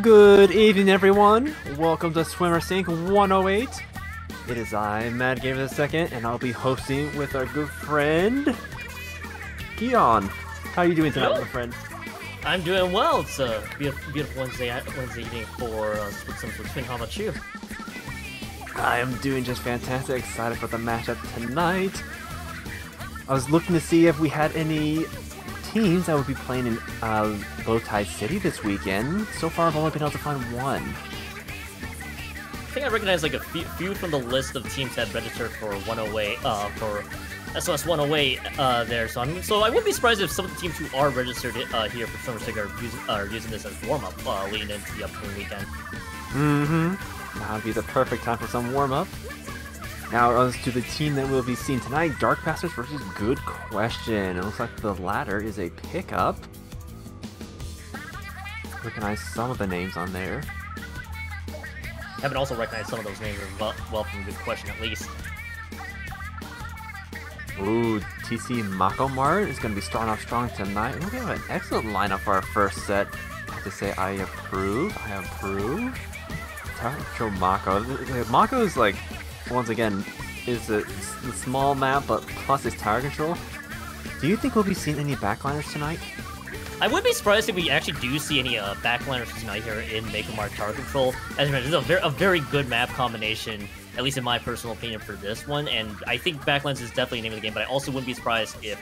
Good evening, everyone. Welcome to Swimmer Sync 108. It is I, Mad Gamer II, and I'll be hosting with our good friend, Keon. How are you doing tonight, my friend? I'm doing well. It's a beautiful Wednesday evening for some Splatoon. How about you? I am doing just fantastic. Excited for the matchup tonight. I was looking to see if we had any teams that would be playing in Bowtie City this weekend. So far, I've only been able to find one. I think I recognize like a few from the list of teams that registered for 108 for SOS 108 there. So I wouldn't be surprised if some of the teams who are registered here for Summer Sync are using this as warm up leading into the upcoming weekend. That would be the perfect time for some warm up. Now, as to the team that we'll be seeing tonight, Dark Masters versus Good Question. It looks like the latter is a pickup. Recognize some of the names on there. I haven't also recognized some of those names as well from Good Question, at least. Ooh, TC Makomart is going to be starting off strong tonight. We have an excellent lineup for our first set. I have to say, I approve. Show Mako. Mako is like, once again, is a small map, but plus its tower control. Do you think we'll be seeing any backliners tonight? I wouldn't be surprised if we actually do see any backliners tonight here in Makomart Tower Control. As you mentioned, this is a very good map combination, at least in my personal opinion, for this one. And I think backlines is definitely the name of the game, but I also wouldn't be surprised if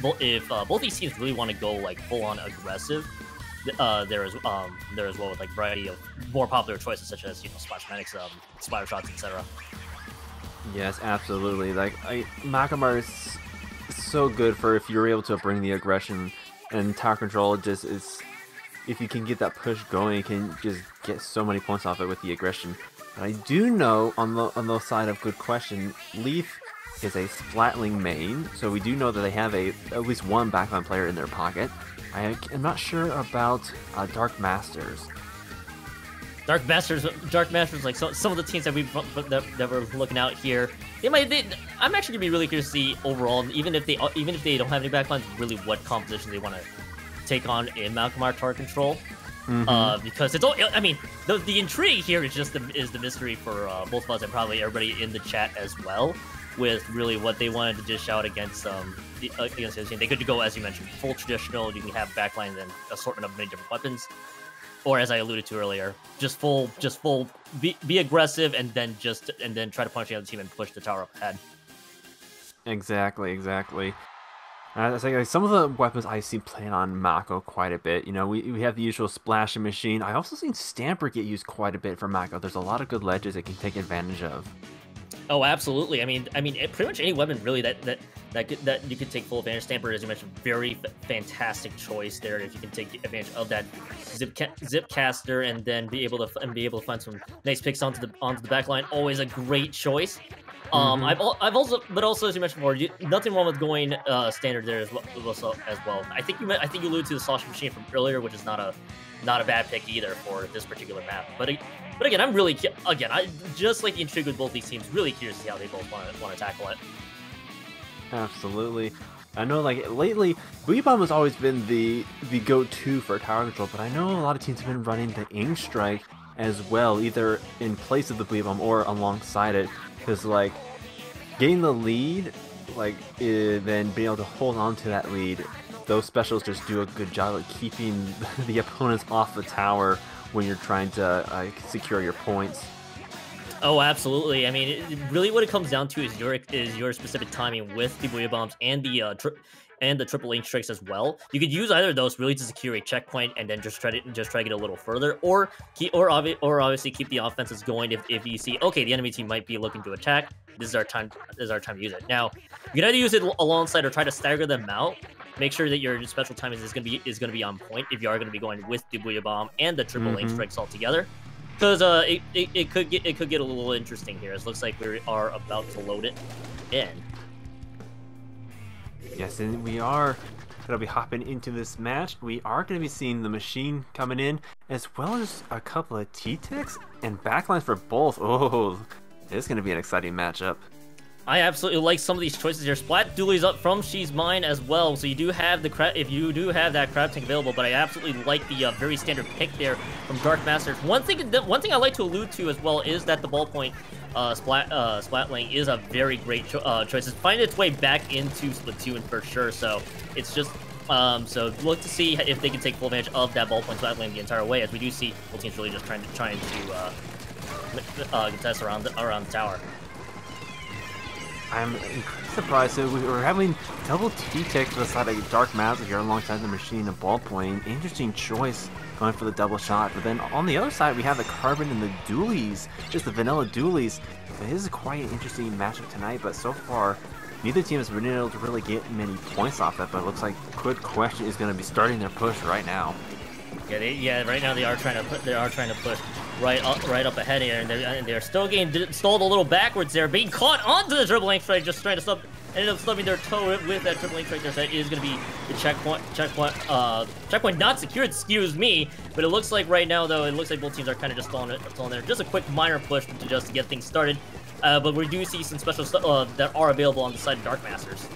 both these teams really want to go like full-on aggressive. There as well with like a variety of more popular choices such as Splash Medics, Splatter Shots, etc. Yes, absolutely. Like Makomart is so good for if you're able to bring the aggression, and tower control just is, if you can get that push going, you can just get so many points off it with the aggression. But I do know on the side of Good Question, Leaf is a Splatling main, so we do know that they have at least one backline player in their pocket. I am not sure about Dark Masters. Dark Masters, like some of the teams that we're looking out here, I'm actually gonna be really curious to see overall, even if they don't have any backlines, really what composition they want to take on in Makomart Tower Control. Because it's all, I mean, the intrigue here is just the mystery for both of us and probably everybody in the chat as well, with really what they wanted to dish out against the other team. They could go, as you mentioned, full traditional. You can have backlines and assortment of many different weapons. Or as I alluded to earlier, just full, be aggressive and then try to punish the other team and push the tower up ahead. Exactly. Some of the weapons I see playing on Mako quite a bit. We have the usual splashing machine. I also seen Stamper get used quite a bit for Mako. There's a lot of good ledges it can take advantage of. Oh, absolutely. I mean, pretty much any weapon really that you could take full advantage. Stamper, as you mentioned, very fantastic choice there. If you can take advantage of that zip caster and then be able to find some nice picks onto the back line, always a great choice. I've also, as you mentioned before, nothing wrong with going standard there as well. I think you alluded to the sloshing machine from earlier, which is not a bad pick either for this particular map. But again, I just like the intrigue with both these teams. Really curious to see how they both want to tackle it. Absolutely. I know, like, lately, Booyah Bomb has always been the go-to for tower control, but I know a lot of teams have been running the Ink Strike as well, either in place of the Booyah Bomb or alongside it, because, like, getting the lead, like, then being able to hold on to that lead, those specials just do a good job of keeping the opponents off the tower when you're trying to secure your points. Oh, absolutely. I mean, really what it comes down to is your specific timing with the Booyah Bombs and the triple Ink Strikes as well. You could use either of those really to secure a checkpoint and then just try to get a little further, or obviously keep the offenses going if you see, okay, the enemy team might be looking to attack. This is our time to use it. Now, you can either use it alongside or try to stagger them out. Make sure that your special timing is going to be on point if you are going to be going with the Booyah Bomb and the triple Ink Strikes all together. Because it could get a little interesting here. It looks like we are about to load it in. Yes, and we are going to be hopping into this match. We are going to be seeing the machine coming in, as well as a couple of T-Ticks and backlines for both. Oh, this is going to be an exciting matchup. I absolutely like some of these choices here. Splat Dooley's up from She's Mine as well, so you do have the crab. If you do have that crab tank available, but I absolutely like the very standard pick there from Dark Masters. One thing I like to allude to as well is that the ballpoint Splatling is a very great choice. It's finding its way back into Splatoon for sure. So it's just so look to see if they can take full advantage of that ballpoint Splatling the entire way, as we do see both teams really just trying to contest around the tower. I'm surprised. So we're having double T-Tech to the side of Dark Master here alongside the Machine and Ballpoint. Interesting choice going for the double shot. But then on the other side, we have the Carbon and the Dualies, just the vanilla Dualies. So this is quite an interesting matchup tonight, but so far, neither team has been able to really get many points off that, but it looks like Good Question is going to be starting their push right now. Yeah, right now they are trying to push right up ahead here, and they're still getting stalled a little backwards there, being caught onto the triple link strike, just trying to ended up stubbing their toe with that triple link strike there. So that is going to be the checkpoint not secured, excuse me. But it looks like right now though, it looks like both teams are kind of just stalling there. Just a quick minor push to get things started. But we do see some special stuff that are available on the side of Dark Masters.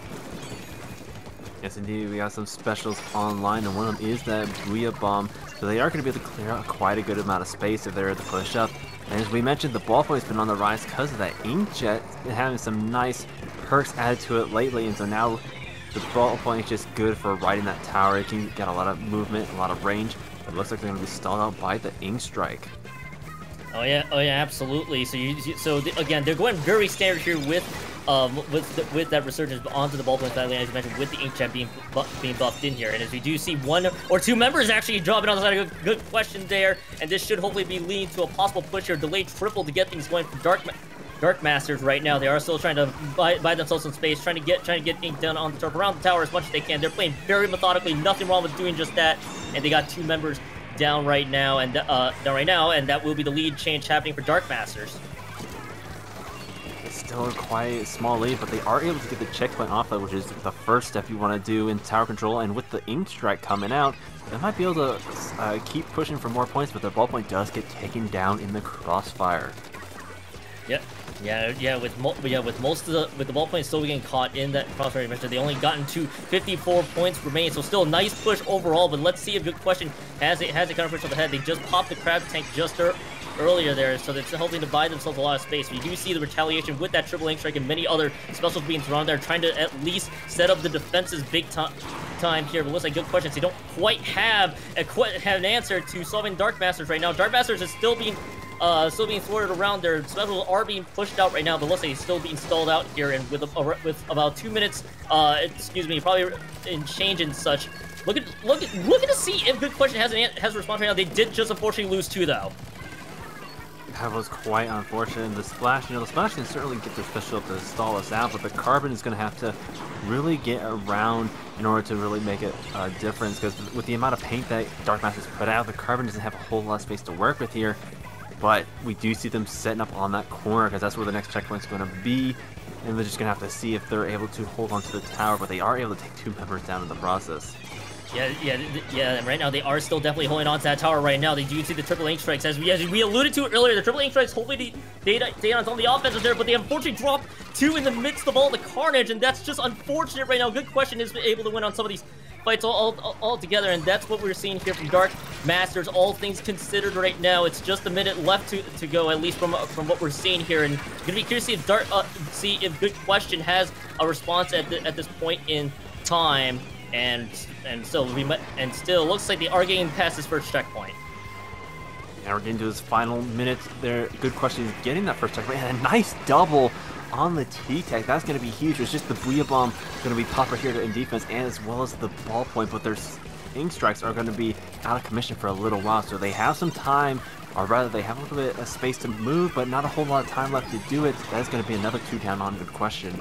Yes, indeed, we got some specials online, and one of them is that Booyah Bomb. So they are going to be able to clear out quite a good amount of space if they're able to push up. And as we mentioned, the Ballpoint's been on the rise because of that Inkjet, and having some nice perks added to it lately. And so now the Ballpoint is just good for riding that tower. It can get a lot of movement, a lot of range. But it looks like they're going to be stalled out by the Ink Strike. Oh yeah, absolutely. So again, they're going very standard here with that resurgence onto the ballpoint side lane, as you mentioned, with the Inkjet being buffed in here. And as we do see one or two members actually dropping on the side, good question there. And this should hopefully be leading to a possible push here, delayed triple to get things going for Dark Masters right now. They are still trying to buy themselves some space, trying to get Ink down on the top around the tower as much as they can. They're playing very methodically, nothing wrong with doing just that. And they got two members down right now, and that will be the lead change happening for Dark Masters. It's still quite a small lead, but they are able to get the checkpoint off of, which is the first step you want to do in tower control. And with the Ink Strike coming out, they might be able to keep pushing for more points, but the ballpoint does get taken down in the crossfire. Yep. Yeah. With most of the ballpoint still getting caught in that crossfire you mentioned, they only gotten to 54 points remaining, so still a nice push overall. But let's see if Good Question has it kind of pushed up ahead. They just popped the crab tank just earlier there, so they're hoping to buy themselves a lot of space. We do see the retaliation with that triple Ink Strike and many other specials being thrown there, trying to at least set up the defenses big time here. But looks like Good Questions, they don't quite have an answer to solving Dark Masters right now. Dark Masters is still being thwarted around. Their specials are being pushed out right now, but looks like he's still being stalled out here, and with about 2 minutes, probably in change and such. Looking to see if Good Question has a response right now. They did just unfortunately lose two though. That was quite unfortunate. The Splash, the Splash can certainly get their special up to stall us out, but the Carbon is going to have to really get around in order to really make a difference, because with the amount of paint that Dark Masters put out, the Carbon doesn't have a whole lot of space to work with here. But we do see them setting up on that corner, because that's where the next checkpoint's going to be, and they're just going to have to see if they're able to hold on to the tower, but they are able to take two members down in the process. Yeah, right now they are still definitely holding on to that tower right now. They do see the triple Ink Strikes, as we alluded to earlier. The triple Ink Strikes, hopefully they on the offensive there, but they unfortunately dropped two in the midst of all the carnage, and that's just unfortunate right now. Good Question is able to win on some of these fights all together, and that's what we're seeing here from Dark Masters. All things considered right now, it's just a minute left to go, at least from what we're seeing here, and gonna be curious to see if Good Question has a response at this point in time. And still looks like they are getting past this first checkpoint. Yeah, we're getting to this final minute there. Good Question is getting that first checkpoint, and a nice double on the T-Tech. That's going to be huge. It's just the Booyah Bomb going to be proper here in defense, and as well as the ballpoint, but their Ink Strikes are going to be out of commission for a little while, so they have some time, or rather they have a little bit of space to move, but not a whole lot of time left to do it. That's going to be another 2 down on Good Question.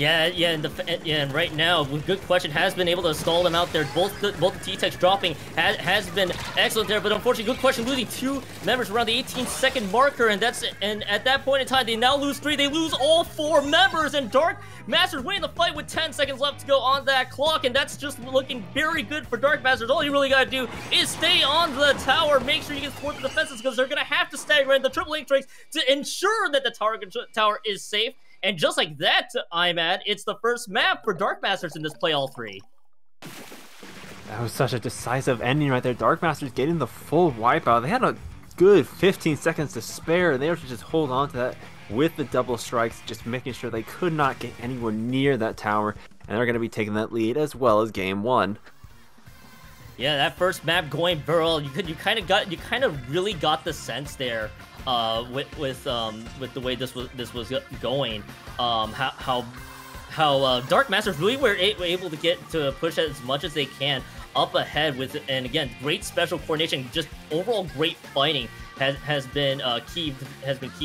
And right now, Good Question has been able to stall them out there. Both the T-Techs dropping has been excellent there, but unfortunately, Good Question losing 2 members around the 18-second marker, and at that point in time, they now lose 3. They lose all 4 members, and Dark Masters winning the fight with 10 seconds left to go on that clock, and that's just looking very good for Dark Masters. All you really gotta do is stay on the tower, make sure you can support the defenses, because they're gonna have to stagger in the triple Ink Strikes to ensure that the tower is safe. And just like that, it's the first map for Dark Masters in this play all 3. That was such a decisive ending right there. Dark Masters getting the full wipeout. They had a good 15 seconds to spare, and they were to just hold on to that with the double strikes, just making sure they could not get anywhere near that tower, and they're going to be taking that lead as well as game 1. Yeah, that first map going Burl, you kind of really got the sense there with the way this was going, how Dark Masters really were able to get to push as much as they can up ahead and again, great special coordination, just overall great fighting has been key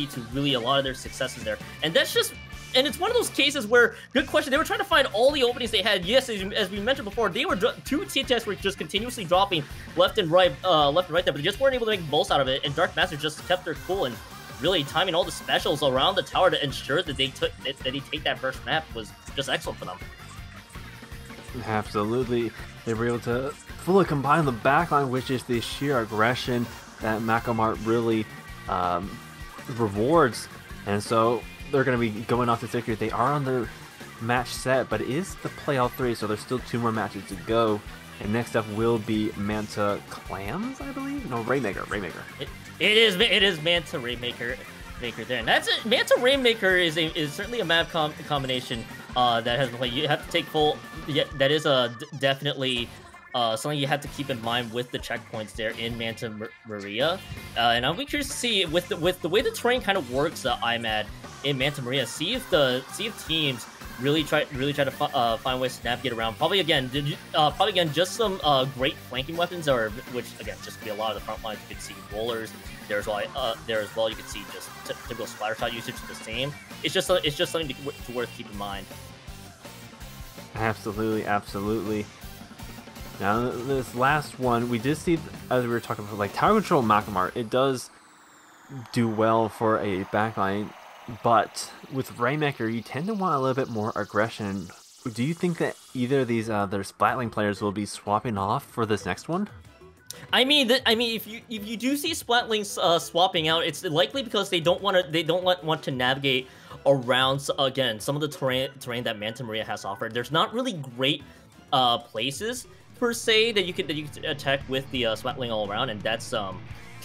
to really a lot of their successes there. And it's one of those cases where, good question, they were trying to find all the openings they had. Yes, as we mentioned before, two TTS were just continuously dropping left and right there, but they just weren't able to make the most out of it, and Dark Masters just kept their cool and really timing all the specials around the tower to ensure that they take that first map was just excellent for them. Absolutely. They were able to fully combine the backline, which is the sheer aggression that Macamart really rewards. And so they're going to be going off to victory. They are on their match set, but it is the play all 3, so there's still 2 more matches to go. And next up will be Manta Clams, I believe? No, Rainmaker. It is Manta Rainmaker there, and that's it. Manta Rainmaker is certainly a map combination that has been played. You have to take full. Yeah, that is definitely something you have to keep in mind with the checkpoints there in Manta Maria. And I'll be curious to see with the way the terrain kind of works. IMAD in Manta Maria, see if teams really try to find ways to navigate around. Probably again, just some great flanking weapons, which again just be a lot of the front lines. You can see rollers there as well. You can see just typical splatter shot usage the same. It's just something to worth keeping in mind. Absolutely. Now this last one, we did see, as we were talking about, like tower control Macamart, it does do well for a backline. But with Rainmaker, you tend to want a little bit more aggression. Do you think that either of these their Splatling players will be swapping off for this next one? I mean, if you do see Splatlings swapping out, it's likely because they don't want to navigate around again some of the terrain that Manta Maria has offered. There's not really great places per se that you could attack with the Splatling all around, and that's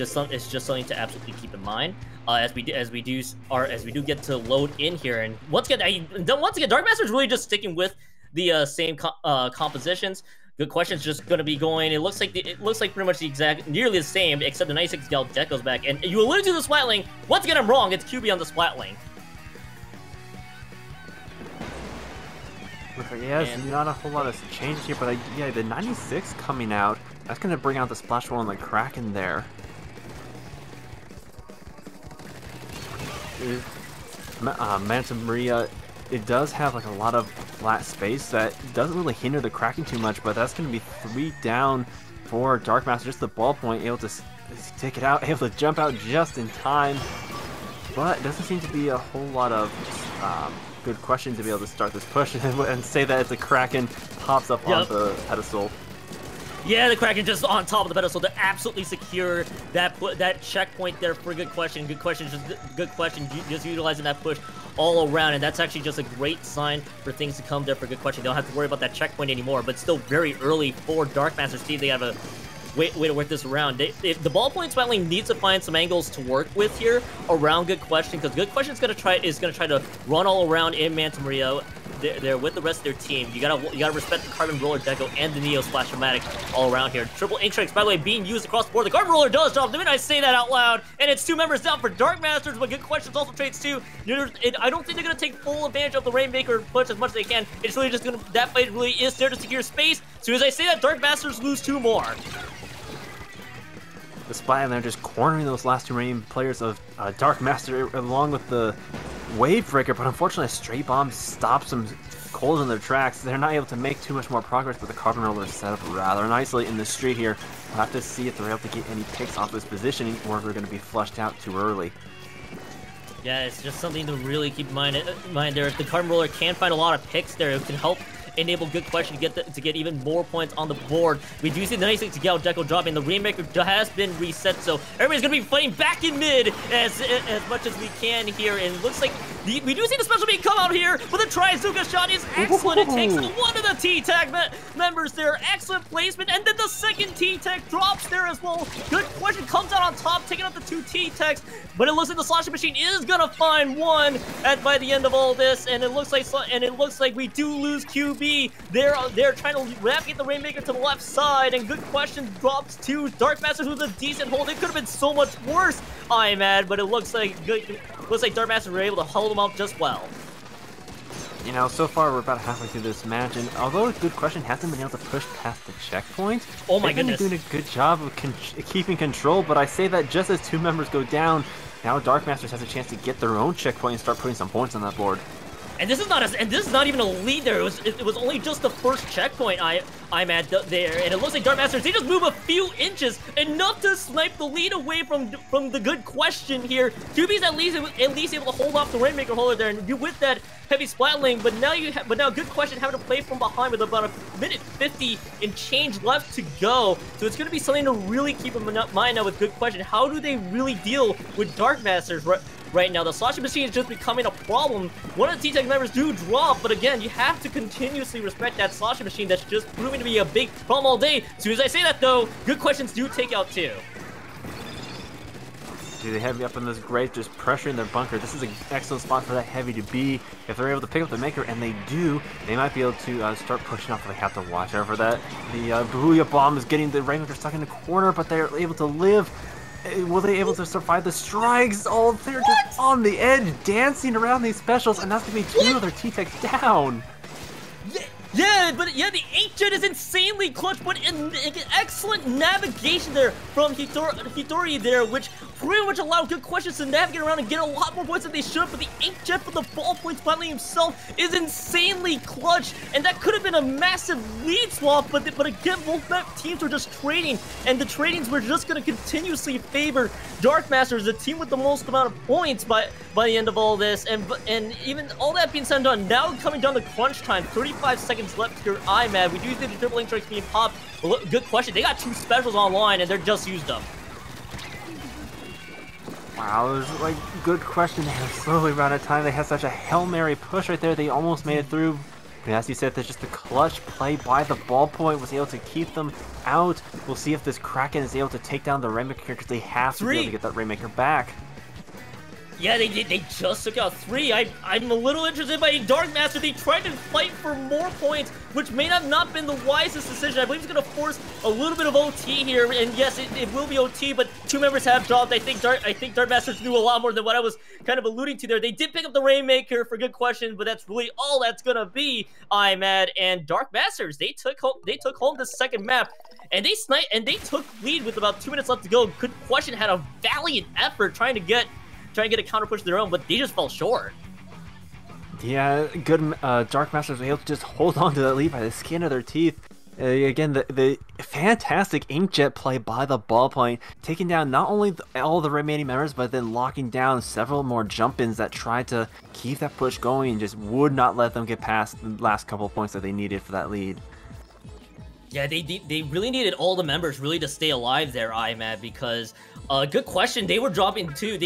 it's just something to absolutely keep in mind. As we do get to load in here, and once again, Dark Master is really just sticking with the same compositions. Good question's just going to be going. It looks like pretty much nearly the same, except the 96 Gal Deck goes back. And you alluded to the Splatling. Once again, I'm wrong. It's QB on the Splatling. Yes, not a whole lot of changes here, but yeah, the 96 coming out, that's going to bring out the Splash Roll and the Kraken there. Manta Maria, it does have like a lot of flat space that doesn't really hinder the Kraken too much, but that's going to be 3 down for Dark Master. Just the ballpoint, able to take it out, able to jump out just in time, but it doesn't seem to be a whole lot of good question to be able to start this push and say that it's a Kraken pops up on the pedestal. Yeah, the Kraken just on top of the pedestal to absolutely secure that checkpoint there for Good Question. Good Question, just utilizing that push all around, and that's actually just a great sign for things to come there for Good Question. They don't have to worry about that checkpoint anymore, but still very early for Dark Master's team. They have a way to work this around. The ballpoint Splatling needs to find some angles to work with here around Good Question, because Good Question is gonna try to run all around in Manta Maria. They're with the rest of their team. You gotta respect the Carbon Roller Deco and the Neo Splash-O-Matic all around here. Triple Ink Strikes, by the way, being used across the board. The Carbon Roller does drop the minute I say that out loud, and it's 2 members down for Dark Masters, but Good Questions also trades too. I don't think they're gonna take full advantage of the Rainmaker push as much as they can. It's really just that fight really is there to secure space. As soon as I say that, Dark Masters lose 2 more. The Spy and they're just cornering those last 2 remaining players of Dark Master along with the Wavebreaker, but unfortunately a Stray Bomb stops them cold in their tracks. They're not able to make too much more progress, but the Carbon Roller is set up rather nicely in the street here. We'll have to see if they're able to get any picks off this positioning, or if they're going to be flushed out too early. Yeah, it's just something to really keep in mind there. The Carbon Roller can find a lot of picks there. It can help enable Good Question to get even more points on the board. We do see the nice Legato Deco dropping. The Rainmaker has been reset, so everybody's going to be fighting back in mid as much as we can here. And it looks like we do see the special beam come out here, but the Trizuka shot is excellent. It takes one of the T-Tag members there. Excellent placement, and then the second T-Tag drops there as well. Good Question comes out on top, taking out the two T-Tags, but it looks like the Sloshing Machine is going to find one by the end of all this, and it looks like we do lose QB. They're trying to navigate the Rainmaker to the left side, and Good Question drops two. Dark Masters with a decent hold. It could have been so much worse, I'm mad, but it looks like Dark Masters were able to hold them up just well. You know, so far we're about halfway through this match, and although Good Question hasn't been able to push past the checkpoint, oh my goodness, they've been doing a good job of keeping control. But I say that just as two members go down, now Dark Masters has a chance to get their own checkpoint and start putting some points on that board. And this is not even a lead there. It was only just the first checkpoint I'm at there, and it looks like Dark Masters, they just move a few inches, enough to snipe the lead away from the Good Question here. QB's at least able to hold off the Rainmaker holder there, and with that heavy splatling. But now Good Question having to play from behind with about a minute 50 and change left to go. So it's going to be something to really keep in mind now with Good Question. How do they really deal with Dark Masters right now? The Sloshing Machine is just becoming a problem. One of the T-Tech members do drop, but again, you have to continuously respect that Sloshing Machine that's just proving to be a big problem all day. As soon as I say that, though, Good Questions do take out two. Do they heavy up in this Grape, just pressuring their bunker? This is an excellent spot for that heavy to be. If they're able to pick up the Maker, and they do, they might be able to start pushing off, but they have to watch out for that. The Booyah Bomb is getting the Rainmaker stuck in the corner, but they're able to live. Will they able to survive the strikes? Oh, they're just on the edge, dancing around these specials, and that's going to be two other T-Techs down. Yeah, the 8-Jet is insanely clutch, but an excellent navigation there from Hitori there, which pretty much allowed Good Questions to navigate around and get a lot more points than they should, but the 8-Jet for the ballpoint finally himself is insanely clutch, and that could have been a massive lead swap, but again, both teams were just trading, and the tradings were just going to continuously favor Dark Masters, the team with the most amount of points by the end of all this, and even all that being said and done, now coming down to crunch time, 35 seconds left here, IMAD. We do see the triple link strikes being popped. Good Question. They got two specials online and they're just used up. Wow, it was like Good Question. They had slowly run out of time. They had such a Hail Mary push right there. They almost made it through. But as you said, there's just the clutch play by the ballpoint was able to keep them out. We'll see if this Kraken is able to take down the Rainmaker because they have to be able to get that Rainmaker back. Yeah, they just took out three. I'm a little interested by Dark Master. They tried to fight for more points, which may have not been the wisest decision. I believe it's going to force a little bit of OT here, and yes, it will be OT, but two members have dropped. I think Dark Masters knew a lot more than what I was kind of alluding to there. They did pick up the Rainmaker for Good Question, but that's really all that's going to be, I'm mad. And Dark Masters, they took home the second map. And they took lead with about 2 minutes left to go. Good Question had a valiant effort trying to get a counter push of their own, but they just fell short. Yeah, good Dark Masters were able to just hold on to that lead by the skin of their teeth. Again, the fantastic Inkjet play by the ballpoint, taking down not only all the remaining members, but then locking down several more jump-ins that tried to keep that push going and just would not let them get past the last couple of points that they needed for that lead. Yeah, they really needed all the members really to stay alive there, IMAD, because Good Question, they were dropping too.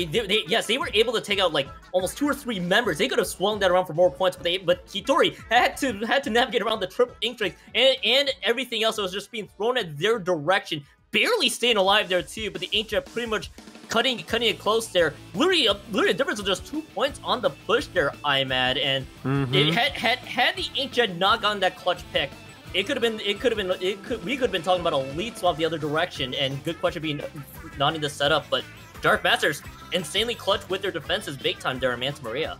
Yes, they were able to take out like almost 2 or 3 members. They could have swung that around for more points, but Hitori had to navigate around the triple ink strikes and everything else that was just being thrown at their direction, barely staying alive there too. But the Inkjet pretty much cutting it close there. Literally a difference of just 2 points on the push there, IMAD, and it had the Inkjet not gotten that clutch pick, we could have been talking about a lead swap the other direction, and Good Question being not in the setup, but Dark Masters insanely clutch with their defenses big time there in Manta Maria.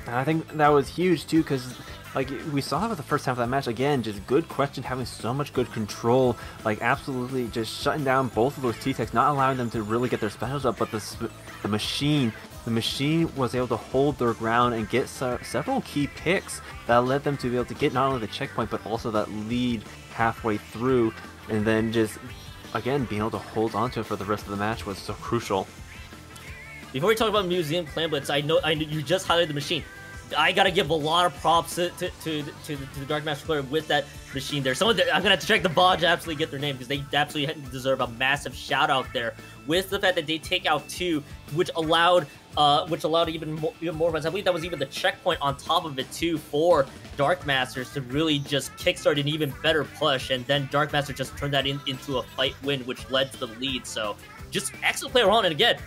I think that was huge too, because like we saw with the first half of that match, again, just Good Question having so much good control, like absolutely just shutting down both of those T-Techs, not allowing them to really get their specials up, but the machine was able to hold their ground and get several key picks that led them to be able to get not only the checkpoint, but also that lead halfway through, and then just, again, being able to hold on to it for the rest of the match was so crucial. Before we talk about Museum Plan Blitz, I know you just highlighted the machine. I gotta give a lot of props to the Dark Master player with that machine there. I'm gonna have to check the bod to absolutely get their name, because they absolutely deserve a massive shout out there with the fact that they take out 2, which allowed even more runs. I believe that was even the checkpoint on top of it too for Dark Masters to really just kickstart an even better push, and then Dark Master just turned that into a fight win, which led to the lead. So just excellent player on. And again,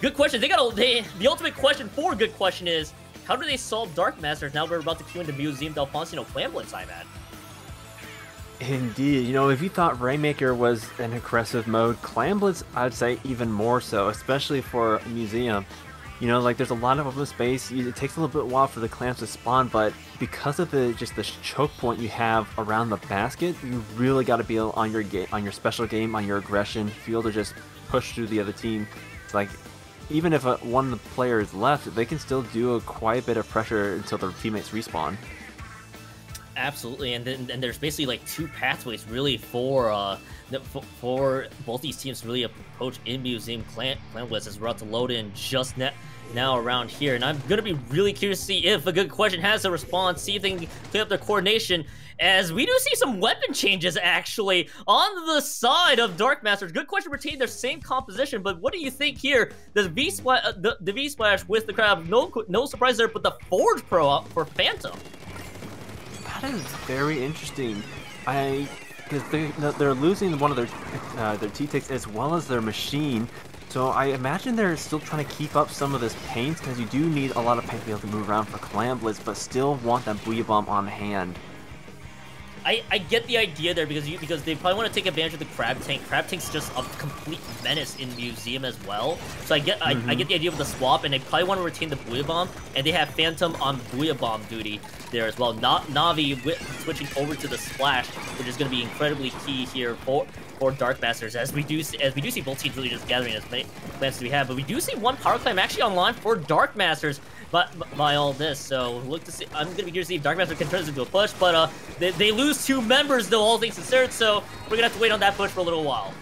good question. The ultimate question for good question is, how do they solve Dark Masters now we're about to queue into Museum del Foncino Clan Blitz, I'm at? Indeed. You know, if you thought Rainmaker was an aggressive mode, Clan Blitz, I'd say even more so, especially for Museum. You know, like, there's a lot of open space. It takes a little bit while for the clams to spawn, but because of the choke point you have around the basket, you really got to be on your special game, on your aggression, be able to just push through the other team. It's like, even if one of the players left, they can still do quite a bit of pressure until their teammates respawn. Absolutely, and there's basically like 2 pathways really for both these teams to really approach in Museum Clan Blitz, as we're about to load in just now around here. And I'm gonna be really curious to see if a good question has a response, see if they can clean up their coordination, as we do see some weapon changes actually on the side of Dark Masters. Good question retained their same composition, but what do you think here? The V Splash with the crab, no surprise there, but the Forge Pro for Phantom. That is very interesting. Because they're losing one of their T-Ticks as well as their machine, so I imagine they're still trying to keep up some of this paint, because you do need a lot of paint to be able to move around for Clan Blitz, but still want that Booyah Bomb on hand. I get the idea there, because they probably want to take advantage of the Crab Tank. Crab Tank's just a complete menace in Museum as well. So I get the idea with the swap, and they probably want to retain the Booyah Bomb, and they have Phantom on Booyah Bomb duty there as well. Navi switching over to the Splash, which is going to be incredibly key here for Dark Masters, as we do see both teams really just gathering as many plans as we have. But we do see one power climb actually online for Dark Masters by all this. So look to see. I'm gonna be curious to see if Dark Master can turn this into a push, but they lose 2 members though, all things considered. So we're gonna have to wait on that push for a little while.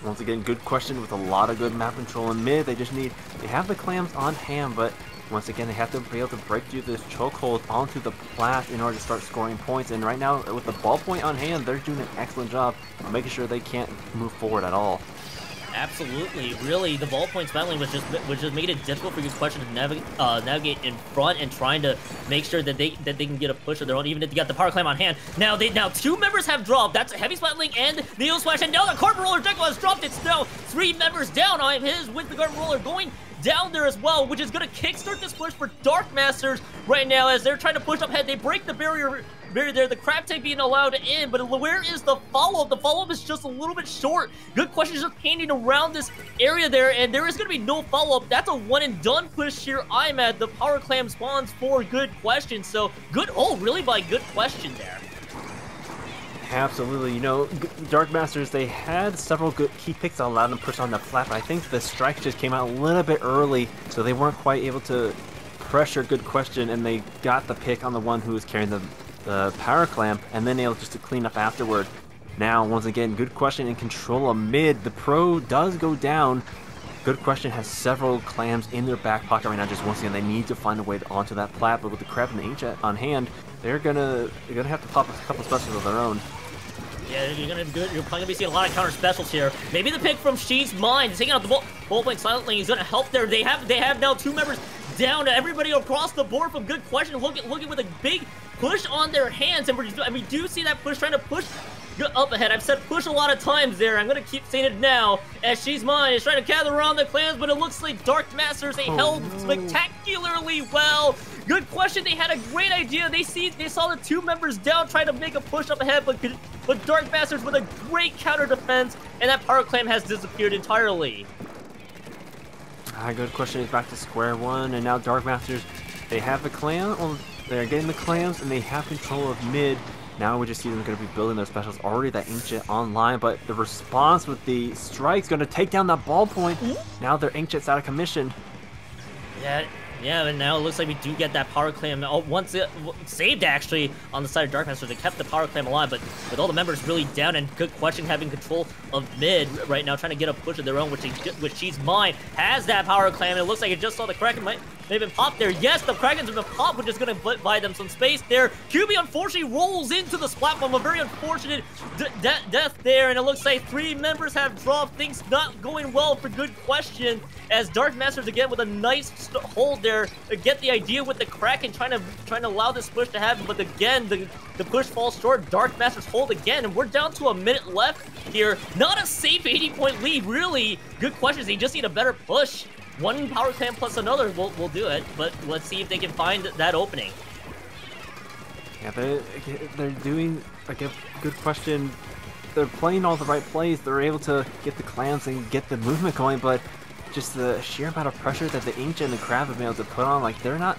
Once again, good question with a lot of good map control in mid. They have the clams on hand, but once again, they have to be able to break through this chokehold onto the plat in order to start scoring points. And right now, with the ballpoint on hand, they're doing an excellent job of making sure they can't move forward at all. Absolutely, really, the ballpoint battling was just making it difficult for Good Question to navigate in front and trying to make sure that they can get a push of their own, even if they got the power climb on hand. Now 2 members have dropped. That's Heavy Splatling and Neo Splash, and now the Carbon Roller Jekyll has dropped. It's now 3 members down. I have his with the Carbon Roller going down there as well, which is going to kickstart this push for Dark Masters right now as they're trying to push up ahead. They break the barrier there, the Crab Tank being allowed in, but where is the follow-up? The follow-up is just a little bit short. Good Question is just painting around this area there, and there is going to be no follow-up. That's a one-and-done push here. I'm at the Power Clam spawns for Good Question, so good really by Good Question there. Absolutely. You know, Dark Masters, they had several good key picks that allowed them to push on the flat, but I think the strike just came out a little bit early, so they weren't quite able to pressure Good Question, and they got the pick on the one who was carrying the power clamp, and then able just to clean up afterward. Now, once again, Good Question in control of mid. The pro does go down. Good Question has several clams in their back pocket right now. Just once again, they need to find a way onto that plat, but with the crab and the ancient on hand, they're gonna have to pop a couple specials of their own. Yeah, you're probably gonna be seeing a lot of counter specials here. Maybe the pick from She's Mind, taking out the ballpoint silently, is gonna help there. They have now 2 members down to everybody across the board from Good Question, looking with a big push on their hands, and we do see that push, trying to push up ahead. I've said push a lot of times there. I'm gonna keep saying it now, as She's Mine is trying to gather around the clans, but it looks like Dark Masters, they held spectacularly well. Good Question, they had a great idea. They saw the 2 members down, trying to make a push up ahead, but Dark Masters with a great counter defense, and that power clam has disappeared entirely. Good Question is back to square one, and now Dark Masters, they have the clam. Well, they're getting the clams, and they have control of mid. Now we just see them going to be building their specials. Already that Inkjet online, but the response with the strike's going to take down that ballpoint. Now their Inkjet's out of commission. Yeah, but now it looks like we do get that power clam. Once it saved actually on the side of Dark Master, they kept the power clam alive, but with all the members really down, and Good Question having control of mid right now, trying to get a push of their own, which She's Mine has that power clam. It looks like it just saw the Kraken. may have been popped there. Yes, the Krakens have been popped, which is going to buy them some space there. QB unfortunately rolls into the splat bomb. A very unfortunate death there, and it looks like 3 members have dropped. Things not going well for Good Question, as Dark Masters again with a nice hold there. Get the idea with the Kraken trying to allow this push to happen, but again the push falls short. Dark Masters hold again, and we're down to a minute left here. Not a safe 80-point lead, really. Good Questions, they just need a better push. One power clam plus another will do it, but let's see if they can find that opening. Yeah, they're doing like a Good Question. They're playing all the right plays. They're able to get the clams and get the movement going, but just the sheer amount of pressure that the Inkjet and the Crab have been able to put on, like they're not,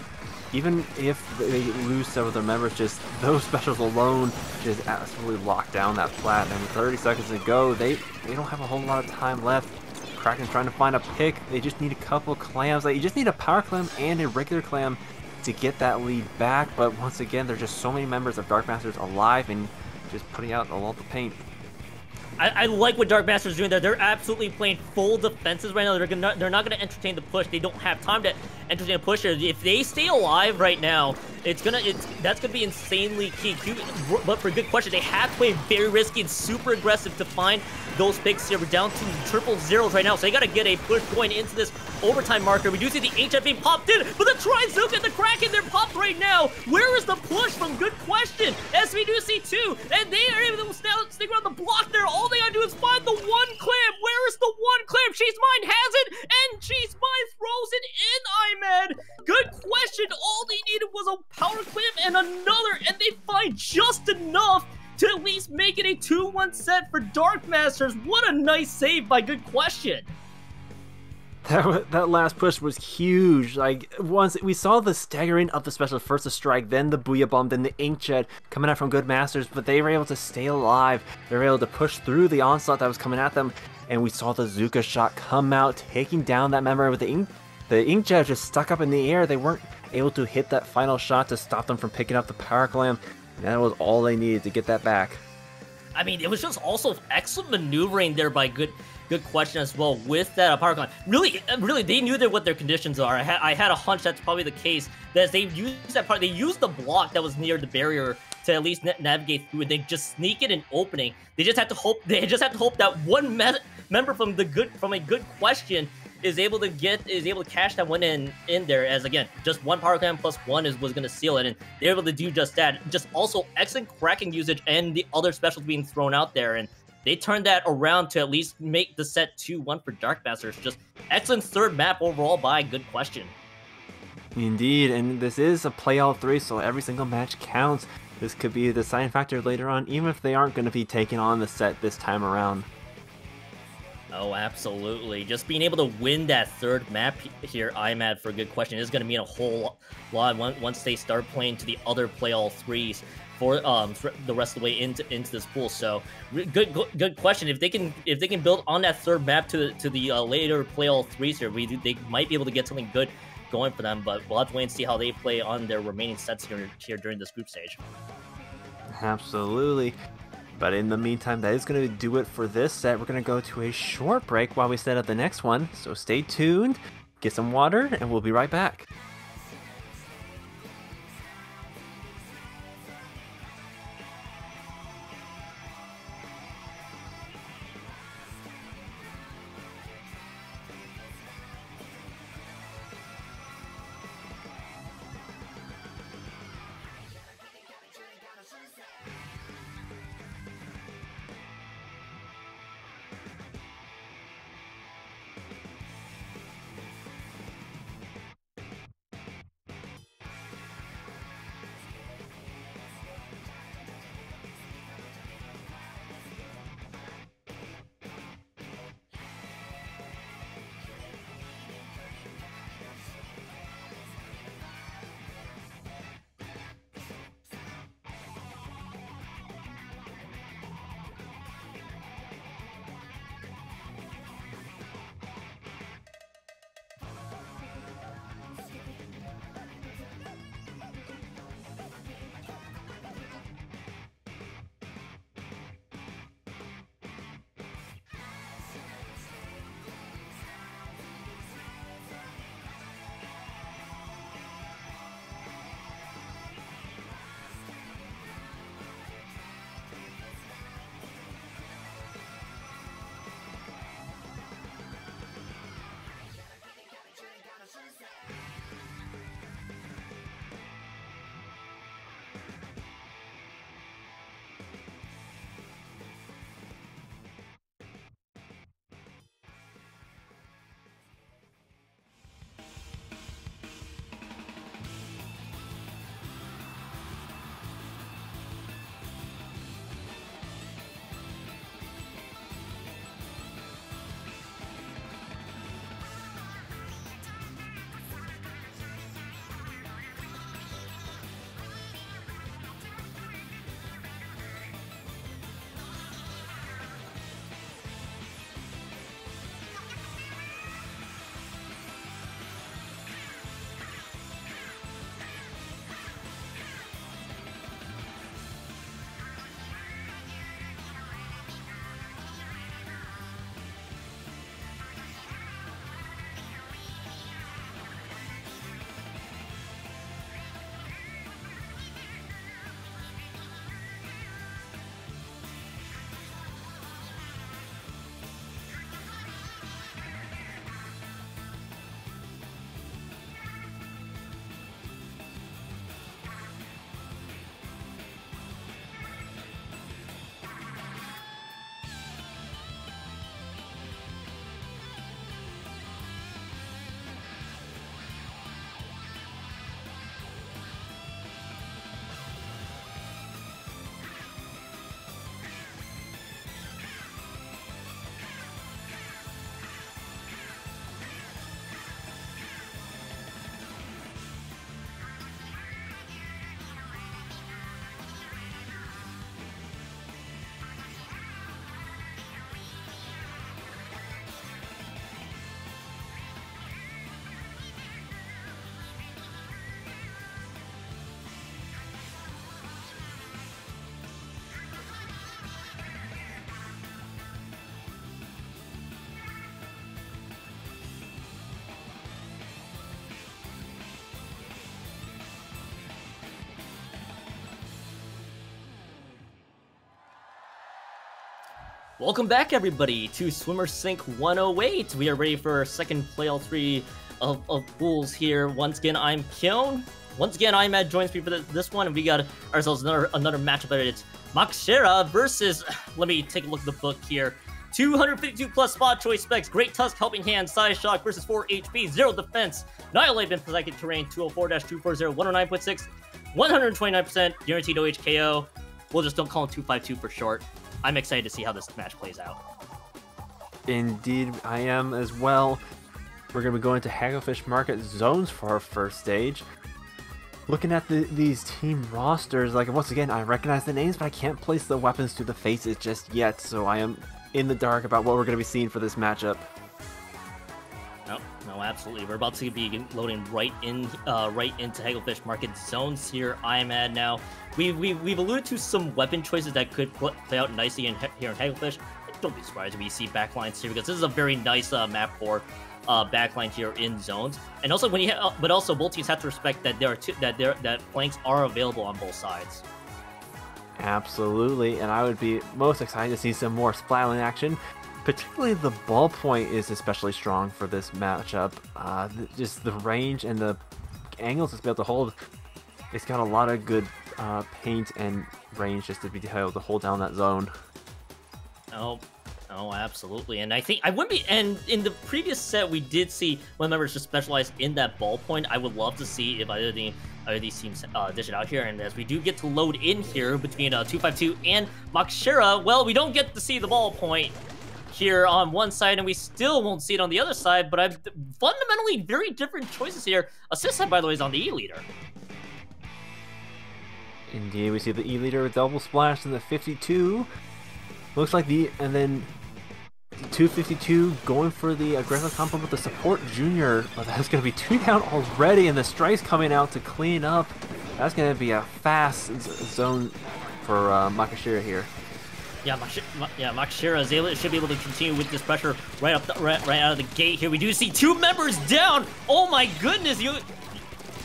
even if they lose several of their members, just those specials alone just absolutely lock down that plat. And 30 seconds to go, they don't have a whole lot of time left. Kraken's trying to find a pick. They just need a couple clams. Like, you just need a power clam and a regular clam to get that lead back. But once again, there's just so many members of Dark Masters alive and just putting out a lot of paint. I like what Dark Masters are doing there. They're absolutely playing full defenses right now. They're not going to entertain the push. They don't have time to entertain a push. If they stay alive right now, that's gonna be insanely key. But for Good Question, they have to play very risky and super aggressive to find those picks here. We're down to triple zeros right now, so they got to get a push going into this overtime marker. We do see the HF being popped in, but the Trizuka and the Kraken, they're popped right now. Where is the push from Good Question? As we do see two, and they are able to stick around the block there. All they gotta do is find the one clam. Where is the one clam? She's Mine has it, and She's Mine throws it in, Imed. Good Question. All they needed was a power clam and another, and they find just enough to at least make it a 2-1 set for Dark Masters. What a nice save by Good Question. That last push was huge. Like, once we saw the staggering of the special, first the strike, then the Booyah Bomb, then the Inkjet coming out from Good Masters, but they were able to stay alive. They were able to push through the onslaught that was coming at them, and we saw the Zuka shot come out, taking down that member with the Inkjet just stuck up in the air. They weren't able to hit that final shot to stop them from picking up the power clam. And that was all they needed to get that back. I mean, it was just also excellent maneuvering there by Good Question as well with that power climb. Really, they knew what their conditions are. I had a hunch that's probably the case. That they used that part. They used the block that was near the barrier to at least navigate through, and they just sneak it an opening. They just have to hope. They just have to hope that one member from a Good Question is able to cash that one in there, as again, just one power clam plus one was going to seal it, and they're able to do just that. Just also excellent Kraken usage and the other specials being thrown out there, and they turned that around to at least make the set 2-1 for Dark Masters. Just excellent third map overall by Good Question. Indeed, and this is a play all three, so every single match counts. This could be the deciding factor later on, even if they aren't going to be taking on the set this time around. Oh, absolutely. Just being able to win that third map here, IMAD, for Good Question, is going to mean a whole lot once they start playing to the other play all threes for the rest of the way into this pool. So good question. If they can build on that third map to the later play all threes here, they might be able to get something good going for them. But we'll have to wait and see how they play on their remaining sets here during this group stage. Absolutely. But in the meantime, that is going to do it for this set. We're going to go to a short break while we set up the next one. So stay tuned, get some water, and we'll be right back. Welcome back, everybody, to Swimmer Sync 108. We are ready for our second playoff 3 of pools here. Once again, I'm Kyon. Once again, IMAD joins me for this one, and we got ourselves another matchup. It's Macaxira versus, let me take a look at the book here. 252 plus spot choice specs, Great Tusk, Helping Hand, Size Shock versus 4 HP, 0 defense, Nihilego in Psychic Terrain, 204-240, 109.6, 129%, guaranteed OHKO. We'll just don't call him 252 for short. I'm excited to see how this match plays out. Indeed, I am as well. We're going to be going to Hagglefish Market zones for our first stage. Looking at these team rosters, like, once again, I recognize the names, but I can't place the weapons to the faces just yet, so I am in the dark about what we're going to be seeing for this matchup. No, absolutely. We're about to be loading right into Hagglefish Market zones here. I'm at now. We've alluded to some weapon choices that could play out nicely here in Hagglefish. Don't be surprised if we see backlines here, because this is a very nice map for backline here in zones. And also but also both teams have to respect that that flanks are available on both sides. Absolutely, and I would be most excited to see some more Splatling action. Particularly the ballpoint is especially strong for this matchup. Just the range and the angles it's able to hold. It's got a lot of good paint and range just to be able to hold down that zone. Oh, absolutely. And I think I wouldn't be. And in the previous set, we did see one members just specialize in that ballpoint. I would love to see if either of these teams dish it out here. And as we do get to load in here between 252 and Macaxira, well, we don't get to see the ballpoint here on one side, and we still won't see it on the other side, but I've fundamentally very different choices here. Assist head, by the way, is on the E-leader. Indeed, we see the E-leader with double splash in the 52. Looks like and then 252 going for the aggressive combo with the support junior. But that's going to be 2 down already, and the strike's coming out to clean up. That's going to be a fast zone for Macaxira here. Yeah, Macaxira should be able to continue with this pressure right out of the gate here. We do see 2 members down. Oh my goodness, Humor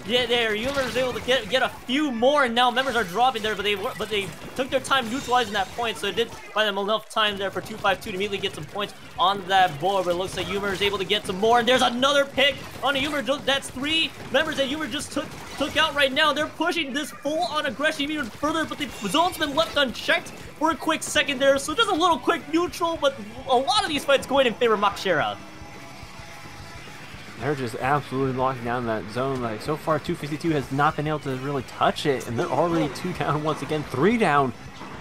is able to get a few more, and now members are dropping there, but they took their time neutralizing that point, so it did buy them enough time there for 252 to immediately get some points on that board. But it looks like Humor is able to get some more, and there's another pick on Humor. That's 3 members that Humor just took out right now. They're pushing this full-on aggression even further, but the zone's been left unchecked for a quick second there, so just a little quick neutral, but a lot of these fights going in favor of Macaxira. They're just absolutely locking down that zone. Like, so far, 252 has not been able to really touch it, and they're already 2 down once again, 3 down.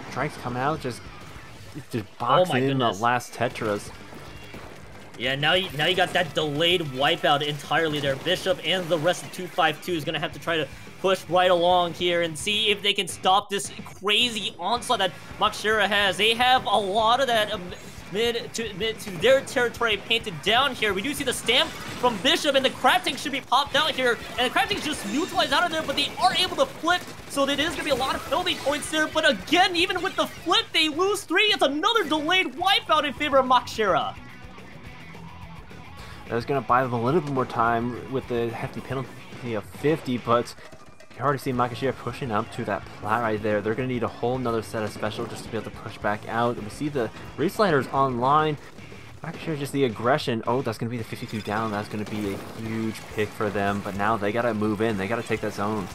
Strikes come out, just boxing in the last Tetras. Yeah, now you got that delayed wipeout entirely there. Bishop and the rest of 252 is going to have to try to push right along here and see if they can stop this crazy onslaught that Macaxira has. They have a lot of that mid to their territory painted down here. We do see the stamp from Bishop, and the crab tank should be popped out here, and the crab tank is just neutralized out of there, but they are able to flip, so it is going to be a lot of penalty points there. But again, even with the flip, they lose 3. It's another delayed wipeout in favor of Macaxira. That's going to buy them a little bit more time with the hefty penalty of 50, but you already see Macaxira pushing up to that plat right there. They're going to need a whole nother set of special just to be able to push back out. And we see the resliders online. Macaxira, just the aggression. Oh, that's going to be the 52 down. That's going to be a huge pick for them. But now they got to move in. They got to take that zone.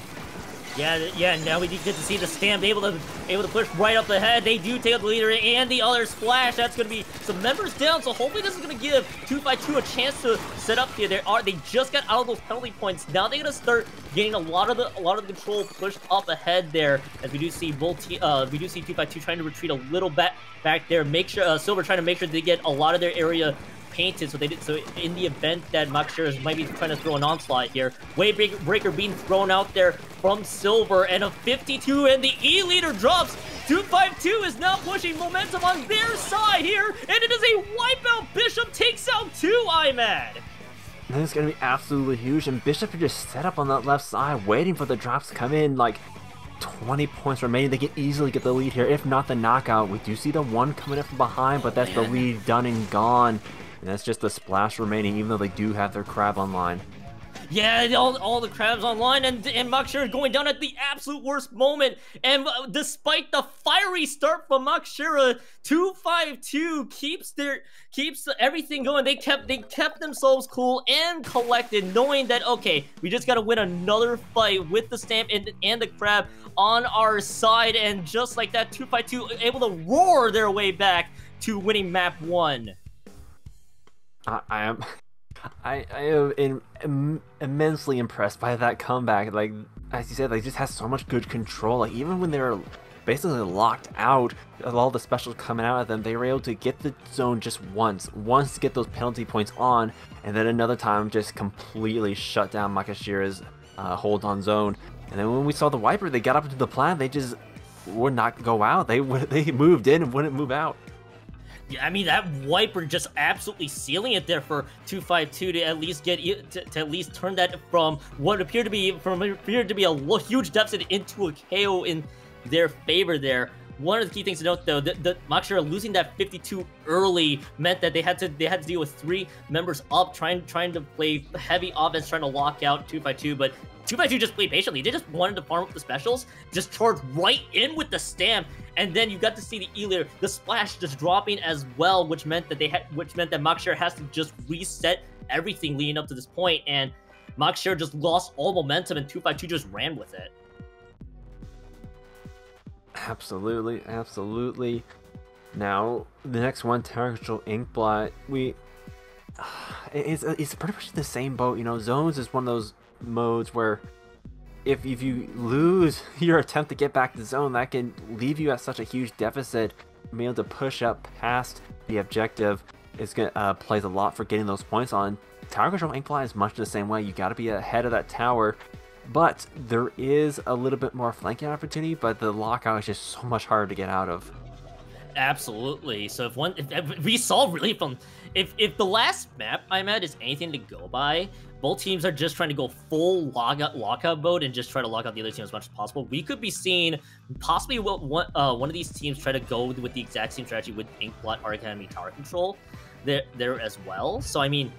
Yeah, now we get to see the stamp able to push right up the head. They do take out the leader and the other splash. That's going to be some members down, so hopefully this is going to give 252 a chance to set up here. They just got out of those penalty points. Now they're going to start getting a lot of the control pushed up ahead there, as we do see 252 trying to retreat a little bit back there. Make sure Silver trying to make sure they get a lot of their area painted, so in the event that Macaxira might be trying to throw an onslaught here, WaveBreaker being thrown out there from Silver, and a 52, and the E-leader drops. 252 is now pushing momentum on their side here, and it is a wipeout. Bishop takes out 2, IMAD. This is going to be absolutely huge, and Bishop are just set up on that left side, waiting for the drops to come in. Like, 20 points remaining. They can easily get the lead here, if not the knockout. We do see the 1 coming in from behind, but that's the lead done and gone. And that's just the splash remaining, even though they do have their crab online. Yeah, all the crabs online, and Macaxira going down at the absolute worst moment. And despite the fiery start from Macaxira, 252 keeps everything going. They kept themselves cool and collected, knowing that okay, we just gotta win another fight with the stamp and the crab on our side. And just like that, 252 able to roar their way back to winning map 1. I am immensely impressed by that comeback. Like, as you said, they just has so much good control. Like, even when they were basically locked out of all the specials coming out of them, they were able to get the zone just once to get those penalty points on, and then another time just completely shut down Macaxira's hold on zone. And then when we saw the wiper, they got up into the plant, they just would not go out. They moved in and wouldn't move out. Yeah, I mean, that wiper just absolutely sealing it there for 252 to at least get to at least turn that from what appeared to be a huge deficit into a KO in their favor there. One of the key things to note, though, that Macaxira losing that 52 early meant that they had to deal with 3 members up, trying to play heavy offense, trying to lock out 252, but 252 just played patiently. They just wanted to farm up the specials, just charged right in with the stamp, and then you got to see the E-layer, the splash just dropping as well, which meant that Macaxira has to just reset everything leading up to this point, and Macaxira just lost all momentum, and 252 just ran with it. Absolutely, absolutely. Now, the next one, Tower Control Inkblot, it's pretty much the same boat. You know, zones is one of those modes where if you lose your attempt to get back to the zone, that can leave you at such a huge deficit. Being able to push up past the objective is gonna plays a lot for getting those points on. Tower Control Inkblot is much the same way. You got to be ahead of that tower. But there is a little bit more flanking opportunity, but the lockout is just so much harder to get out of. Absolutely. So if we saw really from if the last map I'm at is anything to go by, both teams are just trying to go full lockout mode and just try to lock out the other team as much as possible. We could be seeing possibly one of these teams try to go with the exact same strategy with Inkblot, Art Academy, Tower Control there as well. So I mean,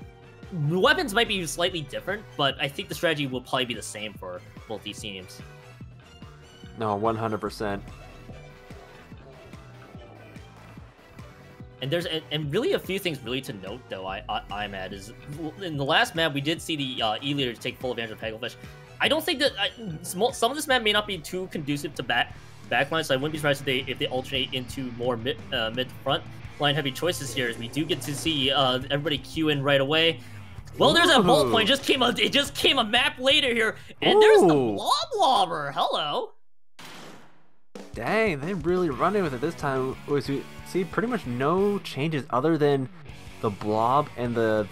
weapons might be slightly different, but I think the strategy will probably be the same for both these teams. No, 100%. And there's really a few things really to note though. I'm at is in the last map we did see the E-leader take full advantage of Pegglefish. I don't think that some of this map may not be too conducive to backline, so I wouldn't be surprised if they alternate into more mid to front line heavy choices here, as we do get to see everybody queue in right away. Well, there's that bullet point. It just came a map later here, and there's the blob lobber. Hello. Dang, they're really running with it this time. We see pretty much no changes other than the blob and the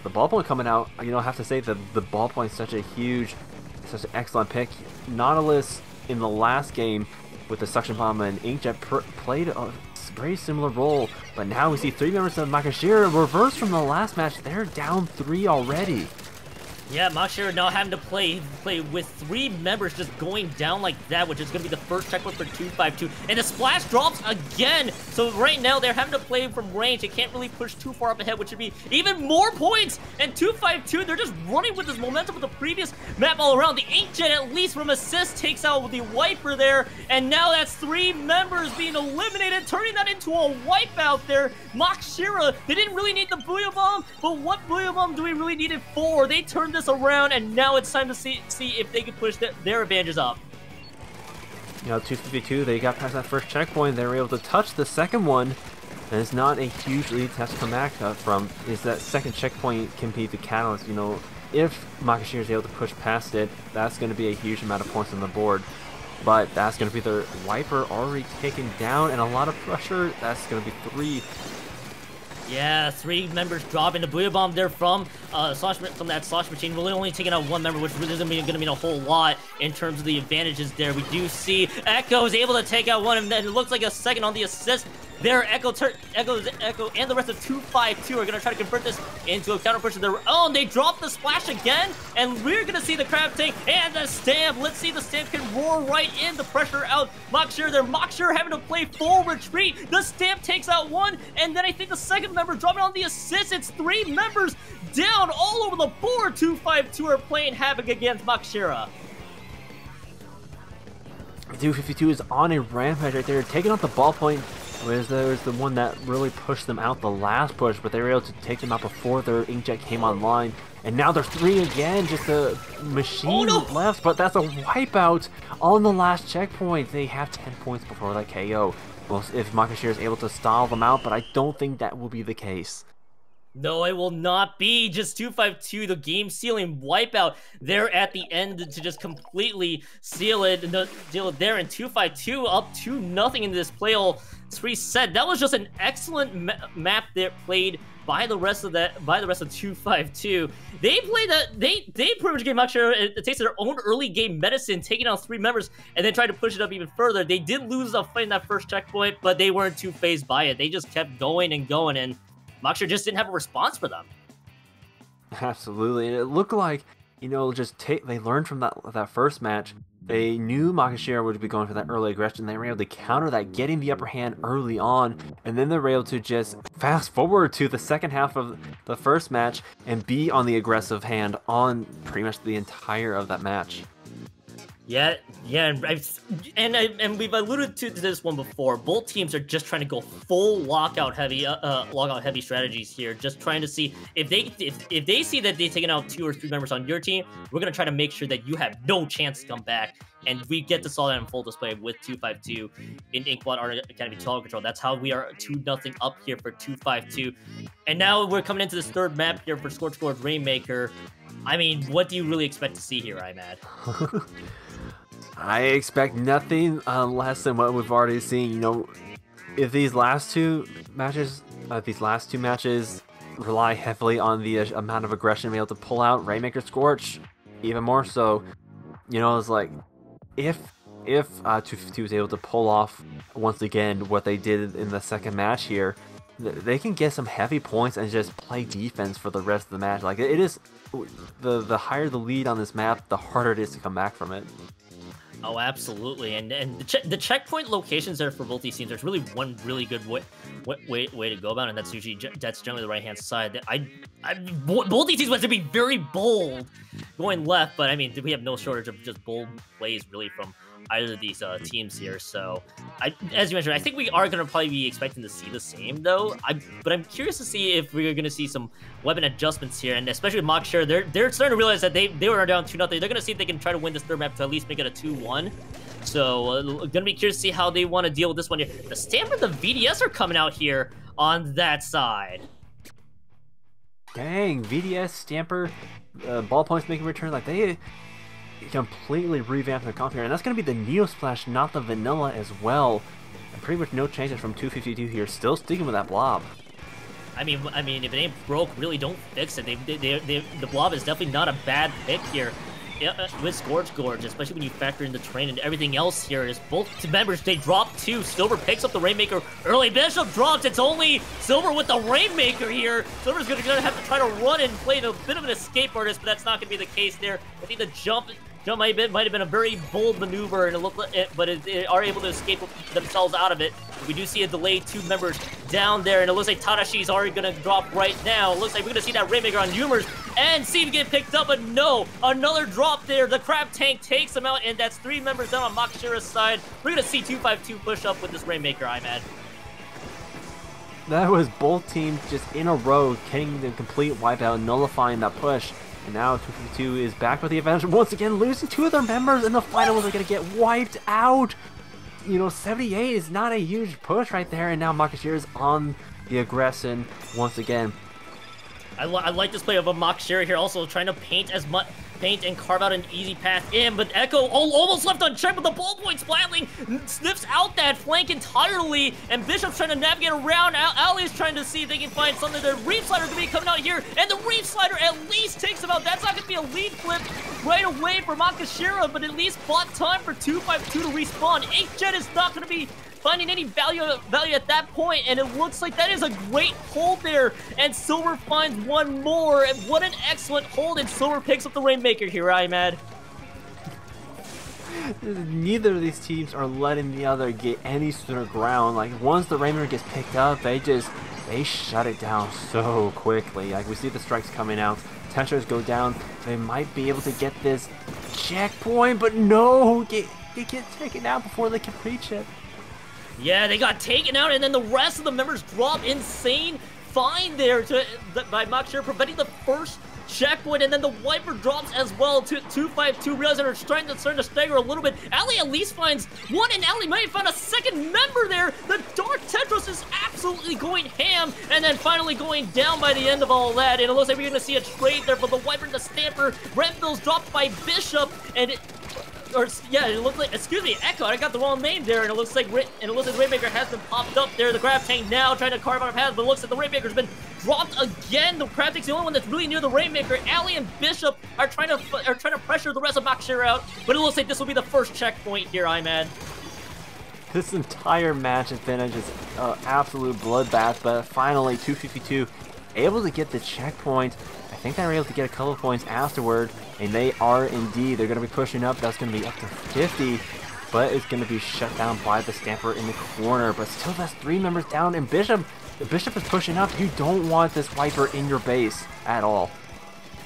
ballpoint coming out. You know, I have to say that the ballpoint's such an excellent pick. Nautilus in the last game with the suction bomb and inkjet played a very similar role, but now we see 3 members of Macaxira reverse from the last match. They're down 3 already. Yeah, Macaxira now having to play with 3 members just going down like that, which is going to be the first checkpoint for 252. And the splash drops again. So right now they're having to play from range. They can't really push too far up ahead, which would be even more points. And 252, they're just running with this momentum with the previous map all around. The Inkjet, at least from assist, takes out the wiper there. And now that's 3 members being eliminated, turning that into a wipeout there. Macaxira, they didn't really need the Booyah Bomb, but what Booyah Bomb do we really need it for? They turned this around, and now it's time to see if they can push their advantages up. You know, 252, they got past that first checkpoint. They were able to touch the second one, and it's not a huge lead to have to come back from. Is that second checkpoint can be the catalyst. You know, if Macaxira is able to push past it, that's going to be a huge amount of points on the board. But that's going to be their wiper already taken down, and a lot of pressure. That's going to be 3. Yeah, 3 members dropping the Booyah Bomb there from that Slosh Machine. Really only taking out 1 member, which really isn't going to mean a whole lot in terms of the advantages there. We do see Echo is able to take out 1, and then it looks like a second on the assist. There, Echo, and the rest of 252 are going to try to convert this into a counter push of their own. They drop the splash again, and we're going to see the crab take and the stamp. Let's see the stamp can roar right in the pressure out Macaxira there. Macaxira having to play full retreat. The stamp takes out 1, and then I think the second members dropping on the assist. It's 3 members down all over the board. 252 are playing havoc against Macaxira. 252 is on a rampage right there, taking out the ballpoint. Was the one that really pushed them out the last push, but they were able to take them out before their inkjet came online. And now there's 3 again, just a machine left, but that's a wipeout on the last checkpoint. They have 10 points before that KO. Well, if Macaxira is able to stall them out, but I don't think that will be the case. No, it will not be. Just 252, the game-sealing wipeout there at the end to just completely seal it there. And 252 up 2-0 in this play-all 3 set. That was just an excellent map there played by the rest of 252. They played that. They pretty much gave Macaxira a taste of their own early game medicine, taking out 3 members and then tried to push it up even further. They did lose a fight in that first checkpoint, but they weren't too phased by it. They just kept going and going, and Macaxira just didn't have a response for them. Absolutely, and it looked like, you know, they learned from that first match. They knew Macaxira would be going for that early aggression. They were able to counter that, getting the upper hand early on, and then they were able to just fast forward to the second half of the first match and be on the aggressive hand on pretty much the entire of that match. Yeah, and we've alluded to this one before. Both teams are just trying to go full lockout heavy strategies here. Just trying to see if they see that they've taken out 2 or 3 members on your team, we're gonna try to make sure that you have no chance to come back. And we get to saw that in full display with 252 in Inkling Art Academy Total Control. That's how we are 2-0 up here for 252. And now we're coming into this third map here for Scorch Gorge Rainmaker. I mean, what do you really expect to see here, IMAD? I expect nothing less than what we've already seen. You know, if these last two matches rely heavily on the amount of aggression to be able to pull out Rainmaker Scorch, even more so, you know, it's like if 252 is able to pull off once again what they did in the second match here, they can get some heavy points and just play defense for the rest of the match. Like, it is the higher the lead on this map, the harder it is to come back from it. Oh, absolutely, and the checkpoint locations there for both these teams. There's really one really good way to go about it, and that's generally the right hand side. Both these teams want to be very bold going left, but I mean, we have no shortage of just bold plays really from either of these teams here. So, as you mentioned, I think we are going to probably be expecting to see the same, though. But I'm curious to see if we're going to see some weapon adjustments here, and especially with Macaxira, they're starting to realize that they were down 2-0. They're going to see if they can try to win this third map to at least make it a 2-1. So, going to be curious to see how they want to deal with this one here. The Stamper, the VDS are coming out here on that side. Dang, VDS, Stamper, ballpoints making a return. Like, they completely revamped their comp here, and that's going to be the Neo Splash, not the Vanilla as well. And pretty much no changes from 252 here, still sticking with that blob. I mean, if it ain't broke, really don't fix it. The blob is definitely not a bad pick here. With Scorch Gorge, especially when you factor in the terrain and everything else here, is both members, they drop 2. Silver picks up the Rainmaker early. Bishop drops. It's only Silver with the Rainmaker here. Silver's gonna have to try to run and play a bit of an escape artist, but that's not gonna be the case there. I think the jump might have been a very bold maneuver, and it looked like they are able to escape themselves out of it. We do see a delayed 2 members down there, and it looks like Tadashi's already going to drop right now. It looks like we're going to see that Rainmaker on Humors, and see him get picked up, but no, another drop there. The Crab Tank takes him out, and that's 3 members down on Macaxira's side. We're going to see 252 push up with this Rainmaker, IMAD. That was both teams just in a row, getting the complete wipeout, nullifying that push. And now 252 is back with the advantage, once again losing 2 of their members in the final. They're going to get wiped out. You know, 78 is not a huge push right there, and now Macaxira is on the aggression once again. I like this play of a Macaxira here, also trying to paint and carve out an easy path in, but Echo almost left unchecked, but the ballpoint Splatling sniffs out that flank entirely, and Bishop's trying to navigate around. Ali is trying to see if they can find something. The Reef Slider going to be coming out here, and the Reef Slider at least takes him out. That's not going to be a lead flip right away for Macaxira, but at least bought time for 252 to respawn. Inkjet is not going to be finding any value at that point, and it looks like that is a great hold there, and Silver finds one more, and what an excellent hold, and Silver picks up the Rainmaker here, IMAD. Neither of these teams are letting the other get any sort of ground. Like, once the Rainmaker gets picked up, they they shut it down so quickly. Like, we see the strikes coming out. Tetras go down. They might be able to get this checkpoint, but no! They get taken out before they can reach it. Yeah, they got taken out, and then the rest of the members drop insane fine there by Macaxira, preventing the first checkpoint, and then the wiper drops as well to 252, realizing they're starting to stagger a little bit. Ali at least finds one, and Ali might have found a second member there. The Dark Tetris is absolutely going ham, and then finally going down by the end of all that, and it looks like we're going to see a trade there for the wiper and the stamper. Renville's dropped by Bishop, and it looked like, excuse me, Echo, I got the wrong name there, and it looks like Rainmaker has been popped up there. The Grab Tank now trying to carve out a path, but it looks like the Rainmaker's been dropped again. The Crab Tank's the only one that's really near the Rainmaker. Ali and Bishop are trying to pressure the rest of Macaxira out, but it looks like this will be the first checkpoint here, Imad. This entire match has been just absolute bloodbath, but finally 252 able to get the checkpoint. I think they were able to get a couple of points afterward, and they are indeed. They're going to be pushing up. That's going to be up to 50, but it's going to be shut down by the Stamper in the corner. But still, that's 3 members down, and Bishop is pushing up. You don't want this wiper in your base at all.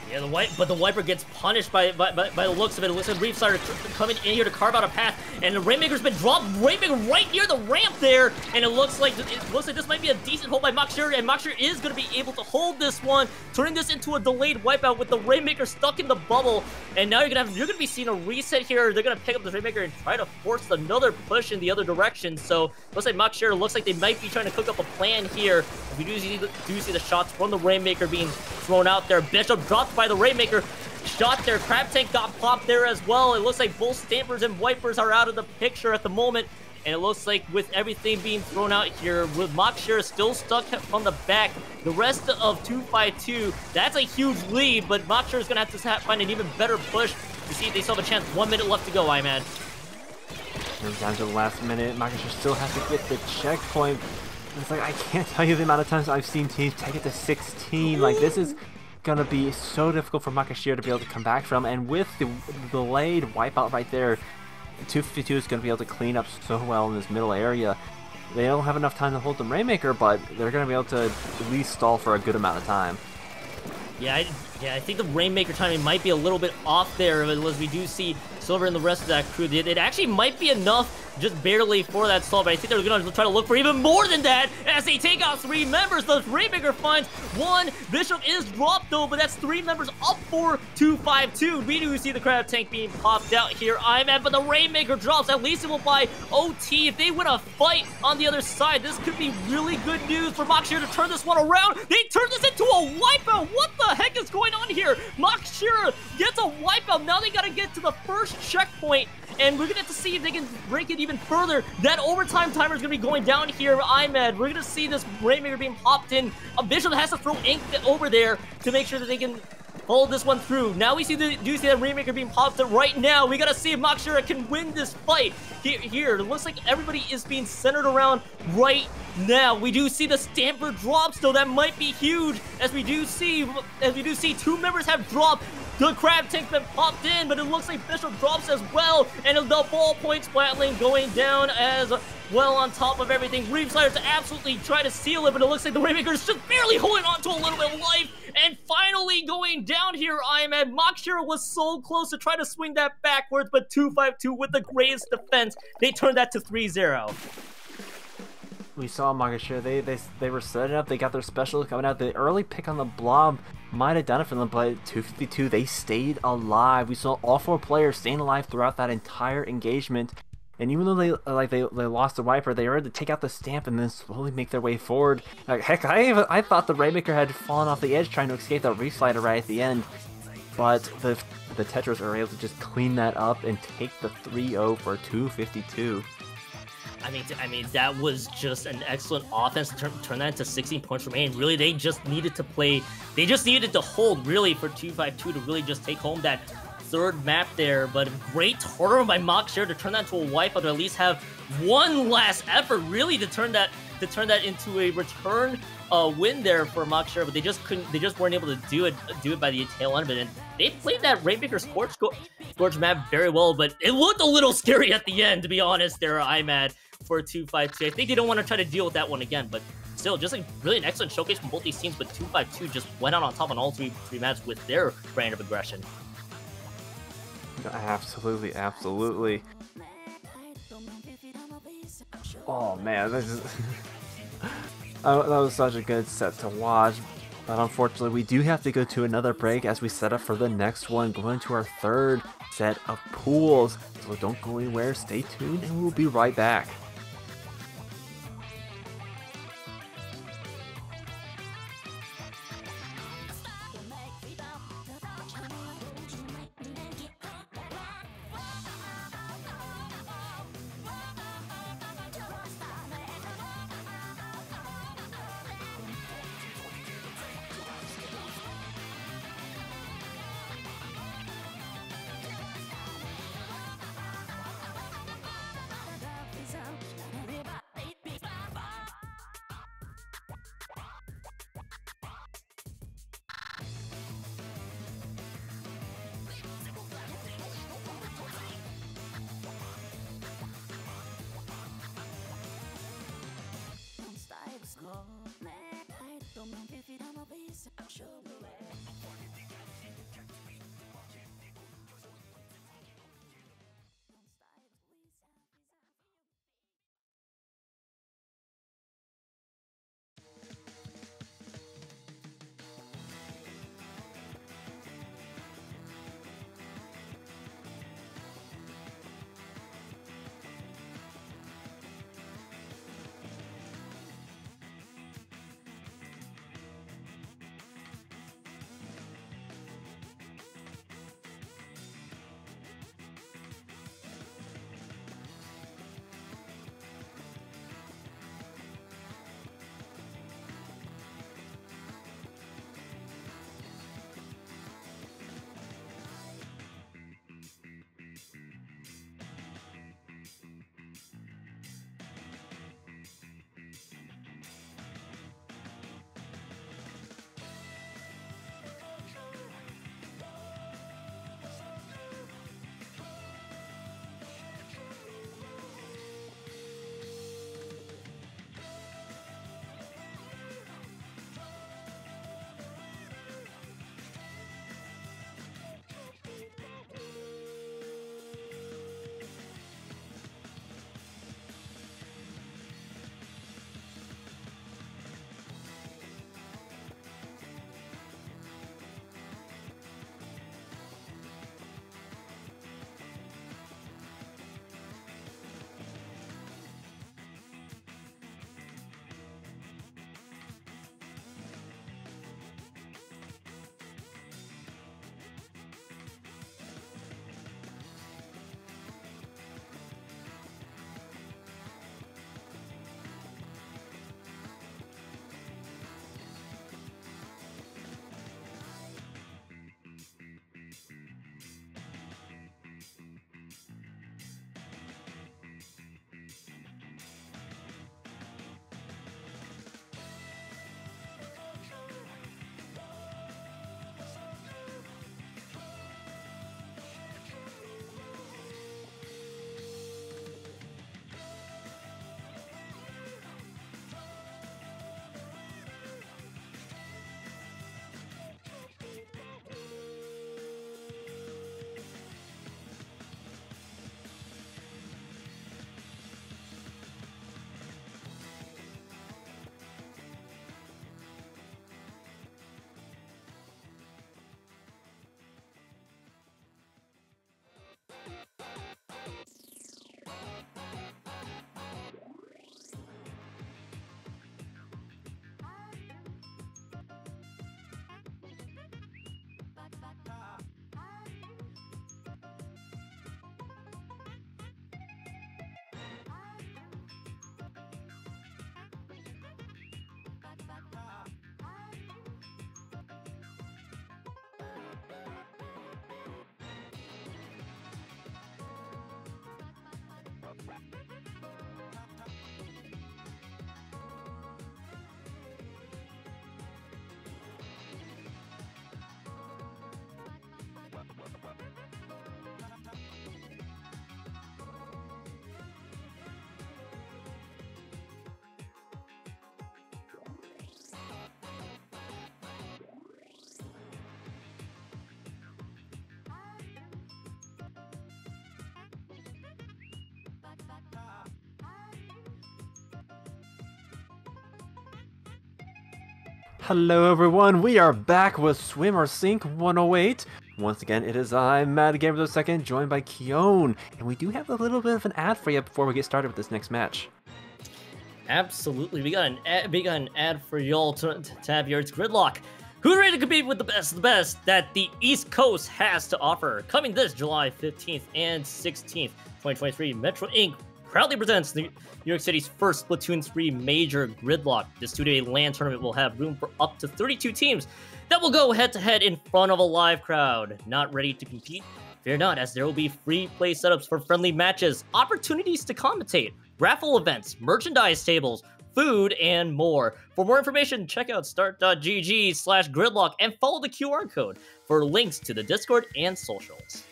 Yeah, the wiper gets punished by the looks of it. It looks like Reef started coming in here to carve out a path, and the Rainmaker's been dropped. Rainmaker right near the ramp there, and it looks like this might be a decent hold by Macaxira, and Macaxira is going to be able to hold this one, turning this into a delayed wipeout with the Rainmaker stuck in the bubble. And now you're gonna be seeing a reset here. They're gonna pick up the Rainmaker and try to force another push in the other direction. So looks like Macaxira looks like they might be trying to cook up a plan here. We do see the shots from the Rainmaker being thrown out there. Bishop dropped by the Rainmaker. Shot there. Crab Tank got popped there as well. It looks like both Stampers and Wipers are out of the picture at the moment. And it looks like with everything being thrown out here, with Macaxira still stuck from the back, the rest of 252, that's a huge lead, but Macaxira is going to have to find an even better push. You see, they still have a chance. 1 minute left to go, Imad. Down to the last minute. Macaxira still has to get the checkpoint. It's like, I can't tell you the amount of times I've seen teams take it to 16. Like, this is gonna be so difficult for Macaxira to be able to come back from, and with the delayed wipeout right there, 252 is gonna be able to clean up so well in this middle area. They don't have enough time to hold the Rainmaker, but they're gonna be able to at least stall for a good amount of time. Yeah, I think the Rainmaker timing might be a little bit off there, as we do see Silver and the rest of that crew. It actually might be enough, just barely, for that stall, but I think they're going to try to look for even more than that as they take out 3 members. The Rainmaker finds 1. Bishop is dropped, though, but that's 3 members up for 252. We do see the Crab Tank being popped out here, Imad, but the Rainmaker drops. At least it will buy OT. If they win a fight on the other side, this could be really good news for Macaxira to turn this one around. They turn this into a wipeout. What the heck is going on here? Macaxira gets a wipeout. Now they got to get to the first checkpoint, and we're gonna have to see if they can break it even further. That overtime timer is gonna be going down here, Imad. We're gonna see this Rainmaker being popped in. A Bishop has to throw ink over there to make sure that they can hold this one through. Now we see that Rainmaker being popped up right now. We gotta see if Macaxira can win this fight. Here, it looks like everybody is being centered around right now. We do see the Stamper drops, though. That might be huge, as we do see 2 members have dropped. The Crab Tank's been popped in, but it looks like Bishop drops as well, and the ballpoint splat lane going down as well on top of everything. Reef Slider to absolutely try to seal it, but it looks like the Rainmaker is just barely holding on to a little bit of life, and finally going down here, Imad. Macaxira was so close to try to swing that backwards, but 252 with the greatest defense, they turned that to 3-0. We saw Macaxira, they were setting up, they got their special coming out. The early pick on the blob might have done it for them, but 252, they stayed alive. We saw all 4 players staying alive throughout that entire engagement. And even though they lost the wiper, they were able to take out the stamp and then slowly make their way forward. Like, heck, I thought the Rainmaker had fallen off the edge trying to escape that Reef Slider right at the end. But the Tetras are able to just clean that up and take the 3-0 for 252. I mean, that was just an excellent offense to turn that into 16 points remaining. Really, they just needed to hold, really, for 252 to really just take home that 3rd map there. But great turnaround by Macaxira to turn that into a wipeout, to at least have one last effort, really, to turn that into a return win there for Macaxira. But they just weren't able to do it by the tail end of it. And they played that Rainmaker Scorch map very well, but it looked a little scary at the end, to be honest there, Imad, for 252. I think they don't want to try to deal with that one again, but still, just like really an excellent showcase from both these teams, but 252 just went out on top on all three matches with their brand of aggression. Absolutely, absolutely. Oh man, this is that was such a good set to watch. But unfortunately, we do have to go to another break as we set up for the next one, going to our third set of pools. So don't go anywhere, stay tuned, and we'll be right back. Hello everyone, we are back with Swim or Sink 108. Once again, it is I, Mad Gamer II, joined by Keone, and we do have a little bit of an ad for you before we get started with this next match. Absolutely, we got an ad for y'all to have here. It's Gridlock. Who's ready to compete with the best that the East Coast has to offer? Coming this July 15th and 16th, 2023, Metro Inc. proudly presents New York City's first Splatoon 3 major Gridlock. This 2-day LAN tournament will have room for up to 32 teams that will go head-to-head in front of a live crowd. Not ready to compete? Fear not, as there will be free play setups for friendly matches, opportunities to commentate, raffle events, merchandise tables, food, and more. For more information, check out start.gg/gridlock and follow the QR code for links to the Discord and socials.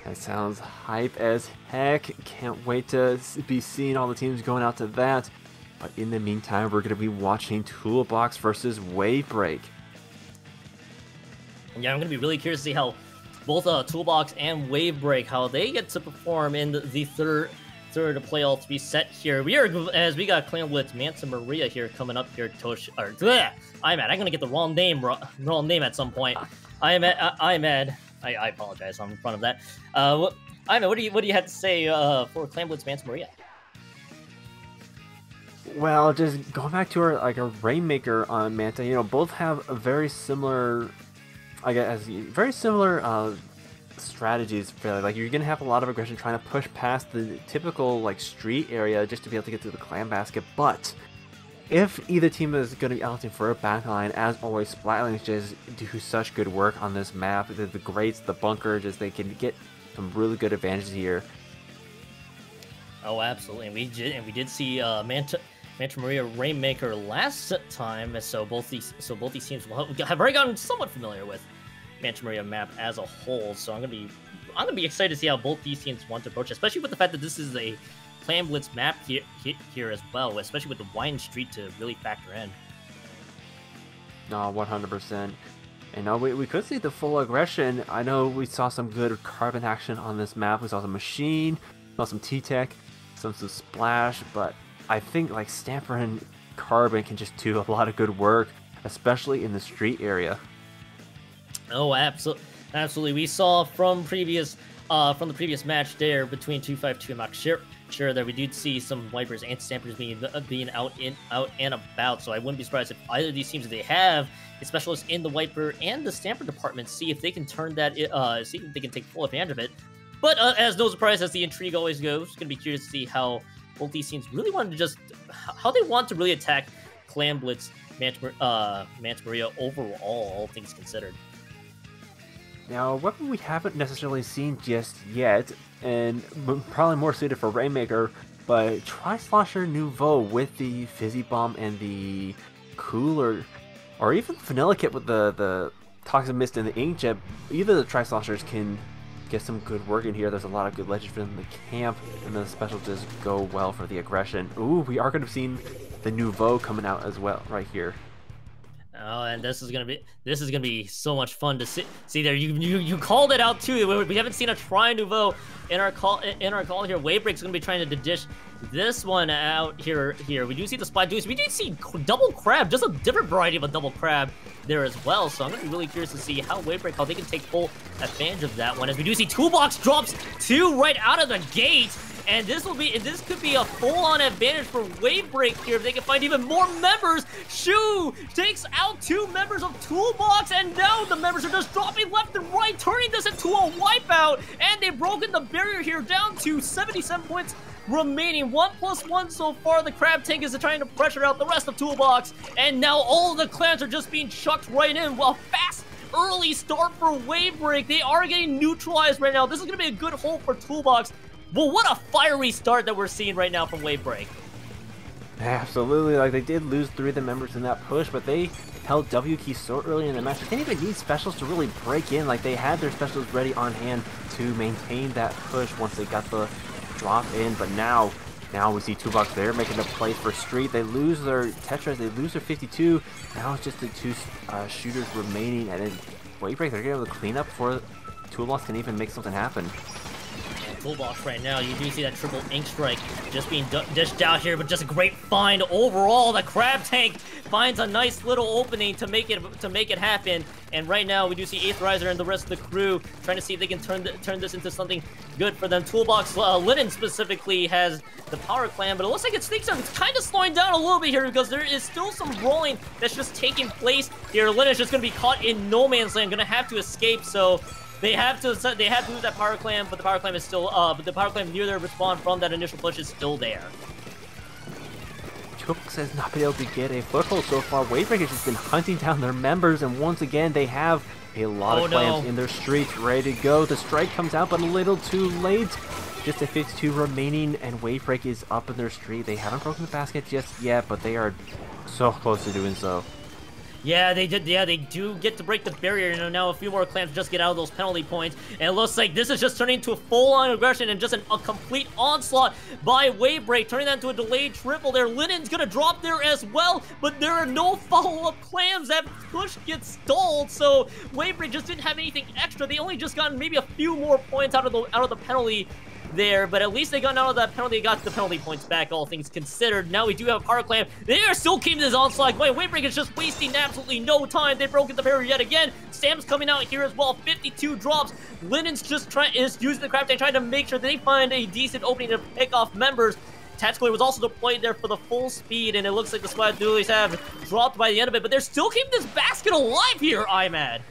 That sounds hype as heck. Can't wait to be seeing all the teams going out to that. But in the meantime, we're going to be watching Toolbox versus WaveBreak. Yeah, I'm going to be really curious to see how both Toolbox and WaveBreak, how they get to perform in the third to play all three set here. We got Clan Blitz, Manta Maria here coming up here. I'm going to get the wrong name at some point. I apologize. I'm in front of that. Ivan, what do you have to say for Clan Blitz Manta Maria? Well, just going back to our Rainmaker on Manta, you know, both have a very similar, strategies. Fairly, like you're gonna have a lot of aggression trying to push past the typical like street area just to be able to get to the clan basket. But if either team is going to be opting for a backline, as always, Splatlings just do such good work on this map. The grates, the bunker, just they can get some really good advantages here. Oh, absolutely, and we did see Manta Maria Rainmaker last time. So both these teams have already gotten somewhat familiar with Manta Maria map as a whole. So I'm gonna be excited to see how both these teams want to approach, especially with the fact that this is a Clan Blitz map here as well, especially with the wide street to really factor in. No, 100%. And now we could see the full aggression. I know we saw some good carbon action on this map. We saw some machine, saw some T-Tech, some splash, but I think like Stamper and Carbon can just do a lot of good work, especially in the street area. Oh, absolutely. We saw from the previous match there between 252 and Macaxira that we did see some Wipers and Stampers being out and about. So I wouldn't be surprised if either of these teams, if they have a specialist in the Wiper and the Stamper department, see if they can turn that, see if they can take full advantage of it. But as no surprise, as the intrigue always goes, it's gonna be curious to see how both these teams really want to how they want to really attack Clan Blitz Manta Maria overall, all things considered. Now, a weapon we haven't necessarily seen just yet, and probably more suited for Rainmaker, but Tri-Slosher Nouveau with the Fizzy Bomb and the Cooler, or even Vanilla Kit with the Toxic Mist and the Inkjet. Either the Tri-Sloshers can get some good work in here. There's a lot of good legends in the camp, and the specials just go well for the aggression. Ooh, we are going to see the Nouveau coming out as well right here. Oh, and this is gonna be so much fun to see there. You called it out too. We haven't seen a Tri Nouveau in our call here. WaveBreak's gonna be trying to dish this one out here. We do see the Splat Deuce. We do see double crab, just a different variety of a double crab there as well. So I'm gonna be really curious to see how WaveBreak, how they can take full advantage of that one. As we do see Toolbox drops 2 right out of the gate. And this could be a full-on advantage for WaveBreak here if they can find even more members. Shu takes out 2 members of Toolbox, and now the members are just dropping left and right, turning this into a wipeout. And they've broken the barrier here down to 77 points remaining. 1+1 so far. The Crab Tank is trying to pressure out the rest of Toolbox, and now all of the clans are just being chucked right in. Well, fast early start for WaveBreak. They are getting neutralized right now. This is going to be a good hole for Toolbox. Well, what a fiery start that we're seeing right now from WaveBreak. Absolutely, like they did lose 3 of the members in that push, but they held W key so early in the match. They didn't even need specials to really break in. Like they had their specials ready on hand to maintain that push once they got the drop in. But now we see Toolbox there making a play for Street. They lose their Tetras, they lose their 52. Now it's just the 2 shooters remaining, and then WaveBreak, they're able to clean up before Toolbox can even make something happen. Toolbox right now. You do see that triple ink strike just being dished out here, but just a great find overall. The Crab Tank finds a nice little opening to make it happen. And right now we do see Aetherizer and the rest of the crew trying to see if they can turn this into something good for them. Toolbox Linen specifically has the Power Clam, but it looks like its things are kind of slowing down a little bit here because there is still some rolling that's just taking place here. Linen is just going to be caught in no man's land, going to have to escape. So they have to lose that Power Clam, but the Power Clam is still but the Power Clam near their respawn from that initial push is still there. Tusk has not been able to get a foothold so far. WaveBreak has just been hunting down their members, and once again they have a lot of clams in their streets ready to go. The strike comes out, but a little too late. Just a 52 remaining, and WaveBreak is up in their street. They haven't broken the basket just yet, but they are so close to doing so. Yeah, they did. Yeah, they do get to break the barrier, and now a few more clams just get out of those penalty points. And it looks like this is just turning into a full-on aggression and just a complete onslaught by WaveBreak, turning that into a delayed triple there. Linen's gonna drop there as well, but there are no follow-up clams. That push gets stalled, so WaveBreak just didn't have anything extra. They only just gotten maybe a few more points out of the penalty there, but at least they got out of that penalty. They got the penalty points back, all things considered. Now we do have a Power Clam. They are still keeping this onslaught going. WaveBreak is just wasting absolutely no time. They've broken the barrier yet again. Sam's coming out here as well. 52 drops. Linen's just using the Crab Tank, trying to make sure they find a decent opening to pick off members. Tactical was also deployed there for the full speed, and it looks like the squad dualies have dropped by the end of it, but they're still keeping this basket alive here, IMAD.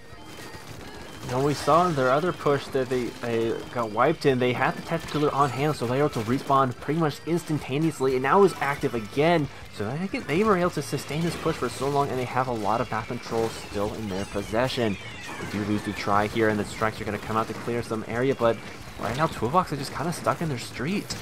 And we saw in their other push that they got wiped in. They had the Tactical on hand, so they were able to respawn pretty much instantaneously, and now is active again. So I think they were able to sustain this push for so long, and they have a lot of map control still in their possession. They do lose the try here, and the strikes are going to come out to clear some area, but right now Toolbox is just kind of stuck in their street.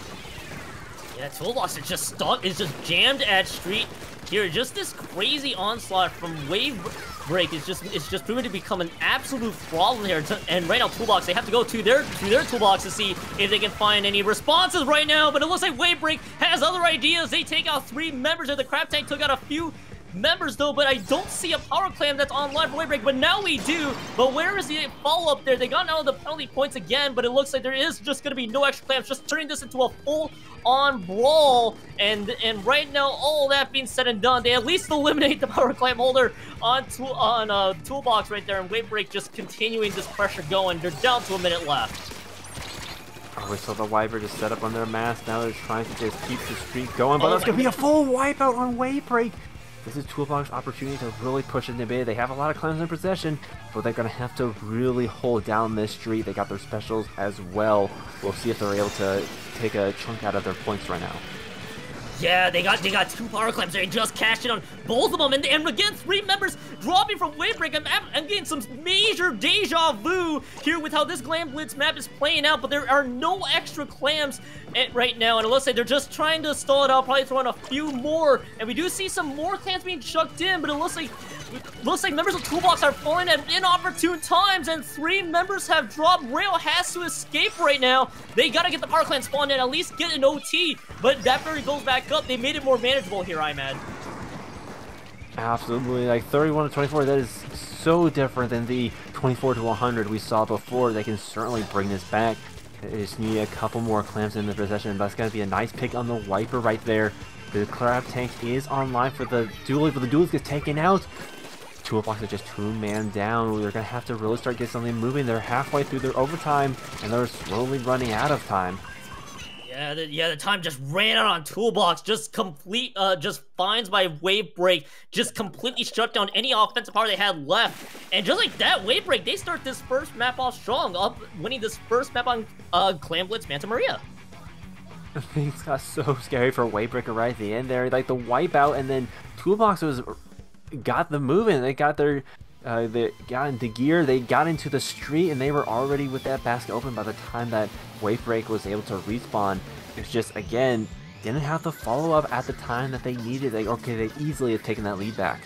Yeah, Toolbox is just stuck, is just jammed at street here. Just this crazy onslaught from WaveBreak is just proving to become an absolute problem here. And right now, Toolbox, they have to go to their Toolbox to see if they can find any responses right now. But it looks like WaveBreak has other ideas. They take out 3 members, and the Crab Tank took out a few members though, but I don't see a Power Clam that's online for WaveBreak, but now we do. But where is the follow-up there? They got out of the penalty points again, but it looks like there is just going to be no extra clams, just turning this into a full-on brawl. And right now, all that being said and done, they at least eliminate the Power Clam holder on Toolbox right there, and WaveBreak just continuing this pressure going. They're down to a minute left. Oh, we saw the wiper just set up on their mask. Now they're trying to just keep the streak going, but that's going to be a full wipeout on WaveBreak. This is Toolbox's opportunity to really push into mid. They have a lot of clams in possession, but they're going to have to really hold down this streak. They got their specials as well. We'll see if they're able to take a chunk out of their points right now. Yeah, they got 2 Power Clams. They just cashed in on both of them, and again, 3 members dropping from WaveBreak. I'm getting some major deja vu here with how this Glam Blitz map is playing out, but there are no extra clams right now, and it looks like they're just trying to stall it out, probably throwing a few more, and we do see some more clams being chucked in, but it looks like members of Toolbox are falling at inopportune times, and 3 members have dropped. Rail has to escape right now. They gotta get the Power Clan spawned and at least get an OT, but that barrier goes back up. They made it more manageable here, IMAD. Absolutely, like 31 to 24, that is so different than the 24 to 100 we saw before. They can certainly bring this back. They just need a couple more clams in their possession. That's going to be a nice pick on the wiper right there. The Crab Tank is online for the duelie, but the duelist gets taken out. Toolbox is just 2-man down. They're going to have to really start getting something moving. They're halfway through their overtime, and they're slowly running out of time. Yeah, the time just ran out on Toolbox. Just finds by WaveBreak. Just completely shut down any offensive power they had left. And just like that, WaveBreak, they start this first map off strong, winning this first map on Clam Blitz Manta Maria. Things got so scary for WaveBreak right at the end there. Like the wipeout, and then Toolbox got the movement. They got their they got into gear, they got into the street, and they were already with that basket open by the time that WaveBreak was able to respawn. It's just, again, didn't have the follow-up at the time that they needed. They easily have taken that lead back.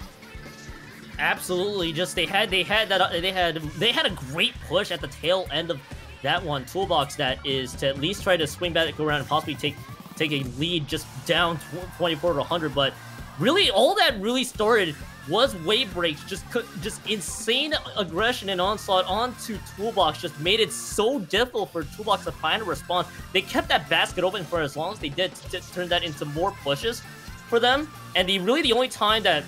Absolutely, just they had a great push at the tail end of that one. Toolbox, that is, to at least try to swing back, go around, and possibly take a lead just down 24 to 100, but really, all that really started was WaveBreak's just insane aggression and onslaught onto Toolbox just made it so difficult for Toolbox to find a response. They kept that basket open for as long as they did to turn that into more pushes for them. And the only time that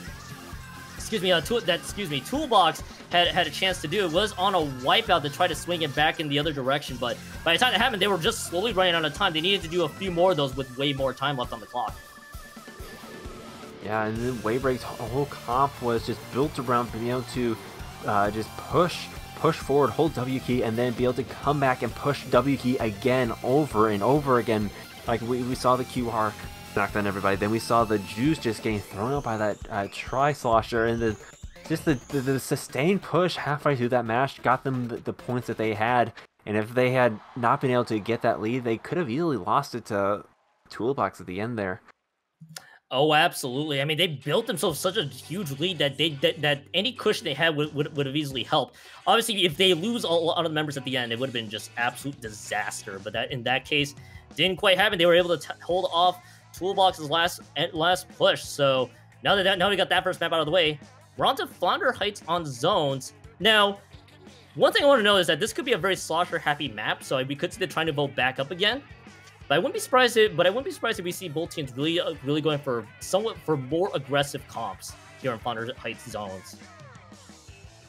Toolbox had a chance to do it was on a wipeout to try to swing it back in the other direction. But by the time that happened, they were just slowly running out of time. They needed to do a few more of those with way more time left on the clock. Yeah, and then WaveBreak's whole comp was just built around being able to just push forward, hold W key, and then be able to come back and push W key again over and over again. Like we saw the QR knock down everybody, then we saw the juice just getting thrown out by that tri-slosher, and the sustained push halfway through that match got them the points that they had. And if they had not been able to get that lead, they could have easily lost it to Toolbox at the end there. Oh, absolutely. I mean, they built themselves such a huge lead that that any cushion they had would have easily helped. Obviously, if they lose a lot of the members at the end, it would have been just absolute disaster. But in that case, didn't quite happen. They were able to hold off Toolbox's last push. So now we got that first map out of the way, we're on to Flounder Heights on zones. Now, one thing I want to know is that this could be a very slosher-happy map, so we could see them trying to vote back up again. But I wouldn't be surprised if we see both teams really going for more aggressive comps here in Flounder Heights zones.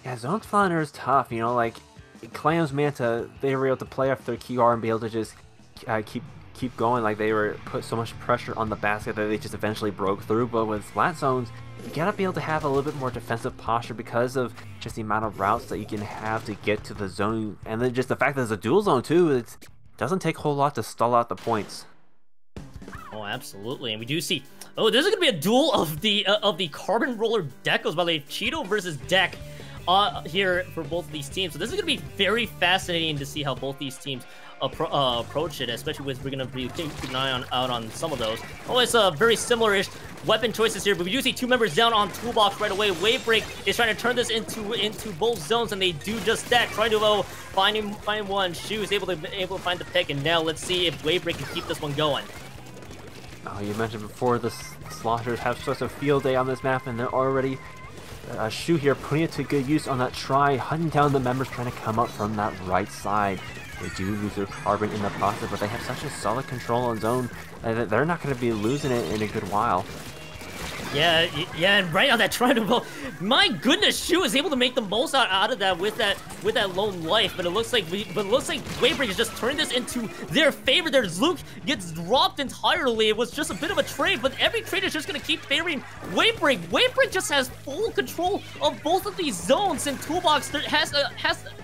Yeah, zone Flounder is tough. You know, like Clams Manta, they were able to play off their QR and be able to just keep going. Like they were put so much pressure on the basket that they just eventually broke through. But with flat zones, you gotta be able to have a little bit more defensive posture because of just the amount of routes that you can have to get to the zone, and then just the fact that it's a dual zone too. It doesn't take a whole lot to stall out the points. Oh, absolutely. And we do see, oh, this is gonna be a duel of the carbon roller decos, by the way, Cheeto versus Deck here for both of these teams. So this is gonna be very fascinating to see how both these teams approach it, especially with we're gonna be keeping an eye out on some of those. Oh, it's very similar-ish weapon choices here, but we do see two members down on Toolbox right away. WaveBreak is trying to turn this into both zones, and they do just that, trying to find one. Shu is able to find the pick, and now let's see if WaveBreak can keep this one going. Oh, you mentioned before the Sloshers have such a field day on this map, and they're already Shu here putting it to good use on that try, hunting down the members trying to come up from that right side. They do lose their carbon in the process, but they have such a solid control on zone that they're not going to be losing it in a good while. Yeah, and right on that try to, my goodness, Shu is able to make the most out of that with that lone life, but it looks like WaveBreak is just turning this into their favor. Their Luke gets dropped entirely. It was just a bit of a trade, but every trade is just gonna keep favoring WaveBreak. WaveBreak just has full control of both of these zones, and Toolbox has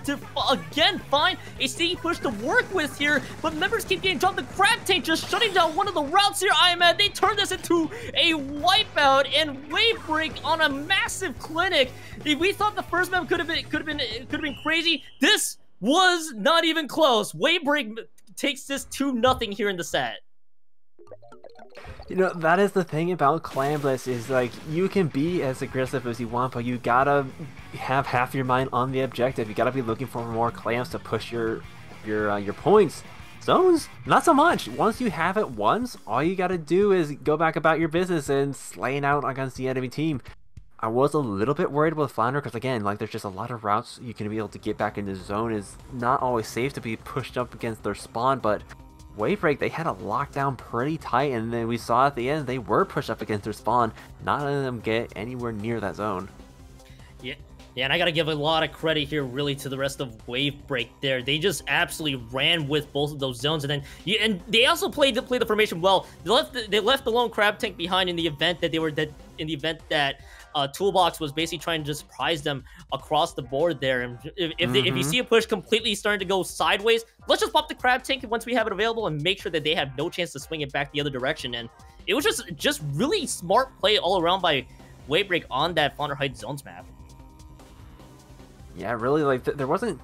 to again find a sneaky push to work with here, but members keep getting dropped. The Crab Tank just shutting down one of the routes here. They turn this into a wipeout, and WaveBreak on a massive clinic. If we thought the first map could have been crazy, this was not even close. WaveBreak takes this 2-0 here in the set. You know, that is the thing about Clambless, is like you can be as aggressive as you want, but you gotta have half your mind on the objective. You gotta be looking for more clams to push your points. Zones, not so much. Once you have it once, all you gotta do is go back about your business and slaying out against the enemy team. I was a little bit worried with Flounder because, again, like there's just a lot of routes you can be able to get back into zone. Is not always safe to be pushed up against their spawn, but WaveBreak, they had a lockdown pretty tight, and then we saw at the end they were pushed up against their spawn, not letting them get anywhere near that zone. Yeah, and I gotta give a lot of credit here, really, to the rest of WaveBreak there. They just absolutely ran with both of those zones, and they also played the formation well. They left the lone Crab Tank behind in the event that Toolbox was basically trying to surprise them across the board there. And if you see a push completely starting to go sideways, let's just pop the Crab Tank once we have it available and make sure that they have no chance to swing it back the other direction. And it was just really smart play all around by WaveBreak on that Flounder Heights zones map. Yeah, really, like there wasn't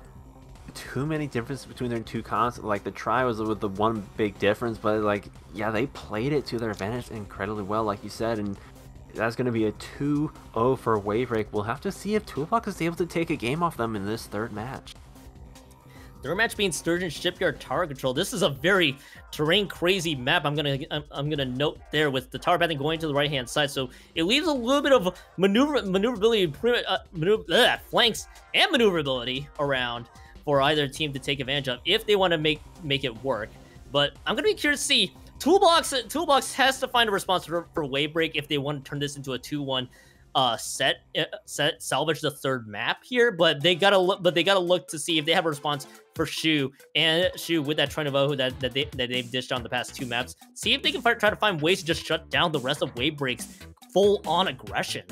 too many differences between their two comps. Like the try was with the one big difference, but like, yeah, they played it to their advantage incredibly well, like you said, and that's going to be a 2-0 for WaveBreak. We'll have to see if Toolbox is able to take a game off them in this third match. Third match being Sturgeon Shipyard Tower Control. This is a very terrain crazy map. I'm gonna note there with the tower pathing going to the right hand side, so it leaves a little bit of maneuverability, flanks and maneuverability around for either team to take advantage of if they want to make it work. But I'm gonna be curious to see. Toolbox has to find a response for WaveBreak if they want to turn this into a 2-1 salvage the third map here, but they gotta look to see if they have a response for Shu with that Train of Ohu that they've dished on the past 2 maps. See if they can try to find ways to just shut down the rest of WaveBreak's full-on aggression.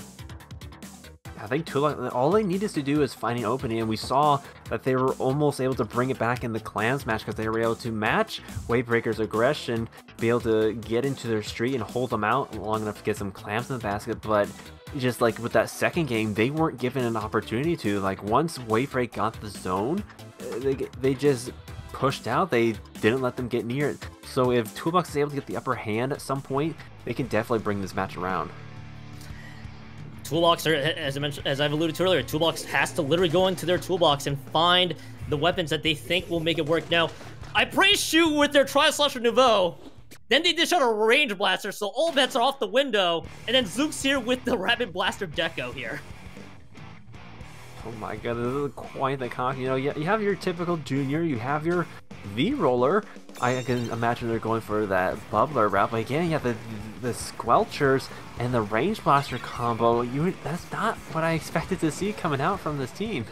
I think Toolbox, all they needed to do is find an opening, and we saw that they were almost able to bring it back in the Clans match because they were able to match WaveBreaker's aggression, be able to get into their street and hold them out long enough to get some clams in the basket. But just like with that second game, they weren't given an opportunity to. Like once WaveBreak got the zone, they just pushed out. They didn't let them get near it. So if Toolbox is able to get the upper hand at some point, they can definitely bring this match around. Toolbox, as I've alluded to earlier, Toolbox has to literally go into their toolbox and find the weapons that they think will make it work. Now, I praise Shu with their Tri-Slasher Nouveau. Then they dish out a range blaster, so all bets are off the window. And then Zook's here with the Rapid Blaster Deco here. Oh my god, this is quite the cock. You know, you have your typical junior, you have your V-roller. I can imagine they're going for that bubbler route, but again, you have the squelchers and the range blaster combo. That's not what I expected to see coming out from this team.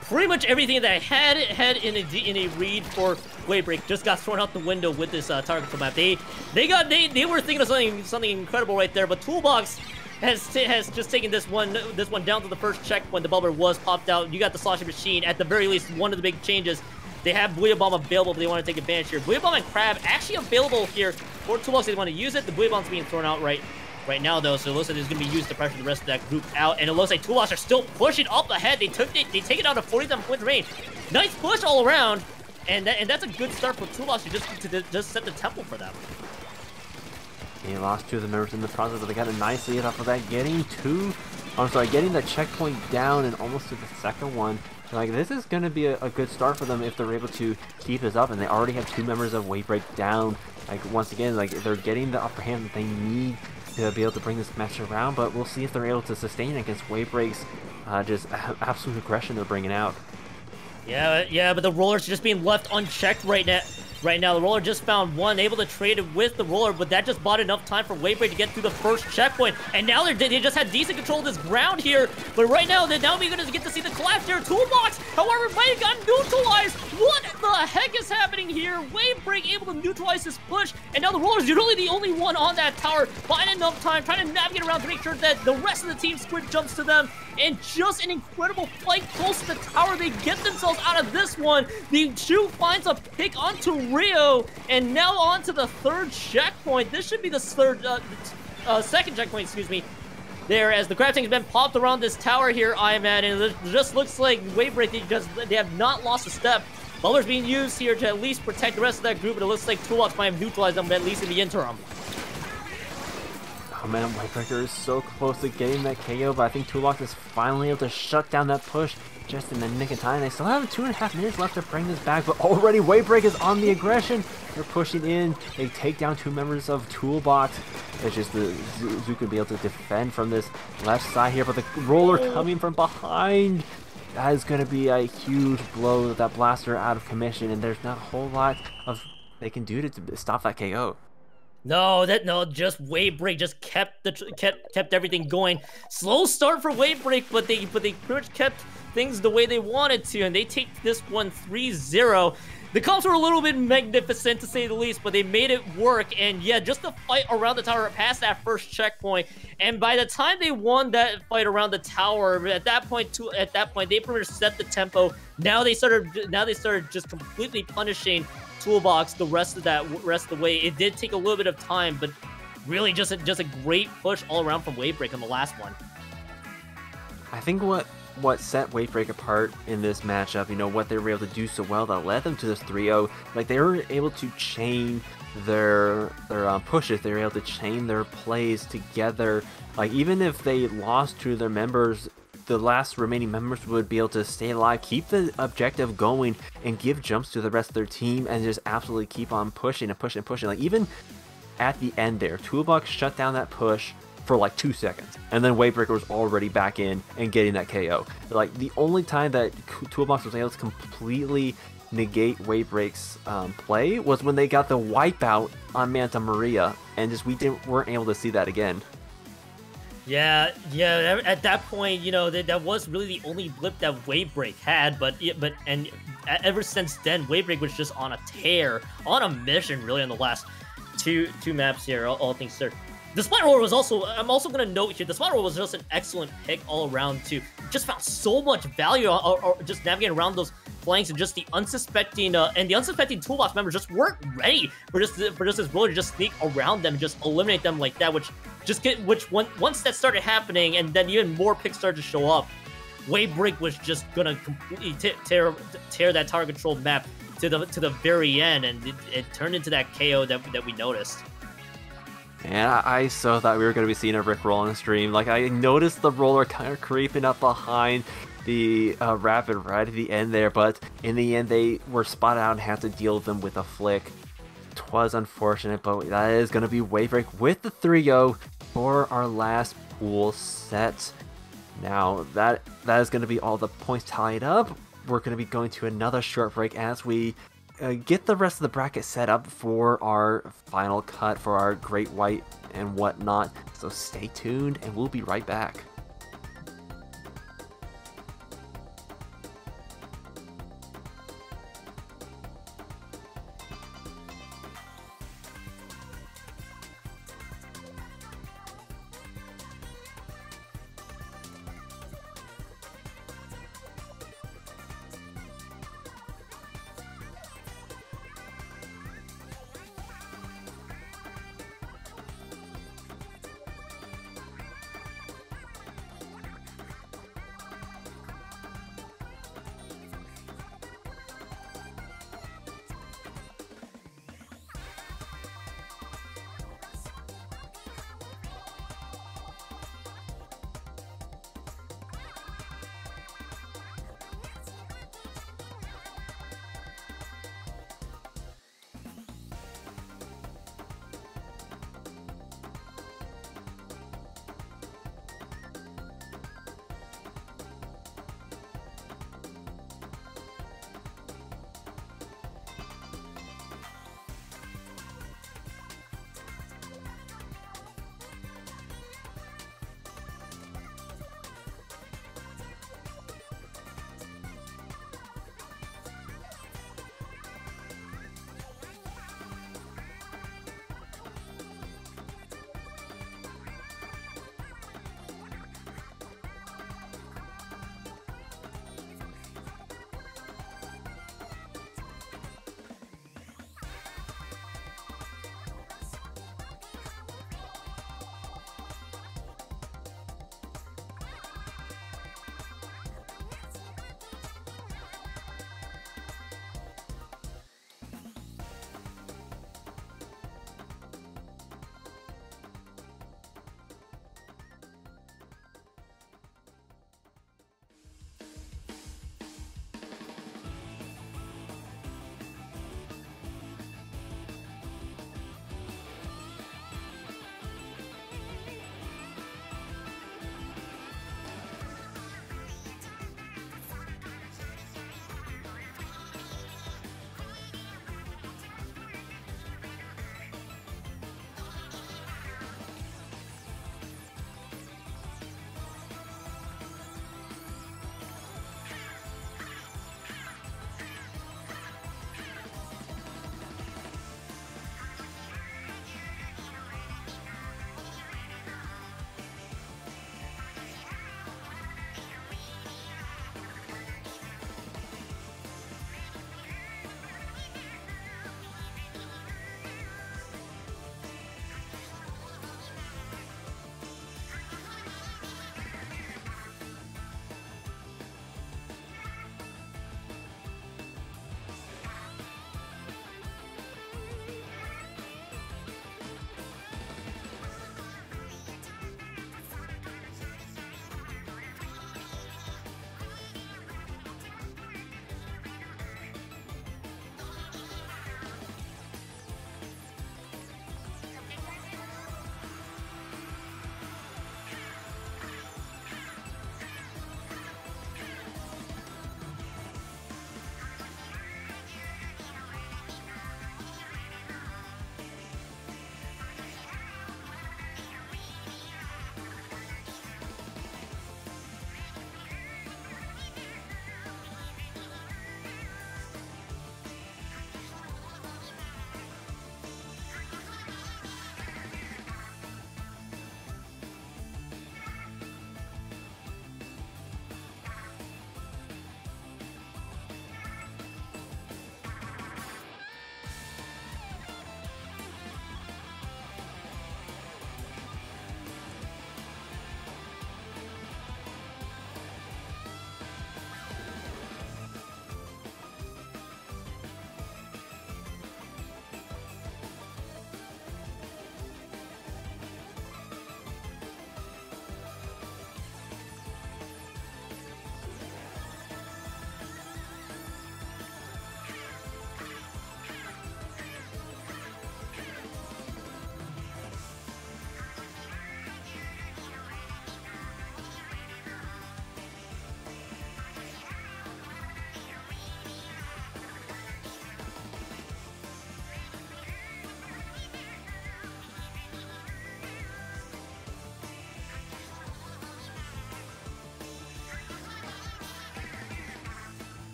Pretty much everything that I had in a read for WaveBreak just got thrown out the window with this target control map. They were thinking of something incredible right there, but Toolbox has just taken this one down to the first checkpoint. The bubbler was popped out. You got the sloshing machine. At the very least, one of the big changes. They have Booyah Bomb available, but they want to take advantage here. Booyah Bomb and Crab actually available here for Toolbox. They want to use it. The Booyah Bomb's being thrown out right now, though, so it looks like it's going to be used to pressure the rest of that group out. And it looks like Toolbox are still pushing up ahead. They take it out to 47 points range. Nice push all around, and that's a good start for Toolbox to just set the tempo for them. They lost 2 of the members in the process, but they got it nicely off of that, getting the checkpoint down and almost to the second one. Like, this is going to be a good start for them if they're able to keep this up, and they already have 2 members of WaveBreak down. Like, once again, like, they're getting the upper hand that they need to be able to bring this match around, but we'll see if they're able to sustain it against WaveBreak's just absolute aggression they're bringing out. Yeah, but the roller's just being left unchecked right now. The roller just found one, able to trade it with the roller, but that just bought enough time for WaveBreak to get through the first checkpoint. And now they just had decent control of this ground here, but right now we're going to get to see the collapse there. Toolbox, however, might have gotten neutralized. What the heck is happening here? WaveBreak able to neutralize this push, and now the roller's really the only one on that tower, buying enough time, trying to navigate around to make sure that the rest of the team squid jumps to them. And just an incredible fight close to the tower. They get themselves out of this one. The Shu finds a pick onto Rio, and now on to the third checkpoint. This should be the second checkpoint, excuse me. There, as the crab tank has been popped around this tower here, and it just looks like WaveBreak, they have not lost a step. Bubbler's being used here to at least protect the rest of that group, but it looks like Toolbox might have neutralized them, at least in the interim. Oh man, WaveBreaker is so close to getting that KO, but I think Toolbox is finally able to shut down that push just in the nick of time. They still have 2.5 minutes left to bring this back, but already WaveBreak is on the aggression. They're pushing in. They take down 2 members of Toolbox. It's just the Zook could be able to defend from this left side here, but the roller coming from behind. That is going to be a huge blow. That blaster out of commission, and there's not a whole lot of they can do to stop that KO. No, just WaveBreak just kept everything going. Slow start for WaveBreak, but they pretty much kept things the way they wanted to, and they take this one 3-0. The comps were a little bit magnificent, to say the least, but they made it work. And yeah, just the fight around the tower past that first checkpoint, and by the time they won that fight around the tower, at that point they pretty much set the tempo. Now they started just completely punishing Toolbox the rest of the way. It did take a little bit of time, but really just a great push all around from WaveBreak on the last one. I think what set WaveBreak apart in this matchup, you know, what they were able to do so well that led them to this 3-0, like they were able to chain their pushes, they were able to chain their plays together. Like even if they lost to their members the last remaining members would be able to stay alive, keep the objective going, and give jumps to the rest of their team, and just absolutely keep on pushing and pushing and pushing. Like, even at the end there, Toolbox shut down that push for like 2 seconds, and then WaveBreak was already back in and getting that KO. Like, the only time that Toolbox was able to completely negate WaveBreak's play was when they got the wipeout on Manta Maria, and just weren't able to see that again. Yeah. At that point, you know, that was really the only blip that WaveBreak had. But ever since then, WaveBreak was just on a tear, on a mission, really, on the last two maps here. All things considered. The Splat Roller was also, I'm also going to note here, the Splat Roller was just an excellent pick all around too. Just found so much value or just navigating around those flanks, and just the unsuspecting Toolbox members just weren't ready for just this roller to just sneak around them and just eliminate them like that, once that started happening, and then even more picks started to show up, WaveBreak was just gonna completely tear that target control map to the very end, and it turned into that KO that we noticed. And I so thought we were going to be seeing a Rickroll on the stream. Like, I noticed the roller kind of creeping up behind the Rapid right at the end there, but in the end they were spotted out and had to deal with them with a flick. Twas unfortunate, but that is going to be WaveBreak with the 3-0 for our last pool set. Now, that is going to be all the points tallied up. We're going to be going to another short break as we get the rest of the bracket set up for our final cut for our Great White and whatnot. So stay tuned, and we'll be right back.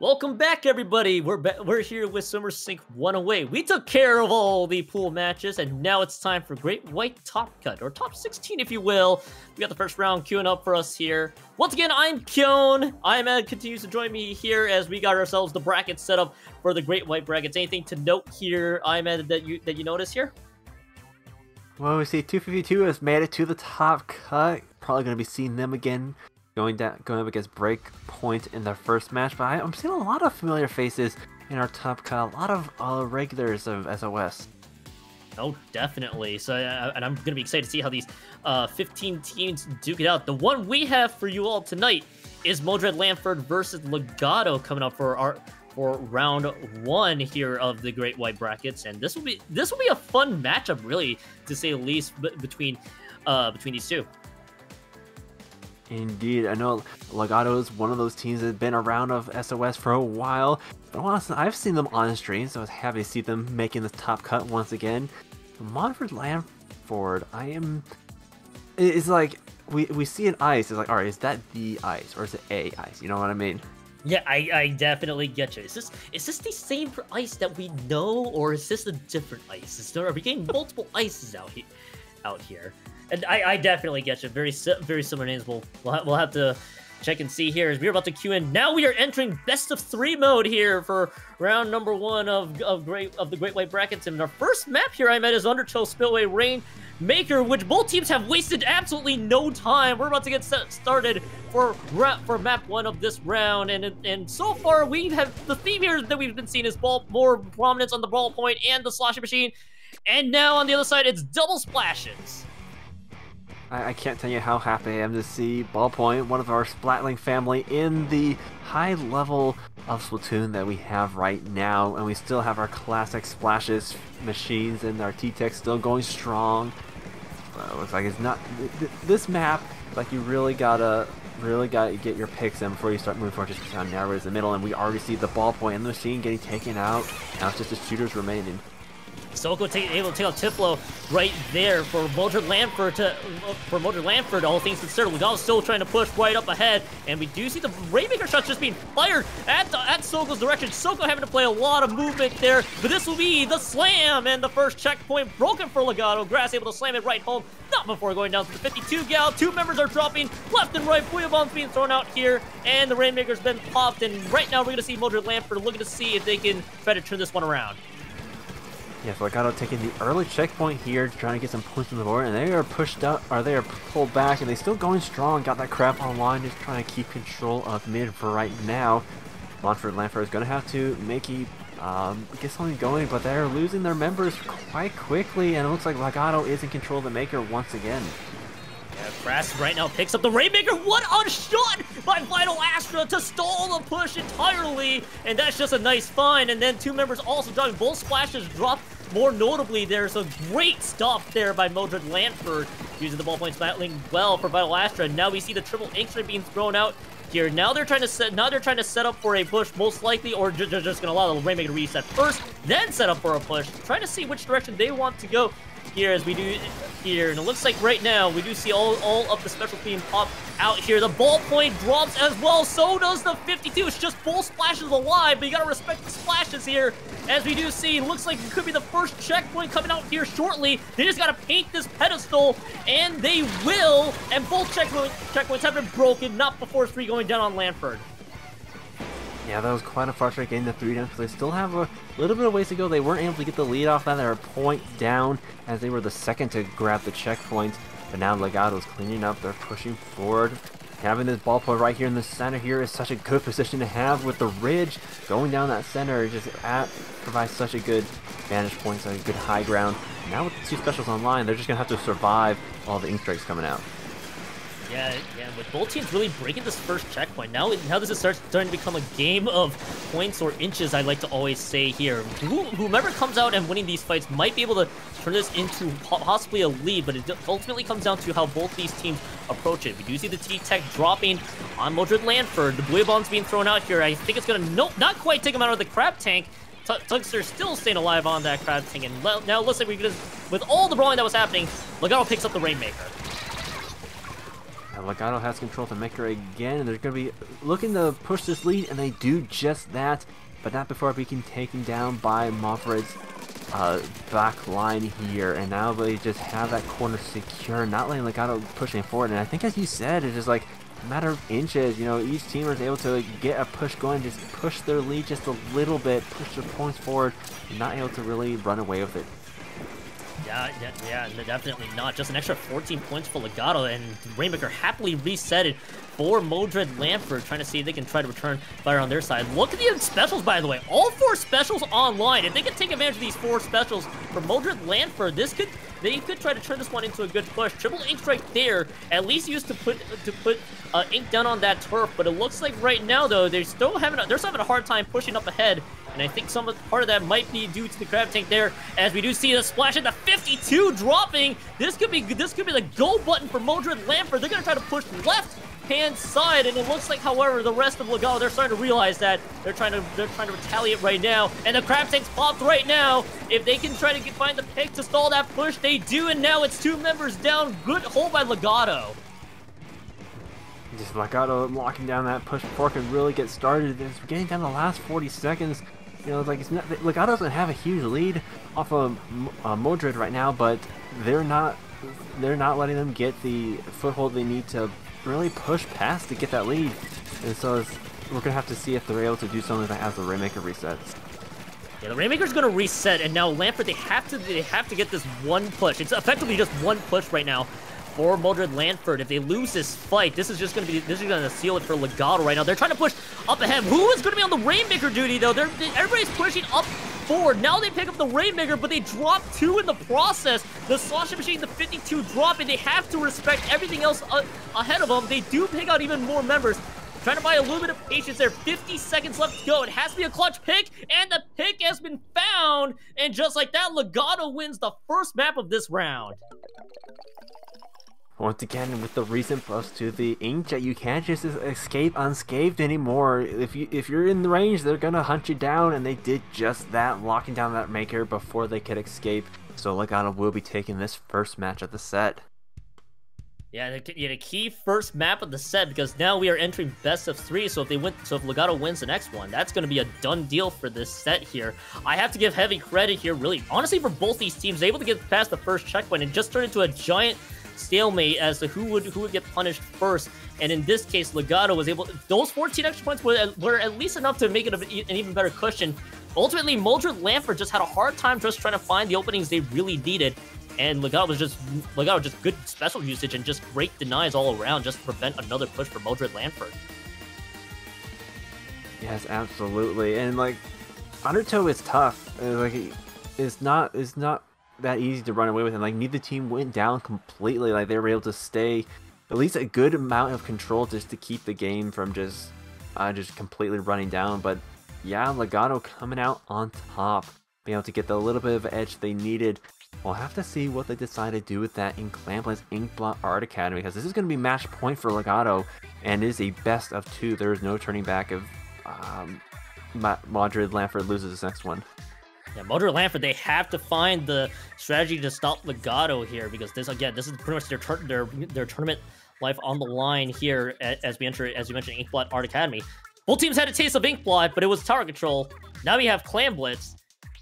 Welcome back, everybody. We're here with Summer Sync 108. We took care of all the pool matches, and now it's time for Great White Top Cut, or Top 16, if you will. We got the first round queuing up for us here. Once again, I'm Kyon. Ahmed continues to join me here as we got ourselves the brackets set up for the Great White brackets. Anything to note here, Ahmed, that you notice here? Well, we see 252 has made it to the top cut. Probably going to be seeing them again. Going up against BreakPoint in their first match, but I'm seeing a lot of familiar faces in our top cut, a lot of regulars of SOS. Oh, definitely. So, and I'm gonna be excited to see how these 15 teams duke it out. The one we have for you all tonight is Modred Lanford versus Legato coming up for round 1 here of the Great White brackets, and this will be a fun matchup, really, to say the least, between these two. Indeed, I know Legato is one of those teams that have been around of SOS for a while, but honestly, I've seen them on stream, so I was happy to see them making the top cut once again. Modred Lanford, it's like, we see an ice, it's like, alright, is that the ice, or is it a ice, you know what I mean? Yeah, I definitely get you. Is this the same ice that we know, or is this a different ice? Are we getting multiple ices out here? And I definitely get you. Very similar names. We'll have to check and see here as we're about to queue in. Now we are entering best of 3 mode here for round number 1 of the Great White brackets. And our first map here I met is Undertow Spillway Rainmaker, which both teams have wasted absolutely no time. We're about to get started for map 1 of this round, and so far we have the theme here that we've been seeing is more prominence on the ball point and the sloshing machine, and now on the other side it's double splashes. I can't tell you how happy I am to see Ballpoint, one of our Splatling family, in the high level of Splatoon that we have right now, and we still have our classic splashes machines and our T-Tech still going strong. It looks like it's not this map. Like you really gotta get your picks in before you start moving forward. Just kind of narrows the middle, and we already see the Ballpoint and the machine getting taken out. Now it's just the shooters remaining. Soko able to take out Tiflo right there for Modred Lanford. All things considered, Legato's still trying to push right up ahead, and we do see the Rainmaker shots just being fired at Soko's direction. Soko having to play a lot of movement there, but this will be the slam, and the first checkpoint broken for Legato. Grass able to slam it right home, not before going down to the 52 gal. 2 members are dropping left and right. Booyah bombs being thrown out here, and the Rainmaker's been popped, and right now we're going to see Modred Lanford looking to see if they can try to turn this one around. Yeah, so Legato taking the early checkpoint here, trying to get some points on the board, and they are pushed up, or they are pulled back, and they still going strong. Got that crap online, just trying to keep control of mid for right now. Modred Lanford is going to have to get something going, but they're losing their members quite quickly, and it looks like Legato is in control of the Maker once again. Yeah, Brass right now picks up the Rainmaker. What a shot by Vital Astra to stall the push entirely, and that's just a nice find. And then 2 members also dropping. Both splashes dropped. More notably, there's a great stop there by Modred Lanford, using the ballpoint battling well for Vital Astra. Now we see the triple Inkling being thrown out here. Now they're trying to set up for a push, most likely, or they're just gonna allow the Rainmaker to reset first, then set up for a push. Trying to see which direction they want to go here as we do here, and it looks like right now we do see all of the special being popped out here. The ballpoint drops as well, so does the 52. It's just full splashes alive, but you gotta respect the splashes here, as we do see. Looks like it could be the first checkpoint coming out here shortly. They just gotta paint this pedestal, and they will, and both checkpoints have been broken, not before 3 going down on Lanford. Yeah, that was quite unfortunate getting the 3 down, because they still have a little bit of ways to go. They weren't able to get the lead off that. They were a point down as they were the second to grab the checkpoint. But now Legato's cleaning up. They're pushing forward. Having this ballpoint right here in the center here is such a good position to have with the ridge going down that center. It just provides such a good vantage point, such a good high ground. Now with the 2 specials online, they're just going to have to survive all the ink strikes coming out. Yeah, with both teams really breaking this first checkpoint. Now this is starting to become a game of points or inches, I like to always say here. Whomever comes out and winning these fights might be able to turn this into possibly a lead, but it ultimately comes down to how both these teams approach it. We do see the T-Tech dropping on Modred Lanford. The Booyah bomb's being thrown out here. I think it's going to not quite take him out of the crab tank. Tuskster still staying alive on that crab tank, and now it looks like with all the brawling that was happening, Legato picks up the Rainmaker. Yeah, Legato has control to Maker again, and they're going to be looking to push this lead, and they do just that, but not before being taken down by Modred's back line here, and now they just have that corner secure, not letting Legato pushing forward. And I think, as you said, it's just like a matter of inches. You know, each team is able to get a push going, just push their lead just a little bit, push their points forward, and not able to really run away with it. Yeah, definitely not. Just an extra 14 points for Legato, and Rainmaker happily reset it for Modred Lanford, trying to see if they can try to return fire on their side. Look at the specials, by the way. All 4 specials online. If they can take advantage of these 4 specials for Modred Lanford, they could try to turn this one into a good push. Triple Ink right there, at least used to put Ink down on that turf. But it looks like right now, though, they're still having a hard time pushing up ahead. And I think part of that might be due to the crab tank there, as we do see the splash at the 52 dropping. This could be the go button for Modred Lanford. They're gonna try to push left-hand side, and it looks like, however, the rest of Legato, they're starting to realize that they're trying to retaliate right now. And the crab tank's popped right now. If they can try to find the pick to stall that push, they do, and now it's 2 members down. Good hold by Legato. Just Legato locking down that push before it can really get started. It's getting down the last 40 seconds. You know, like, Legato doesn't have a huge lead off of Modred right now, but they're not letting them get the foothold they need to really push past to get that lead. And so we're gonna have to see if they're able to do something like that as the Rainmaker resets. Yeah, the Rainmaker's gonna reset, and now Lanford, they have to get this one push. It's effectively just one push right now for Modred Lanford. If they lose this fight, this is gonna seal it for Legato right now. They're trying to push up ahead. Who is gonna be on the Rainmaker duty though? Everybody's pushing up forward. Now they pick up the Rainmaker, but they drop 2 in the process. The Sasha Machine, the 52 dropping. They have to respect everything else ahead of them. They do pick out even more members. Trying to buy a little bit of patience there. 50 seconds left to go. It has to be a clutch pick, and the pick has been found. And just like that, Legato wins the first map of this round. Once again, with the recent buffs to the Inkjet, you can't just escape unscathed anymore. If you're in the range, they're gonna hunt you down, and they did just that, locking down that Maker before they could escape. So Legato will be taking this first match of the set. Yeah, the key first map of the set, because now we are entering best of 3. So if Legato wins the next one, that's going to be a done deal for this set here. I have to give heavy credit here, really, honestly, for both these teams. Able to get past the first checkpoint and just turn into a giant stalemate as to who would get punished first. And in this case, Legato was able. Those 14 extra points were at least enough to make it an even better cushion. Ultimately, Modred Lanford just had a hard time just trying to find the openings they really needed. And Legato just good special usage and just great denies all around, just to prevent another push for Modred Lanford. Yes, absolutely. And like, Undertow is tough. Like, it's not that easy to run away with. And like, neither team went down completely. Like, they were able to stay at least a good amount of control just to keep the game from just completely running down. But yeah, Legato coming out on top, being able to get the little bit of edge they needed. We'll have to see what they decide to do with that in Clamplin's Inkblot Art Academy, because this is going to be match point for Legato, and it is a best of 2. There is no turning back if Modred Lanford loses this next one. Yeah, Modred Lanford, they have to find the strategy to stop Legato here, because this is pretty much their tournament life on the line here as you mentioned, Inkblot Art Academy. Both teams had a taste of Inkblot, but it was tower control. Now we have Clan Blitz.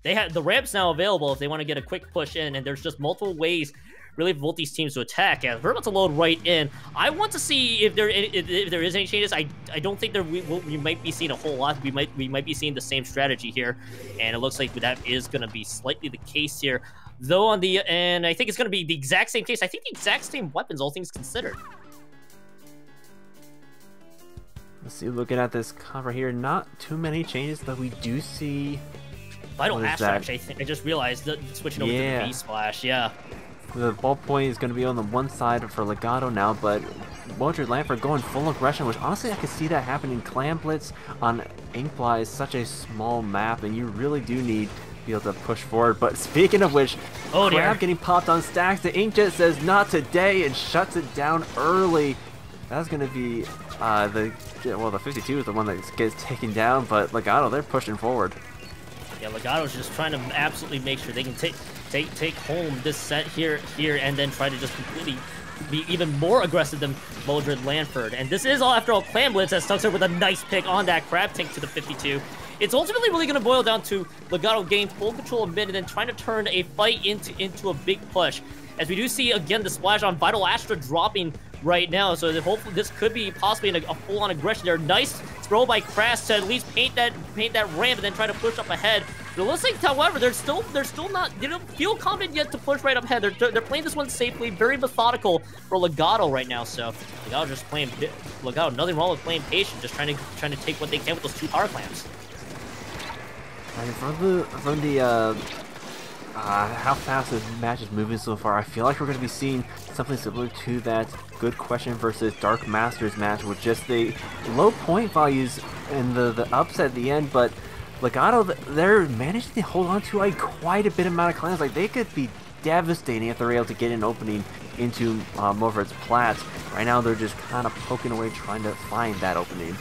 They have the ramps now available if they want to get a quick push in, and there's just multiple ways really for both these teams to attack. As we're about to load right in, I want to see if there is any changes. I don't think we might be seeing a whole lot. We might be seeing the same strategy here, and it looks like that is going to be slightly the case here. Though and I think it's going to be the exact same case. I think the exact same weapons, all things considered. Let's see, looking at this cover here, not too many changes, but we do see Vital Ash. I just realized that switching over to the V-Splash, yeah. The ballpoint is going to be on the one side for Legato now, but Modred Lanford going full aggression, which honestly I could see that happening. Clan Blitz on Inkblot is such a small map, and you really do need to be able to push forward. But speaking of which, Crab getting popped on stacks. The Inkjet says not today and shuts it down early. That's going to be the 52 is the one that gets taken down, but Legato, they're pushing forward. Yeah, Legato's just trying to absolutely make sure they can take home this set here, and then try to just completely be even more aggressive than Modred Lanford. And this is all after all Clam Blitz as Tuxer with a nice pick on that Crab Tank to the 52. It's ultimately really going to boil down to Legato gaining full control of mid and then trying to turn a fight into a big push. As we do see, again, the splash on Vital Astra dropping right now, so hopefully this could be possibly a full-on aggression there. Nice throw by Crass to at least paint that ramp and then try to push up ahead. It looks like, however, they're still not, they don't feel confident yet to push right up ahead. They're playing this one safely, very methodical for Legato right now. So Legato just playing Legato. Nothing wrong with playing patient, just trying to take what they can with those 2 power clams. And from the how fast this match is moving so far, I feel like we're going to be seeing something similar to that Good Question versus Dark Masters match with just the low point values and the upset at the end, but Legato, they're managing to hold on to quite a bit amount of clans. Like, they could be devastating if they're able to get an opening into Modred's Plat. Right now, they're just kind of poking away, trying to find that opening.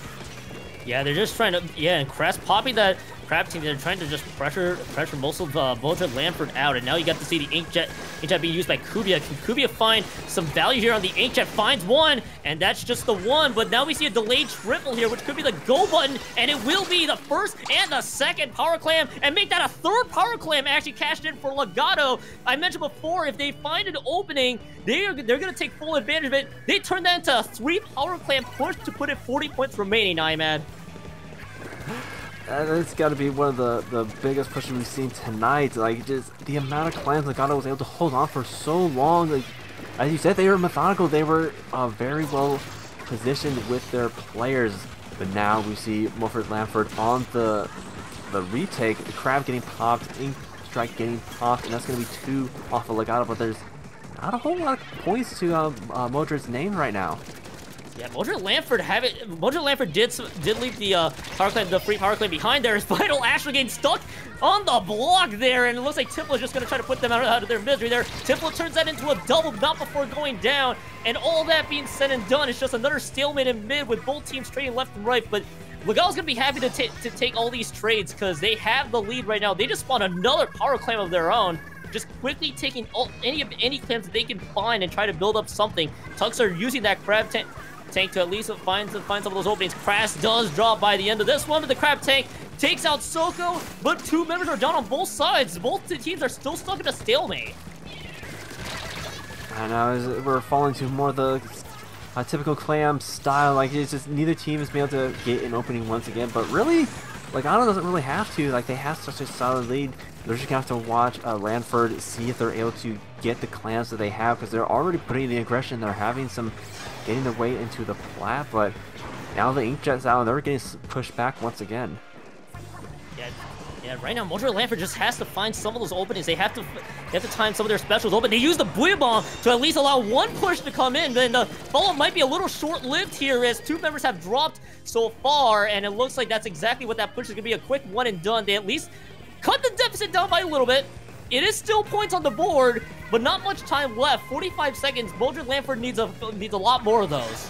Yeah, they're just trying to, and Crass popping that Crab Team, they're trying to just pressure most of Modred Lanford out, and now you got to see the Inkjet being used by Kubia. Can Kubia find some value here on the Inkjet? Finds one, and that's just the one, but now we see a delayed triple here, which could be the go button, and it will be the first and the second power clam, and make that a third power clam actually cashed in for Legato. I mentioned before, if they find an opening, they're going to take full advantage of it. They turn that into a 3 power clam push to put it 40 points remaining, Imad. It's got to be one of the biggest pushes we've seen tonight. Like, just the amount of clans Legato was able to hold on for so long. Like, as you said, they were methodical. They were very well positioned with their players. But now we see Modred Lanford on the retake. The Crab getting popped, Ink Strike getting popped, and that's going to be 2 off of Legato. But there's not a whole lot of points to Modred's name right now. Yeah, Modred Lanford did leave the power clam, the free power clam behind there. As Vital Astra getting stuck on the block there, and it looks like Timpla is just going to try to put them out of their misery there. Timpla turns that into a double, not before going down, and all that being said and done, it's just another stalemate in mid with both teams trading left and right. But Legato's going to be happy to take all these trades because they have the lead right now. They just spawned another power clam of their own, just quickly taking any clams that they can find and try to build up something. Tucks are using that Crab Tank to at least find some of those openings. Crass does drop by the end of this one, but the Crab Tank takes out Soko, but 2 members are down on both sides. Both teams are still stuck in a stalemate. I know, we're falling to more the typical clam style. Like, it's just neither team has been able to get an opening once again, but really, Legato doesn't really have to. Like, they have such a solid lead. They're just gonna have to watch Lanford, see if they're able to get the clams that they have, because they're already putting the aggression. They're having some getting their way into the Plat, but now the Inkjet's out and they're getting pushed back once again. Yeah, right now Modred Lanford just has to find some of those openings. They have to time some of their specials open. They use the Booyah Bomb to at least allow one push to come in. Then the follow-up might be a little short-lived here as 2 members have dropped so far, and it looks like that's exactly what that push is going to be, a quick one and done. They at least cut the deficit down by a little bit. It is still points on the board, but not much time left. 45 seconds. Modred Lanford needs a lot more of those.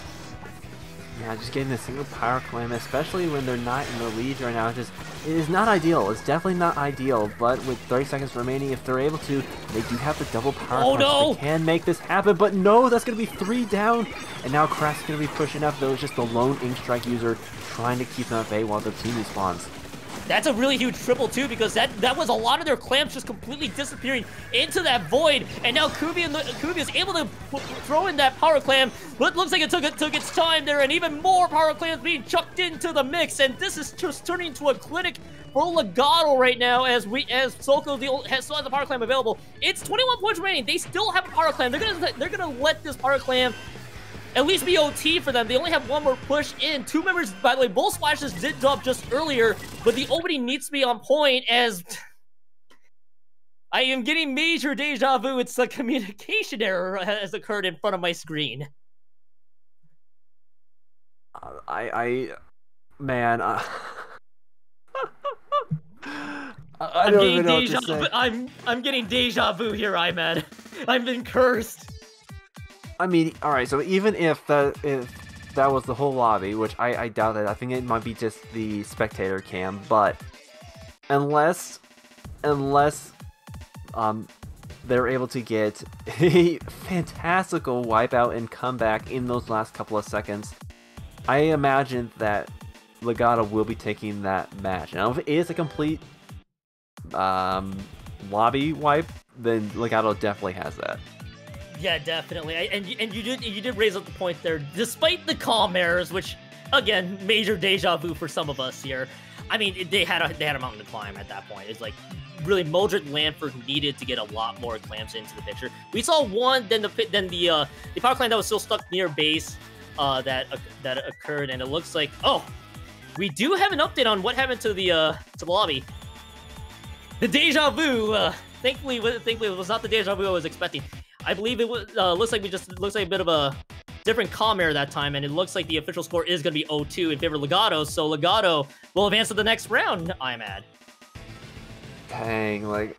Yeah, just getting a single power clam, especially when they're not in the lead right now, it is not ideal. It's definitely not ideal, but with 30 seconds remaining, if they're able to, they do have the double power clam. No! They can make this happen, but no, that's going to be 3 down, and now Crass is going to be pushing up. Though it's just the lone Ink Strike user trying to keep them at bay while the team respawns. That's a really huge triple, too, because that was a lot of their clams just completely disappearing into that void. And now Kubia is able to throw in that power clam, but it looks like it took its time there, and even more power clams being chucked into the mix. And this is just turning into a clinic for Legato right now as Soko still has the power clam available. It's 21 points remaining. They still have a power clam. They're gonna let this power clam at least be OT for them. They only have one more push in. 2 members, by the way, both splashes did drop just earlier, but the opening needs to be on point as I am getting major deja vu. It's a communication error has occurred in front of my screen. Man, I I'm don't getting even know deja what to say. I'm getting deja vu here, Imad. I've been cursed. I mean, alright, so even if that was the whole lobby, which I doubt that, I think it might be just the spectator cam, but unless they're able to get a fantastical wipeout and comeback in those last couple of seconds. I imagine that Legato will be taking that match. Now, if it is a complete lobby wipe, then Legato definitely has that. Yeah, definitely. And you did raise up the point there. Despite the calm errors, which again, major deja vu for some of us here. I mean, they had a mountain to climb at that point. It's like really Modred Lanford needed to get a lot more clams into the picture. We saw one, then the power climb that was still stuck near base that occurred, and it looks like we do have an update on what happened to the lobby. The deja vu. Thankfully, it was not the deja vu I was expecting. I believe it was looks like a bit of a different calm error that time, and it looks like the official score is going to be 0-2 in favor of Legato, so Legato will advance to the next round, I'm at. Dang, like,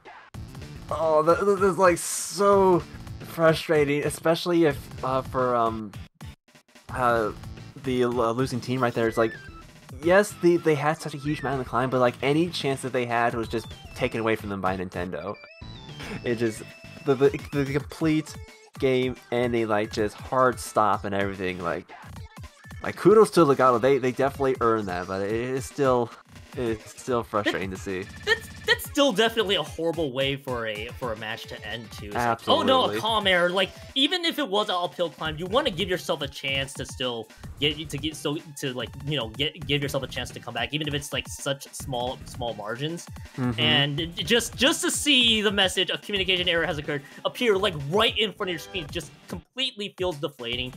oh, this is like so frustrating, especially if for the losing team right there. It's like, yes, they had such a huge mountain to climb, but like any chance that they had was just taken away from them by Nintendo. It just the complete game ending, like just hard stop and everything. Like kudos to Legato, they definitely earned that, but it's still frustrating to see. That's still definitely a horrible way for a match to end too. Absolutely. Like, oh no, a calm error. Like even if it was an uphill climb, you want to give yourself a chance to still give yourself a chance to come back, even if it's like such small margins. Mm-hmm. And just to see the message, a communication error has occurred, appear like right in front of your screen, just completely feels deflating.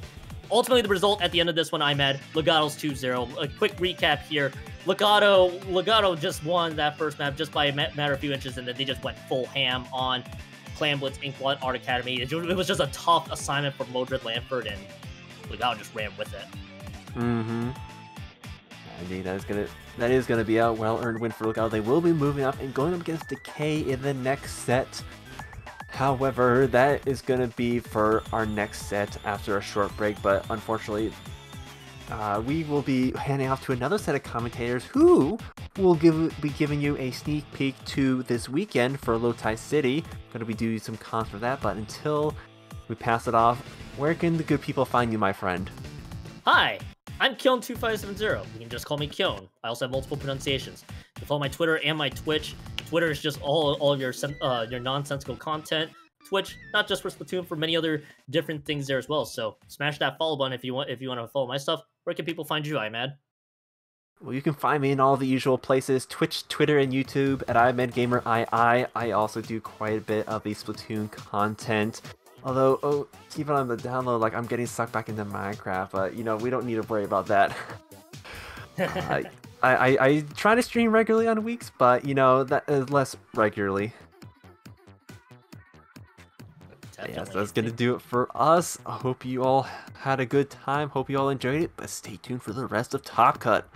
Ultimately, the result at the end of this one, I'm at Legato's 2-0. A quick recap here. Legato just won that first map just by a matter of few inches, and then they just went full ham on Clan Blitz, Inkling, Art Academy. It was just a tough assignment for Modred Lanford, and Legato just ran with it. Mm-hmm. Indeed, that is gonna be a well-earned win for Legato. They will be moving up and going up against Decay in the next set. However, that is going to be for our next set after a short break, but unfortunately, we will be handing off to another set of commentators who will be giving you a sneak peek to this weekend for Lotai City. Going to be doing some comps for that, but until we pass it off, where can the good people find you, my friend? Hi, I'm Kyon2570. You can just call me Kyon. I also have multiple pronunciations. You can follow my Twitter and my Twitch. Twitter is just all of your nonsensical content. Twitch, not just for Splatoon, for many other different things there as well. So smash that follow button if you want to follow my stuff. Where can people find you, IMAD? Well, you can find me in all the usual places: Twitch, Twitter, and YouTube at IMADGamerII. I also do quite a bit of the Splatoon content. Although, keep it on the download, like I'm getting sucked back into Minecraft, but you know, we don't need to worry about that. I try to stream regularly on weeks, but you know, that is less regularly. Yes, that's gonna do it for us. I hope you all had a good time. Hope you all enjoyed it, but stay tuned for the rest of Top Cut.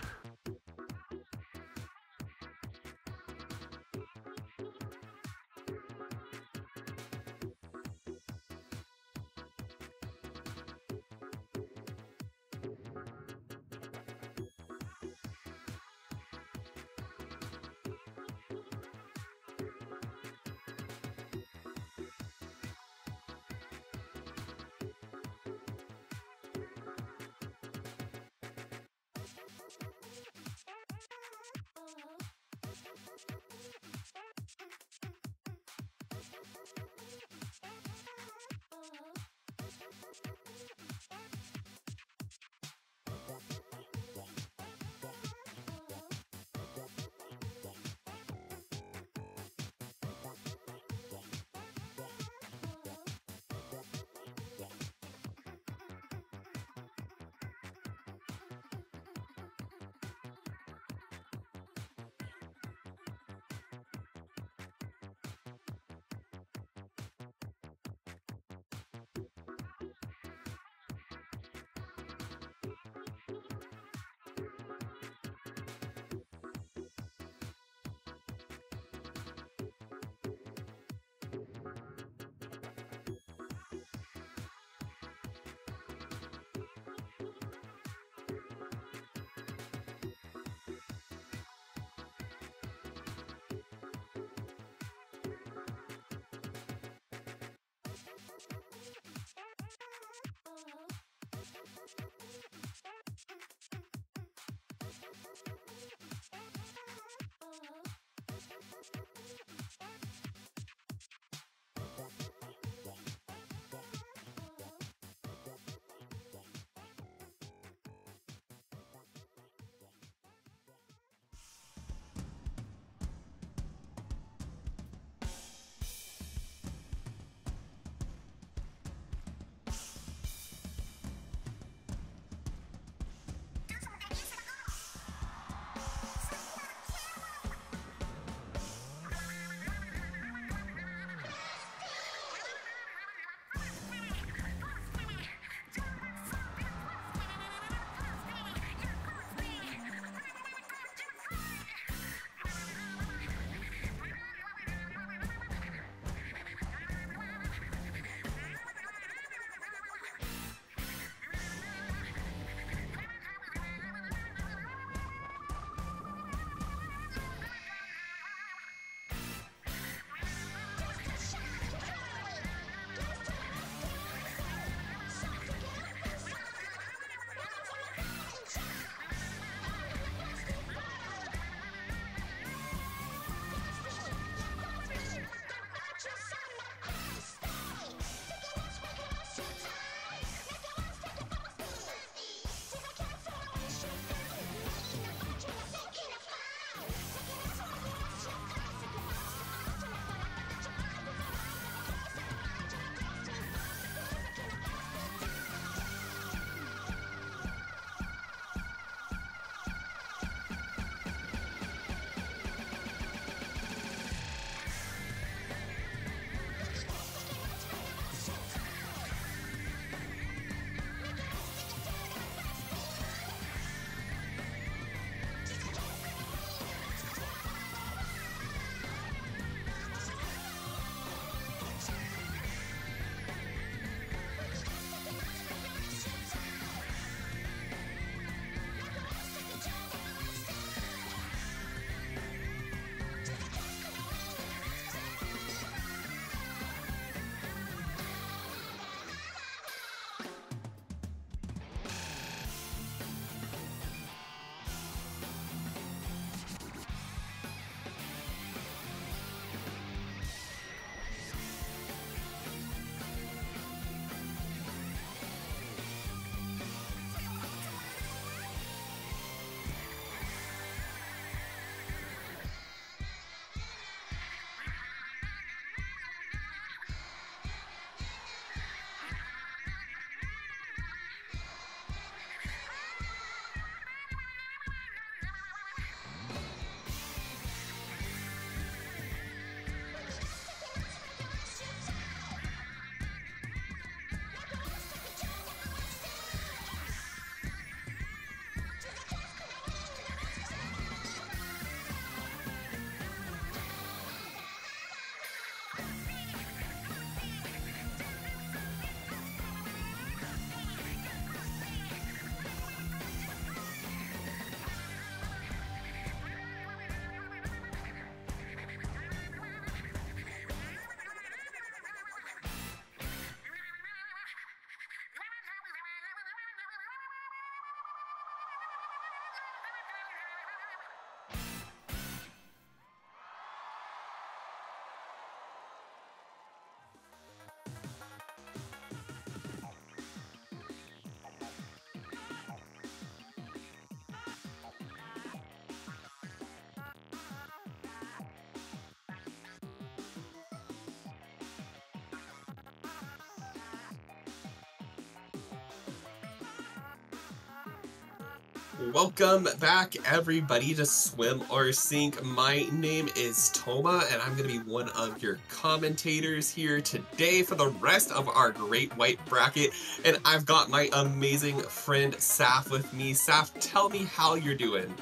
Welcome back, everybody, to Swim or Sink. My name is Toma, and I'm going to be one of your commentators here today for the rest of our Great White Bracket. And I've got my amazing friend Saf with me. Saf, tell me how you're doing.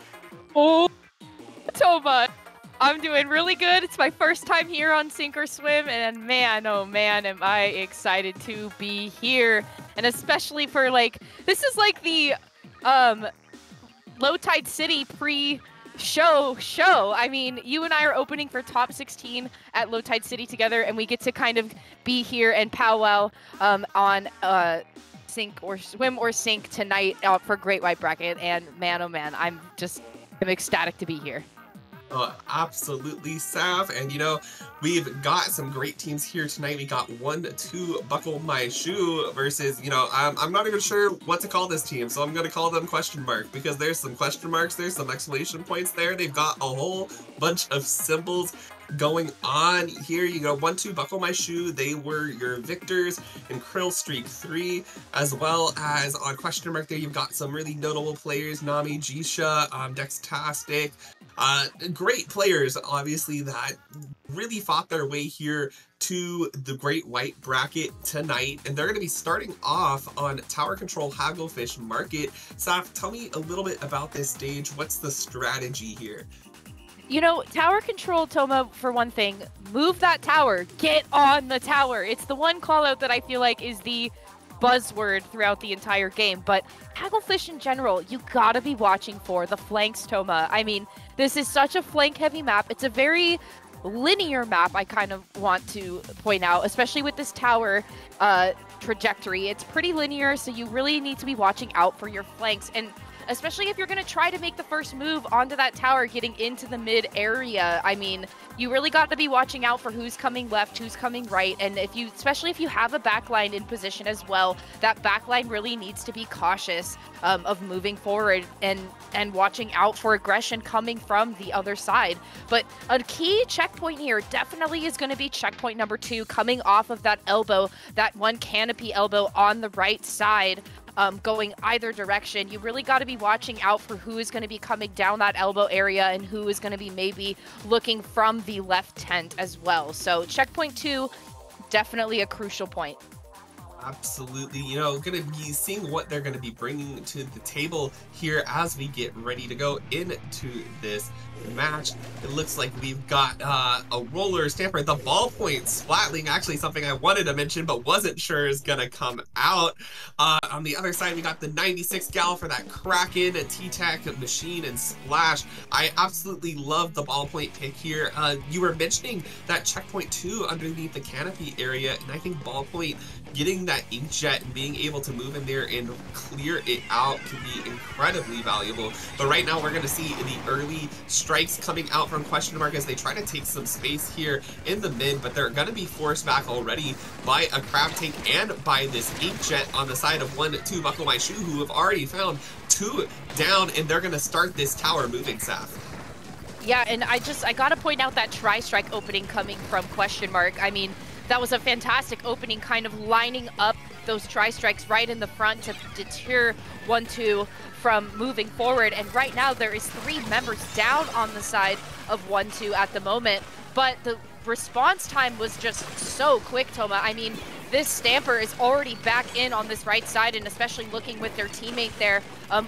Oh, Toma, I'm doing really good. It's my first time here on Sink or Swim, and man, oh man, am I excited to be here. And especially for, like, this is like the, Low Tide City pre-show. I mean, you and I are opening for top 16 at Low Tide City together, and we get to kind of be here and powwow on Sink or Swim or Sink tonight for Great White Bracket. And man, oh man, I'm ecstatic to be here. Absolutely, Saf. And you know, we've got some great teams here tonight. We got 1-2 Buckle My Shoe versus, you know, I'm not even sure what to call this team, so I'm going to call them question mark, because there's some question marks, there's some exclamation points there. They've got a whole bunch of symbols going on here. You go 1-2 Buckle My Shoe, they were your victors in Krill Streak 3, as well as on question mark there you've got some really notable players, Nami, Jisha, Dextastic, great players obviously that really fought their way here to the Great White Bracket tonight, and they're going to be starting off on Tower Control Hagglefish Market. Saf, tell me a little bit about this stage. What's the strategy here? You know, tower control, Toma, for one thing, move that tower, get on the tower. It's the one call out that I feel like is the buzzword throughout the entire game, but Hagglefish in general, you gotta be watching for the flanks, Toma. I mean, this is such a flank heavy map. It's a very linear map, I kind of want to point out, especially with this tower trajectory. It's pretty linear, so you really need to be watching out for your flanks, and especially if you're going to try to make the first move onto that tower getting into the mid area. I mean, you really got to be watching out for who's coming left, who's coming right, and especially if you have a backline in position as well, that backline really needs to be cautious of moving forward and watching out for aggression coming from the other side. But a key checkpoint here definitely is going to be checkpoint number 2, coming off of that elbow, that one canopy elbow on the right side. Going either direction. You really got to be watching out for who is going to be coming down that elbow area and who is going to be maybe looking from the left tent as well. So checkpoint 2, definitely a crucial point. Absolutely, you know, going to be seeing what they're going to be bringing to the table here as we get ready to go into this match. It looks like we've got a roller stamper, the ballpoint splatling, actually something I wanted to mention but wasn't sure is going to come out. On the other side, we got the 96 gal for that Kraken, a T-Tac, Machine, and Splash. I absolutely love the ballpoint pick here. You were mentioning that checkpoint 2 underneath the canopy area, and I think ballpoint getting that inkjet and being able to move in there and clear it out can be incredibly valuable. But right now we're going to see the early strikes coming out from question mark as they try to take some space here in the mid, but they're going to be forced back already by a crab tank and by this inkjet on the side of 1-2 Buckle My Shoe, who have already found 2 down, and they're going to start this tower moving, Saf. Yeah, and I gotta point out that tri-strike opening coming from question mark. I mean, that was a fantastic opening, kind of lining up those tri-strikes right in the front to deter 1-2 from moving forward. And right now there is 3 members down on the side of 1-2 at the moment, but the response time was just so quick, Toma. I mean, this Stamper is already back in on this right side, and especially looking with their teammate there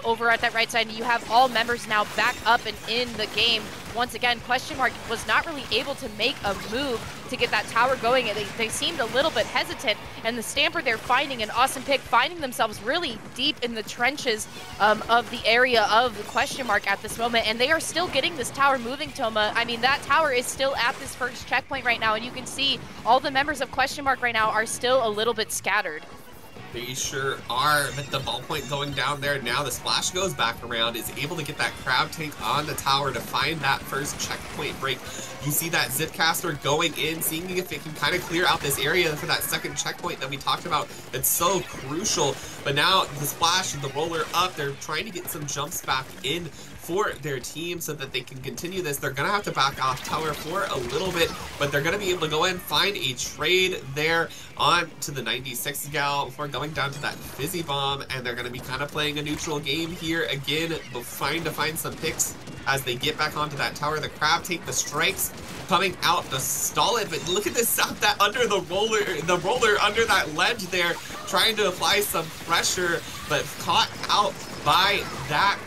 over at that right side. And you have all members now back up and in the game. Once again, question mark was not really able to make a move to get that tower going. They seemed a little bit hesitant, and the Stamper there finding an awesome pick, finding themselves really deep in the trenches of the area of the question mark at this moment, and they are still getting this tower moving, Toma. I mean, that tower is still at this first checkpoint right now, and you can see all the members of question mark right now are still a little bit scattered. They sure are, but the ballpoint going down there now, the Splash goes back around, is able to get that crab tank on the tower to find that first checkpoint break. You see that Zipcaster going in, seeing if it can kind of clear out this area for that second checkpoint that we talked about. It's so crucial, but now the Splash and the roller up, they're trying to get some jumps back in for their team so that they can continue this. They're going to have to back off tower for a little bit, but they're going to be able to go in, find a trade there on to the 96 gal before going going down to that Fizzy Bomb, and they're going to be kind of playing a neutral game here again, but trying to find some picks as they get back onto that tower. The Crab take the strikes, coming out to stall it, but look at this stuff that under the roller under that ledge there, trying to apply some pressure, but caught out by that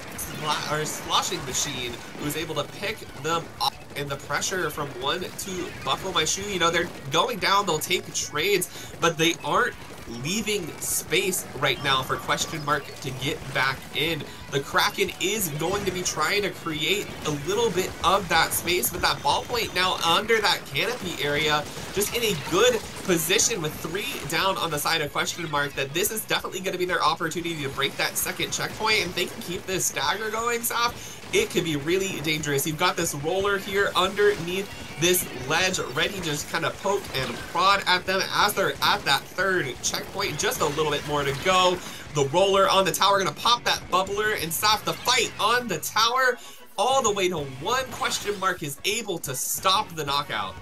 sloshing machine, who was able to pick them up. And the pressure from 1-2 Buckle My Shoe, you know, they're going down, they'll take trades, but they aren't leaving space right now for Question Mark to get back in. The Kraken is going to be trying to create a little bit of that space, but that ballpoint now under that canopy area, just in a good position with 3 down on the side of Question Mark, that this is definitely going to be their opportunity to break that second checkpoint, and if they can keep this stagger going, Saf, it could be really dangerous. You've got this roller here underneath this ledge, ready to just kind of poke and prod at them as they're at that third checkpoint. Just a little bit more to go. The roller on the tower gonna pop that bubbler and stop the fight on the tower. All the way to 1. Question Mark is able to stop the knockout.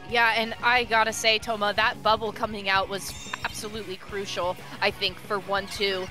Yeah, and I gotta say, Toma, that bubble coming out was absolutely crucial, I think, for 1-2.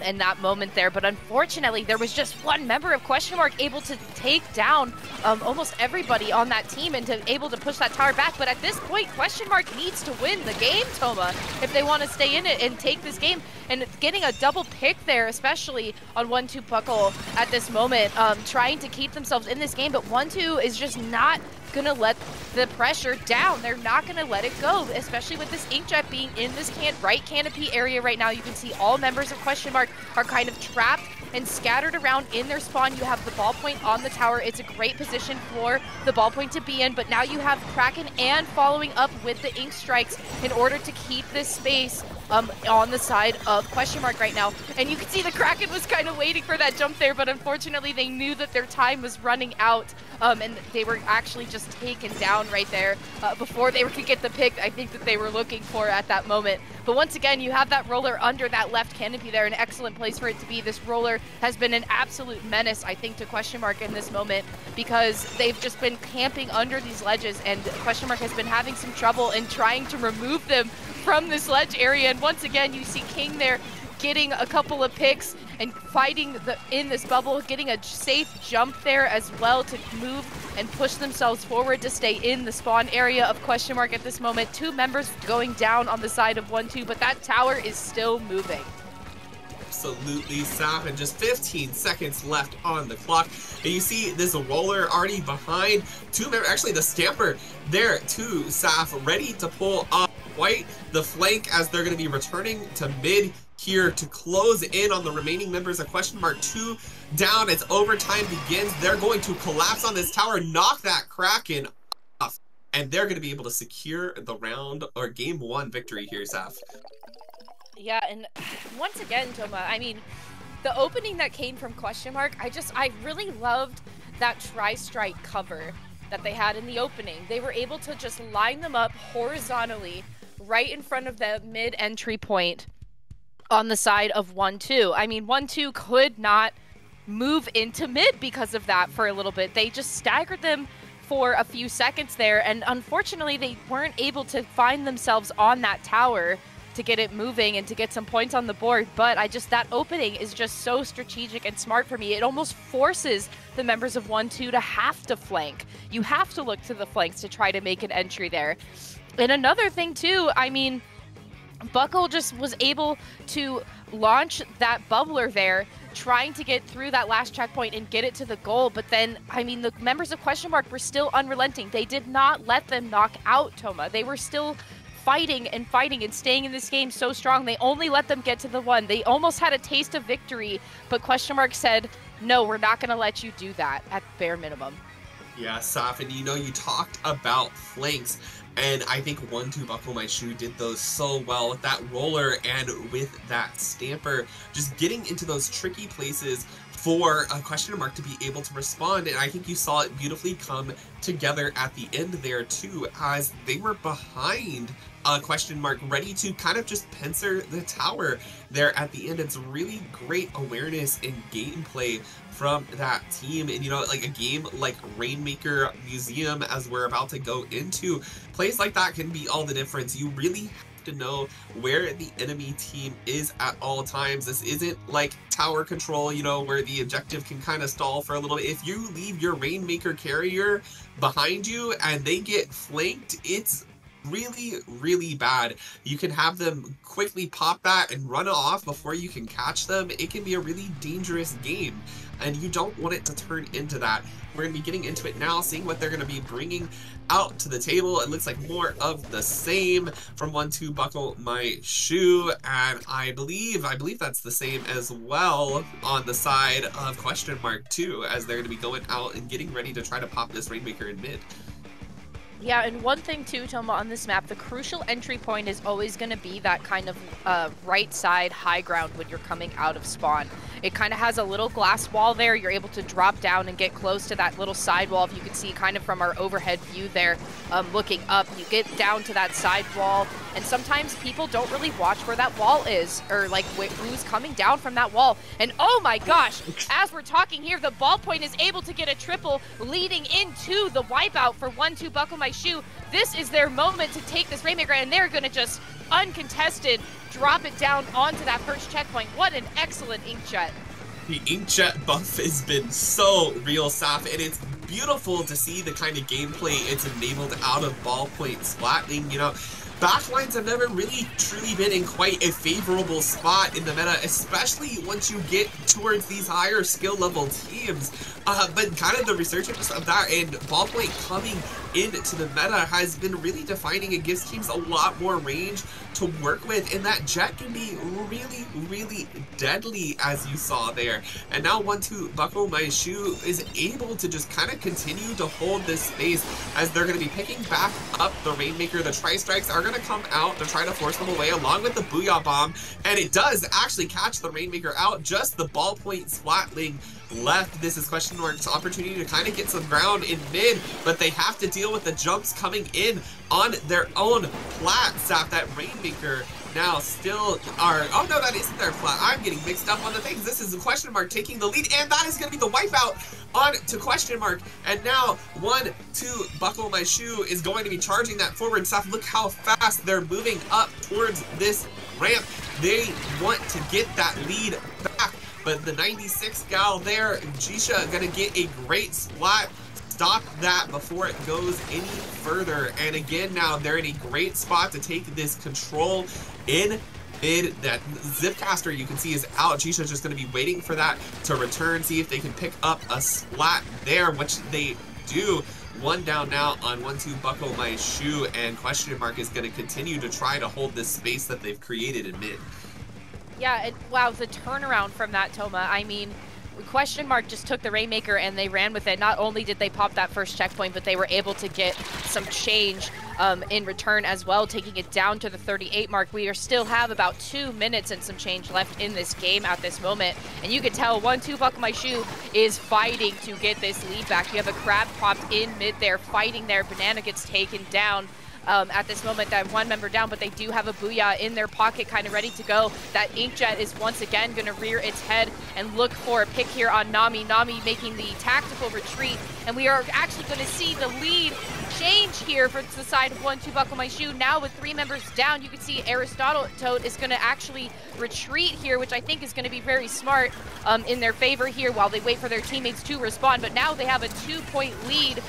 In that moment there, but unfortunately there was just one member of Question Mark able to take down almost everybody on that team and able to push that tower back. But at this point, Question Mark needs to win the game, Toma, if they want to stay in it and take this game. And getting a double pick there, especially on 1-2 Buckle at this moment, trying to keep themselves in this game, but 1-2 is just not gonna let the pressure down. They're not gonna let it go, especially with this Inkjet being in this right canopy area right now. You can see all members of Question Mark are kind of trapped and scattered around in their spawn. You have the ballpoint on the tower. It's a great position for the ballpoint to be in, but now you have Kraken and following up with the Ink Strikes in order to keep this space on the side of Question Mark right now. And you can see the Kraken was kind of waiting for that jump there, but unfortunately they knew that their time was running out, and they were actually just taken down right there before they could get the pick, I think, that they were looking for at that moment. But once again, you have that roller under that left canopy there, an excellent place for it to be. This roller has been an absolute menace, I think, to Question Mark in this moment, because they've just been camping under these ledges, and Question Mark has been having some trouble in trying to remove them from this ledge area. And once again, you see King there getting a couple of picks and fighting in this bubble, getting a safe jump there as well to move and push themselves forward to stay in the spawn area of Question Mark at this moment. 2 members going down on the side of 1-2, but that tower is still moving. Absolutely, Saf, and just 15 seconds left on the clock. And you see this roller already behind 2 members, actually the Stamper there too, Saf, ready to pull up quite the flank as they're going to be returning to mid here to close in on the remaining members of Question Mark. 2 down as overtime begins. They're going to collapse on this tower, knock that Kraken off, and they're going to be able to secure the round or game 1 victory here, Saf. Yeah, and once again, Toma, I mean, the opening that came from Question Mark, I really loved that tri-strike cover that they had in the opening. They were able to just line them up horizontally right in front of the mid-entry point on the side of 1-2. I mean, 1-2 could not move into mid because of that for a little bit. They just staggered them for a few seconds there, and unfortunately they weren't able to find themselves on that tower to get it moving and to get some points on the board. But that opening is just so strategic and smart for me. It almost forces the members of 1-2 to have to flank. You have to look to the flanks to try to make an entry there. And another thing too, I mean, Buckle just was able to launch that bubbler there, trying to get through that last checkpoint and get it to the goal. But then, I mean, the members of Question Mark were still unrelenting. They did not let them knock out Toma. They were still fighting and staying in this game so strong. They only let them get to the 1. They almost had a taste of victory, but Question Mark said, no, we're not going to let you do that at bare minimum. Yeah, Saf, and you know, you talked about flanks, and I think 1-2 Buckle My Shoe did those so well with that roller and with that Stamper, just getting into those tricky places for a Question Mark to be able to respond. And I think you saw it beautifully come together at the end there too, as they were behind Question Mark, ready to kind of just pincer the tower there at the end. It's really great awareness and gameplay from that team. And you know, like a game like Rainmaker Museum, as we're about to go into, plays like that can be all the difference. You really have have to know where the enemy team is at all times. This isn't like tower control, you know, where the objective can kind of stall for a little bit. If you leave your Rainmaker carrier behind you and they get flanked, it's really bad. You can have them quickly pop that and run off before you can catch them. It can be a really dangerous game, and you don't want it to turn into that. We're going to be getting into it now, seeing what they're going to be bringing out to the table. It looks like more of the same from 1-2 Buckle My Shoe, and I believe that's the same as well on the side of Question Mark 2, as they're going to be going out and getting ready to try to pop this Rainmaker in mid. Yeah, and one thing too, Toma, on this map, the crucial entry point is always going to be that kind of right side high ground when you're coming out of spawn. It kind of has a little glass wall there. You're able to drop down and get close to that little side wall. If you can see kind of from our overhead view there, looking up, you get down to that side wall. And sometimes people don't really watch where that wall is, or like who's coming down from that wall. And oh my gosh, as we're talking here, the ballpoint is able to get a triple leading into the wipeout for 1-2 Buckle My Shoe. This is their moment to take this Rainmaker, and they're going to just uncontested drop it down onto that first checkpoint. What an excellent inkjet. The inkjet buff has been so real, Saf, and it's beautiful to see the kind of gameplay it's enabled out of ballpoint splatting. You know, backlines have never really truly been in quite a favorable spot in the meta, especially once you get towards these higher skill level teams. But kind of the resurgence of that and ballpoint coming into the meta has been really defining. It gives teams a lot more range to work with, and that jet can be really deadly, as you saw there. And now 1-2 Buckle My Shoe is able to just kind of continue to hold this space, as they're going to be picking back up the Rainmaker. The Tri-Strikes are going to come out to try to force them away, along with the Booyah Bomb, and it does actually catch the Rainmaker out. Just the ballpoint splatling left. This is Question Mark's opportunity to kind of get some ground in mid, but they have to deal with the jumps coming in on their own plat. Sap, that Rainmaker now still are, oh no, that isn't their plat. I'm getting mixed up on the things. This is the Question Mark taking the lead, and that is going to be the wipeout on to Question Mark. And now 1-2 Buckle My Shoe is going to be charging that forward. Sap, look how fast they're moving up towards this ramp. They want to get that lead back. But the 96 gal there, Jisha, gonna get a great splat. Stop that before it goes any further. And again, now they're in a great spot to take this control in mid. That Zipcaster, you can see, is out. Jisha's just gonna be waiting for that to return, see if they can pick up a splat there, which they do. One down now on 1-2 Buckle My Shoe, and Question Mark is gonna continue to try to hold this space that they've created in mid. Yeah, wow, the turnaround from that, Toma. I mean, Question Mark just took the Rainmaker and they ran with it. Not only did they pop that first checkpoint, but they were able to get some change in return as well, taking it down to the 38 mark. We still have about 2 minutes and some change left in this game at this moment. And you can tell 1-2 Buckle My Shoe is fighting to get this lead back. You have a crab popped in mid there, fighting there. Banana gets taken down. At this moment, that one member down, but they do have a Booyah in their pocket, kind of ready to go. That Inkjet is once again going to rear its head and look for a pick here on Nami. Nami making the tactical retreat, and we are actually going to see the lead change here for the side of 1-2 Buckle My Shoe. Now with 3 members down, you can see Aristotle Toad is going to actually retreat here, which I think is going to be very smart in their favor here while they wait for their teammates to respond. But now they have a 2-point lead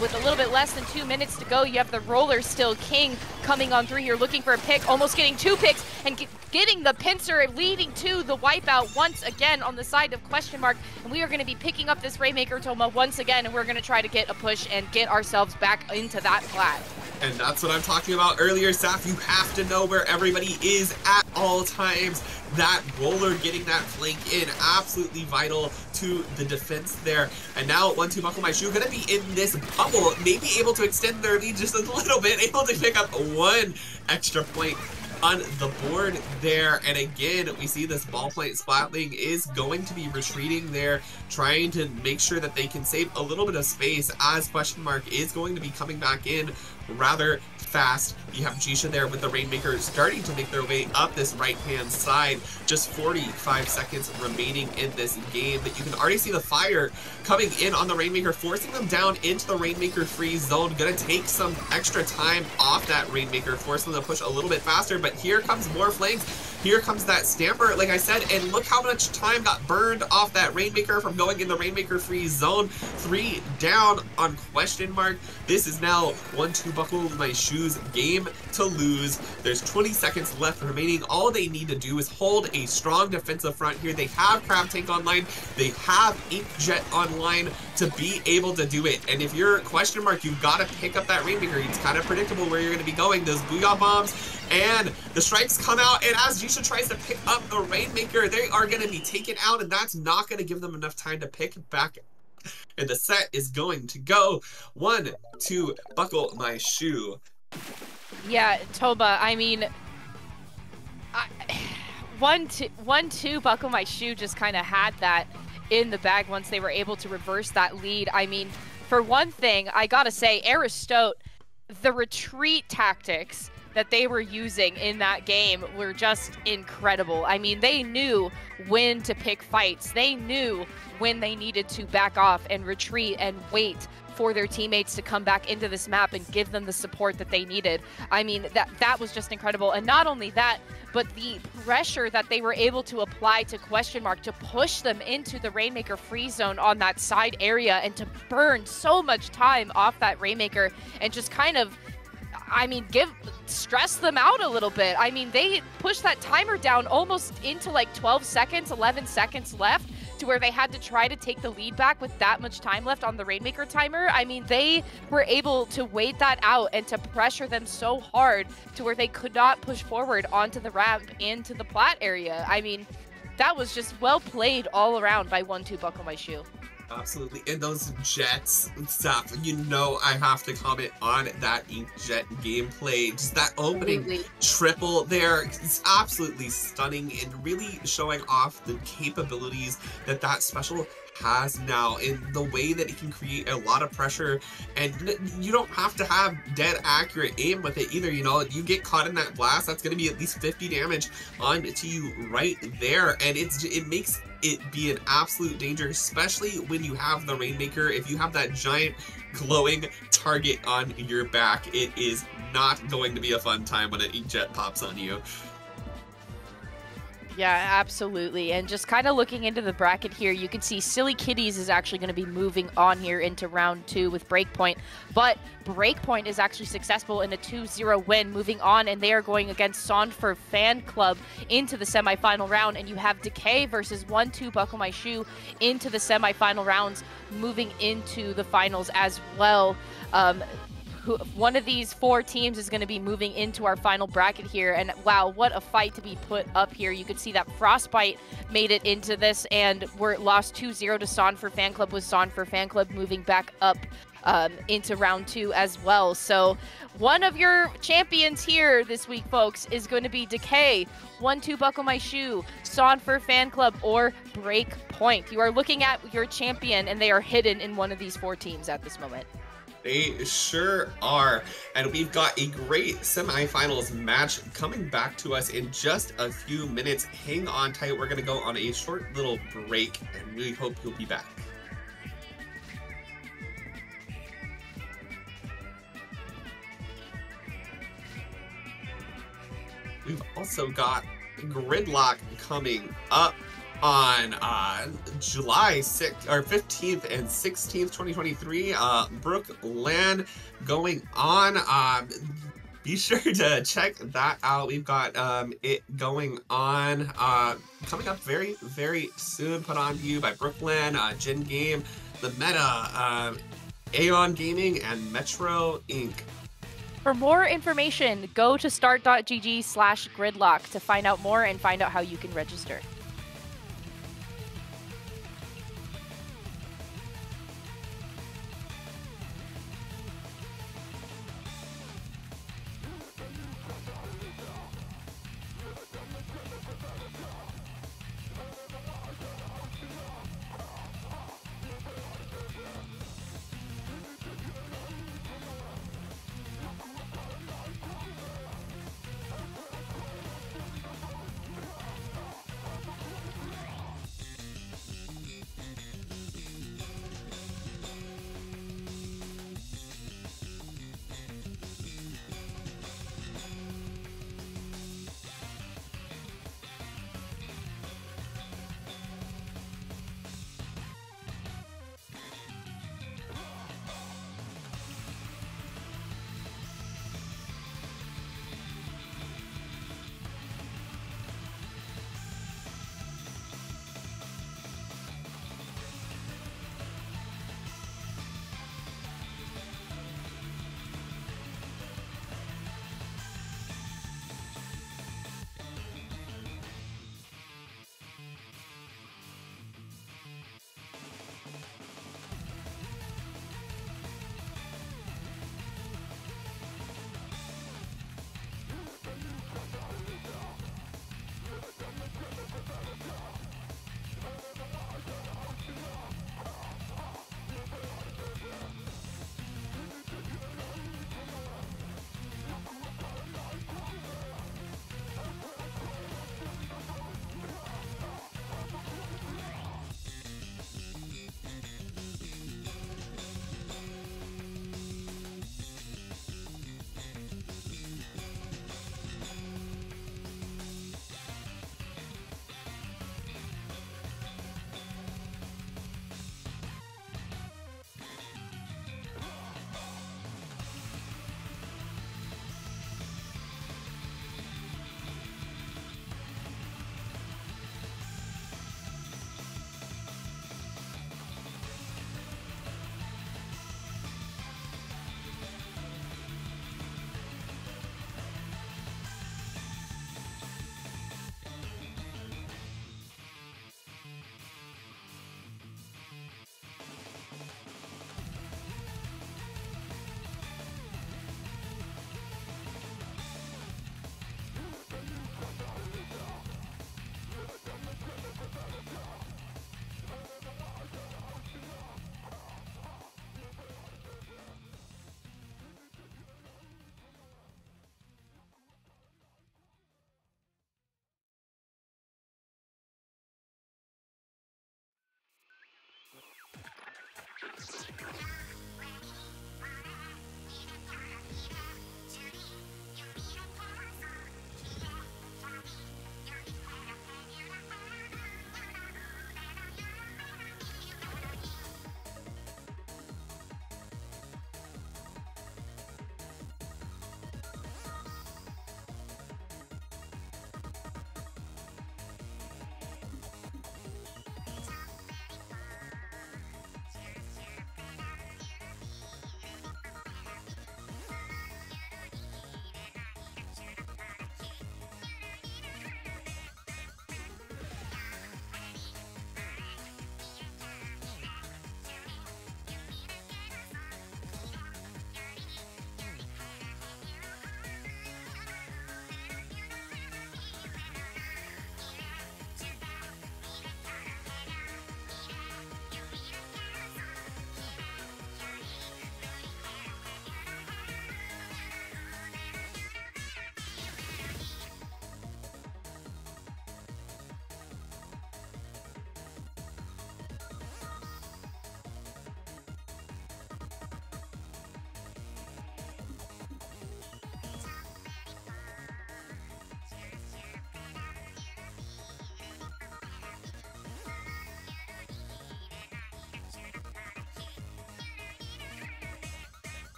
with a little bit less than 2 minutes to go. You have the roller still King coming on through here, looking for a pick, almost getting 2 picks, and getting the pincer, leading to the wipeout once again on the side of Question Mark. And we are going to be picking up this Rainmaker, Toma, once again, and we're going to try to get a push and get ourselves back into that plat. And that's what I'm talking about earlier, Saf. You have to know where everybody is at all times. That roller getting that flank in, absolutely vital to the defense there. And now 1-2 Buckle My Shoe gonna be in this bubble, maybe able to extend their lead just a little bit, able to pick up 1 extra point on the board there. And again, we see this ballpoint Splatling is going to be retreating there, trying to make sure that they can save a little bit of space, as Question Mark is going to be coming back in rather fast. You have Jisha there with the Rainmaker starting to make their way up this right-hand side. Just 45 seconds remaining in this game, but you can already see the fire coming in on the Rainmaker, forcing them down into the Rainmaker free zone. Gonna take some extra time off that Rainmaker, forcing them to push a little bit faster, but here comes more flanks. Here comes that Stamper, like I said, and look how much time got burned off that Rainmaker from going in the Rainmaker free zone. 3 down on Question Mark. This is now 1-2 buckle my shoes game to lose. There's 20 seconds left remaining. All they need to do is hold a strong defensive front here. They have Crab Tank online. They have Inkjet online to be able to do it. And if you're Question Mark, you've got to pick up that Rainmaker. It's kind of predictable where you're going to be going. Those Booyah Bombs and the strikes come out, and as Jisha tries to pick up the Rainmaker, they are going to be taken out, and that's not going to give them enough time to pick back. And the set is going to go 1-2 buckle my shoe. Yeah, Toba, I mean, 1-2 buckle my shoe just kind of had that in the bag once they were able to reverse that lead. I mean, for one thing, I gotta say, Aristote, the retreat tactics that they were using in that game were just incredible. I mean, they knew when to pick fights. They knew when they needed to back off and retreat and wait for their teammates to come back into this map and give them the support that they needed. I mean, that was just incredible. And not only that, but the pressure that they were able to apply to Question Mark to push them into the Rainmaker free zone on that side area and to burn so much time off that Rainmaker and just kind of, I mean, stress them out a little bit. I mean, they pushed that timer down almost into like 12 seconds, 11 seconds left, to where they had to try to take the lead back with that much time left on the Rainmaker timer. I mean, they were able to wait that out and to pressure them so hard to where they could not push forward onto the ramp into the plat area. I mean, that was just well played all around by 1-2 buckle my shoe. Absolutely. And those jets and stuff, you know, I have to comment on that Inkjet gameplay. Just that opening triple there, it's absolutely stunning and really showing off the capabilities that that special has now in the way that it can create a lot of pressure, and you don't have to have dead accurate aim with it either. You know, you get caught in that blast, that's going to be at least 50 damage onto you right there, and it makes it be an absolute danger, especially when you have the Rainmaker. If you have that giant glowing target on your back, it is not going to be a fun time when an Inkjet pops on you. Yeah, absolutely. And just kind of looking into the bracket here, you can see Silly Kitties is actually going to be moving on here into round 2 with BreakPoint. But BreakPoint is actually successful in a 2-0 win, moving on, and they are going against Sondfur Fanclub into the semifinal round. And you have Decay versus 1-2 Buckle My Shoe into the semifinal rounds, moving into the finals as well. One of these 4 teams is going to be moving into our final bracket here, and wow, what a fight to be put up here. You could see that Frostbite made it into this, and we're lost 2-0 to Sondfur Fanclub, with Sondfur Fanclub moving back up into round 2 as well. So one of your champions here this week, folks, is going to be Decay, 1-2 Buckle My Shoe, Sondfur Fanclub, or BreakPoint. You are looking at your champion, and they are hidden in one of these 4 teams at this moment. They sure are. And we've got a great semifinals match coming back to us in just a few minutes. Hang on tight. We're going to go on a short little break, and we hope you'll be back. We've also got Gridlock coming up on July 6th or 15th and 16th, 2023. Brookland going on. Be sure to check that out. We've got it going on coming up very, very soon. Put on to you by Brookland, Gen Game, The Meta, Aeon Gaming, and Metro Inc. For more information, go to start.gg/gridlock to find out more and find out how you can register.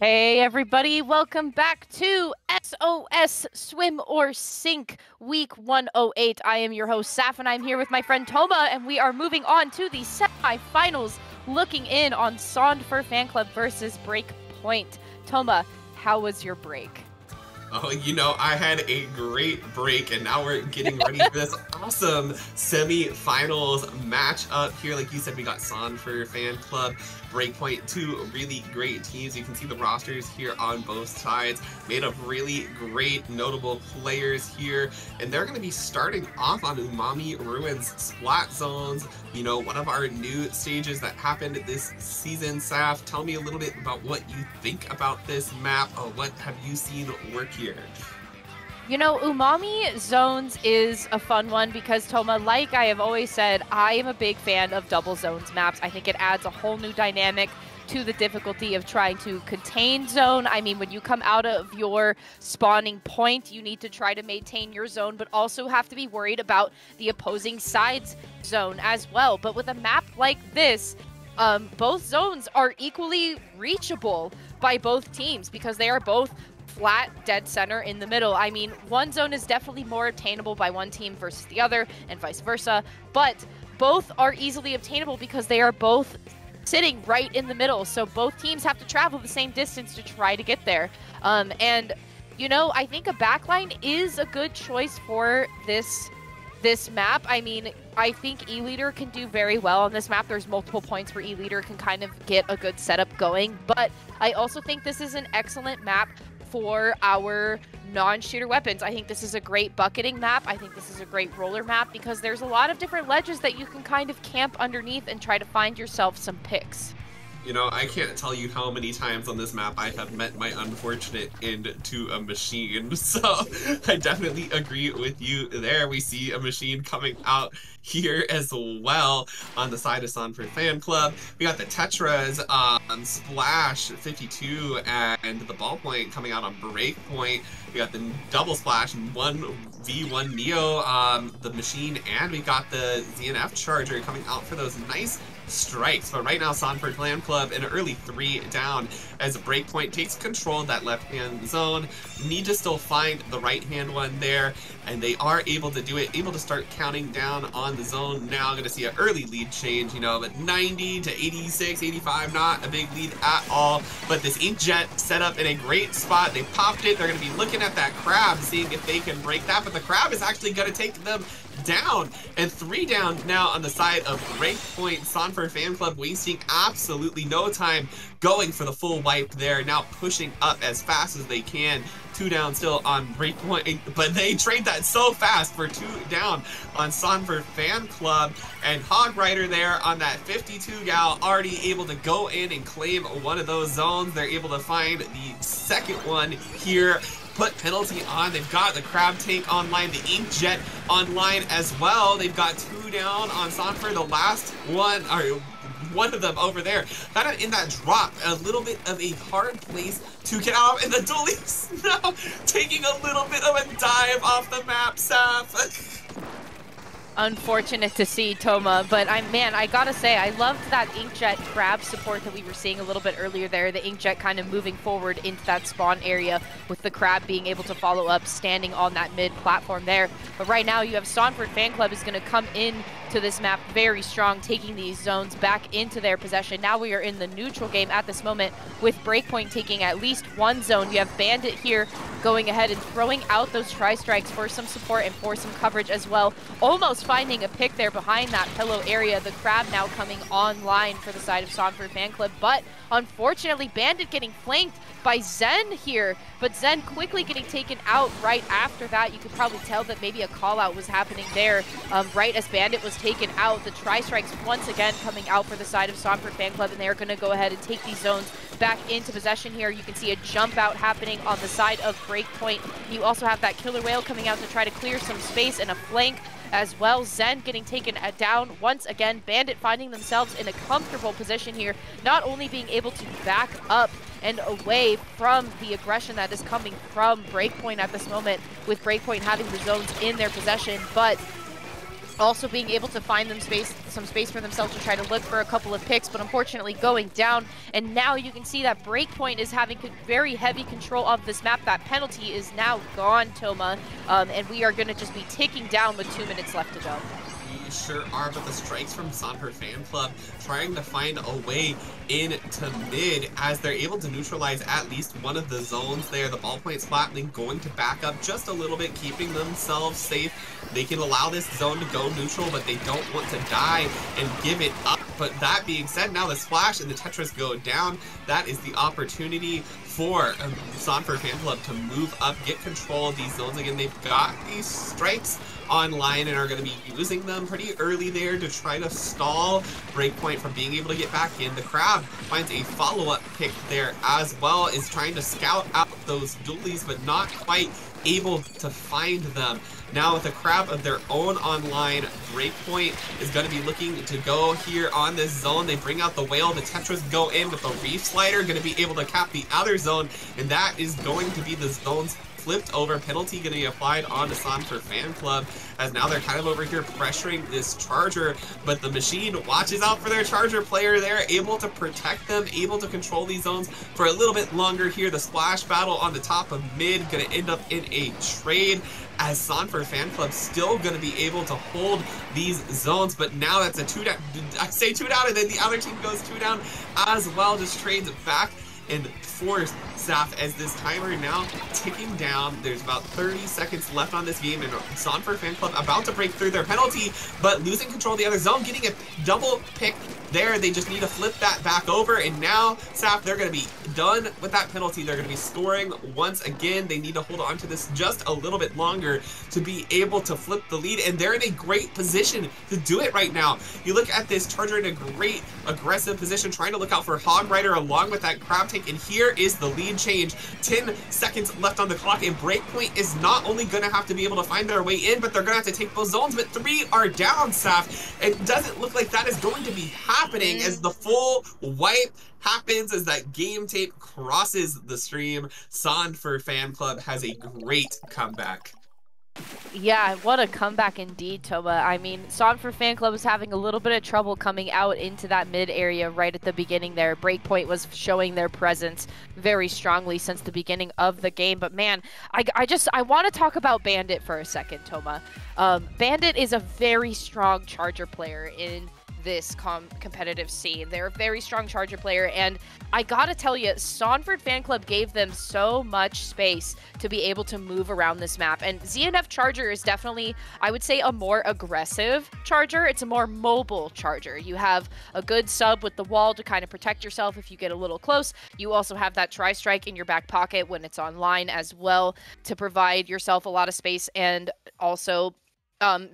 Hey everybody, welcome back to SOS Swim or Sink Week 108. I am your host, Saf, and I'm here with my friend Toma, and we are moving on to the semi-finals, looking in on Sondfur Fanclub versus BreakPoint. Toma, how was your break? Oh, you know, I had a great break, and now we're getting ready for this awesome semi-finals matchup here. Like you said, we got Sondfur Fanclub, BreakPoint, two really great teams. You can see the rosters here on both sides, made of really great, notable players here. And they're going to be starting off on Umami Ruins Splat Zones, you know, one of our new stages that happened this season. Saf, tell me a little bit about what you think about this map. What have you seen work here? You know, Umami Zones is a fun one because, Toma, like I have always said, I am a big fan of double zones maps. I think it adds a whole new dynamic to the difficulty of trying to contain zone. I mean, when you come out of your spawning point, you need to try to maintain your zone, but also have to be worried about the opposing side's zone as well. But with a map like this, both zones are equally reachable by both teams because they are both flat, dead center in the middle. I mean, one zone is definitely more obtainable by one team versus the other, and vice versa, but both are easily obtainable because they are both sitting right in the middle, so both teams have to travel the same distance to try to get there. And, you know, I think a backline is a good choice for this map. I mean, I think E-Leader can do very well on this map. There's multiple points where E-Leader can kind of get a good setup going, but I also think this is an excellent map for our non-shooter weapons. I think this is a great bucketing map. I think this is a great roller map because there's a lot of different ledges that you can kind of camp underneath and try to find yourself some picks. You know, I can't tell you how many times on this map I have met my unfortunate end to a machine, so I definitely agree with you there. We see a machine coming out here as well on the side of Sondfur Fanclub. We got the Tetras, Splash 52, and the Ballpoint coming out on BreakPoint. We got the double Splash, 1v1 Neo, the machine, and we got the ZNF Charger coming out for those nice strikes. But right now, Sondfur Fanclub in an early 3 down as BreakPoint takes control of that left-hand zone. Need to still find the right-hand one there, and they are able to do it, able to start counting down on the zone now. Going to see an early lead change, you know, but 90 to 86, 85, not a big lead at all. But this Inkjet set up in a great spot. They popped it. They're going to be looking at that crab, seeing if they can break that, but the crab is actually going to take them down, and 3 down now on the side of BreakPoint. Sondfur Fanclub wasting absolutely no time going for the full wipe there, now pushing up as fast as they can. 2 down still on BreakPoint, but they trade that so fast for 2 down on Sondfur Fanclub, and Hog Rider there on that 52 gal already able to go in and claim one of those zones. They're able to find the second one here, put penalty on. They've got the crab tank online, the Inkjet online as well. They've got 2 down on Sondfur. The last one, or one of them over there, kind of in that drop, a little bit of a hard place to get out, and the Dualies now taking a little bit of a dive off the map, Saf. Unfortunate to see, Toma, but I gotta say, I loved that Inkjet crab support that we were seeing a little bit earlier there. The Inkjet kind of moving forward into that spawn area with the crab being able to follow up, standing on that mid platform there. But right now you have Sondfur Fanclub is going to come in to this map very strong, taking these zones back into their possession. Now we are in the neutral game at this moment with BreakPoint taking at least one zone. You have Bandit here going ahead and throwing out those tri-strikes for some support and for some coverage as well. Almost finding a pick there behind that pillow area. The crab now coming online for the side of Sondfur Fanclub, but unfortunately Bandit getting flanked by Zen here, but Zen quickly getting taken out right after that. You could probably tell that maybe a call out was happening there right as Bandit was taken out. The tri-strikes once again coming out for the side of Sondfur Fanclub, and they're going to go ahead and take these zones back into possession here. You can see a jump out happening on the side of BreakPoint. You also have that Killer Whale coming out to try to clear some space and a flank as well. Zen getting taken down once again. Bandit finding themselves in a comfortable position here, not only being able to back up and away from the aggression that is coming from BreakPoint at this moment, with BreakPoint having the zones in their possession, but also being able to find them some space for themselves to try to look for a couple of picks, but unfortunately going down. And now you can see that BreakPoint is having very heavy control of this map. That penalty is now gone, Toma, and we are going to just be ticking down with 2 minutes left to go. We sure are, but the strikes from Sondfur Fanclub trying to find a way into mid as they're able to neutralize at least one of the zones there. The ballpoint Splatling going to back up just a little bit, keeping themselves safe. They can allow this zone to go neutral, but they don't want to die and give it up. But that being said, now the Splash and the Tetris go down. That is the opportunity for Sondfur Fanclub to move up, get control of these zones again. They've got these strikes online and are going to be using them pretty early there to try to stall BreakPoint from being able to get back in. The crowd finds a follow-up pick there as well, is trying to scout out those dualies, but not quite able to find them. Now with a crab of their own online, BreakPoint is going to be looking to go here on this zone. They bring out the whale, the Tetris go in with the reef slider, going to be able to cap the other zone, and that is going to be the zone's flipped over penalty going to be applied on the Sondfur Fanclub, as now they're kind of over here pressuring this charger, but the machine watches out for their charger player there, able to protect them, able to control these zones for a little bit longer here. The splash battle on the top of mid going to end up in a trade, as Sondfur Fanclub still going to be able to hold these zones, but now that's a 2 down. I say 2 down, and then the other team goes 2 down as well, just trades back and forth, Saf, as this timer now ticking down. There's about 30 seconds left on this game, and Sondfur Fanclub about to break through their penalty, but losing control of the other zone, getting a double pick there. They just need to flip that back over, and now, Saf, they're going to be done with that penalty. They're going to be scoring once again. They need to hold on to this just a little bit longer to be able to flip the lead, and they're in a great position to do it right now. You look at this charger in a great aggressive position, trying to look out for Hog Rider along with that crab take, and here is the lead change. 10 seconds left on the clock, and BreakPoint is not only going to have to be able to find their way in, but they're going to have to take those zones, but 3 are down, Saf. It doesn't look like that is going to be happening as the full wipe happens, as that game tape crosses the stream. Sondfur Fanclub has a great comeback. Yeah, what a comeback indeed, Toba. I mean, Sondfur Fanclub was having a little bit of trouble coming out into that mid area right at the beginning there. BreakPoint was showing their presence very strongly since the beginning of the game. But man, I want to talk about Bandit for a second, Toma. Bandit is a very strong charger player in this competitive scene. They're a very strong charger player, and I gotta tell you, Sondfur Fanclub gave them so much space to be able to move around this map. And ZNF charger is definitely, I would say, a more aggressive charger. It's a more mobile charger. You have a good sub with the wall to kind of protect yourself if you get a little close. You also have that tri-strike in your back pocket when it's online as well to provide yourself a lot of space, and also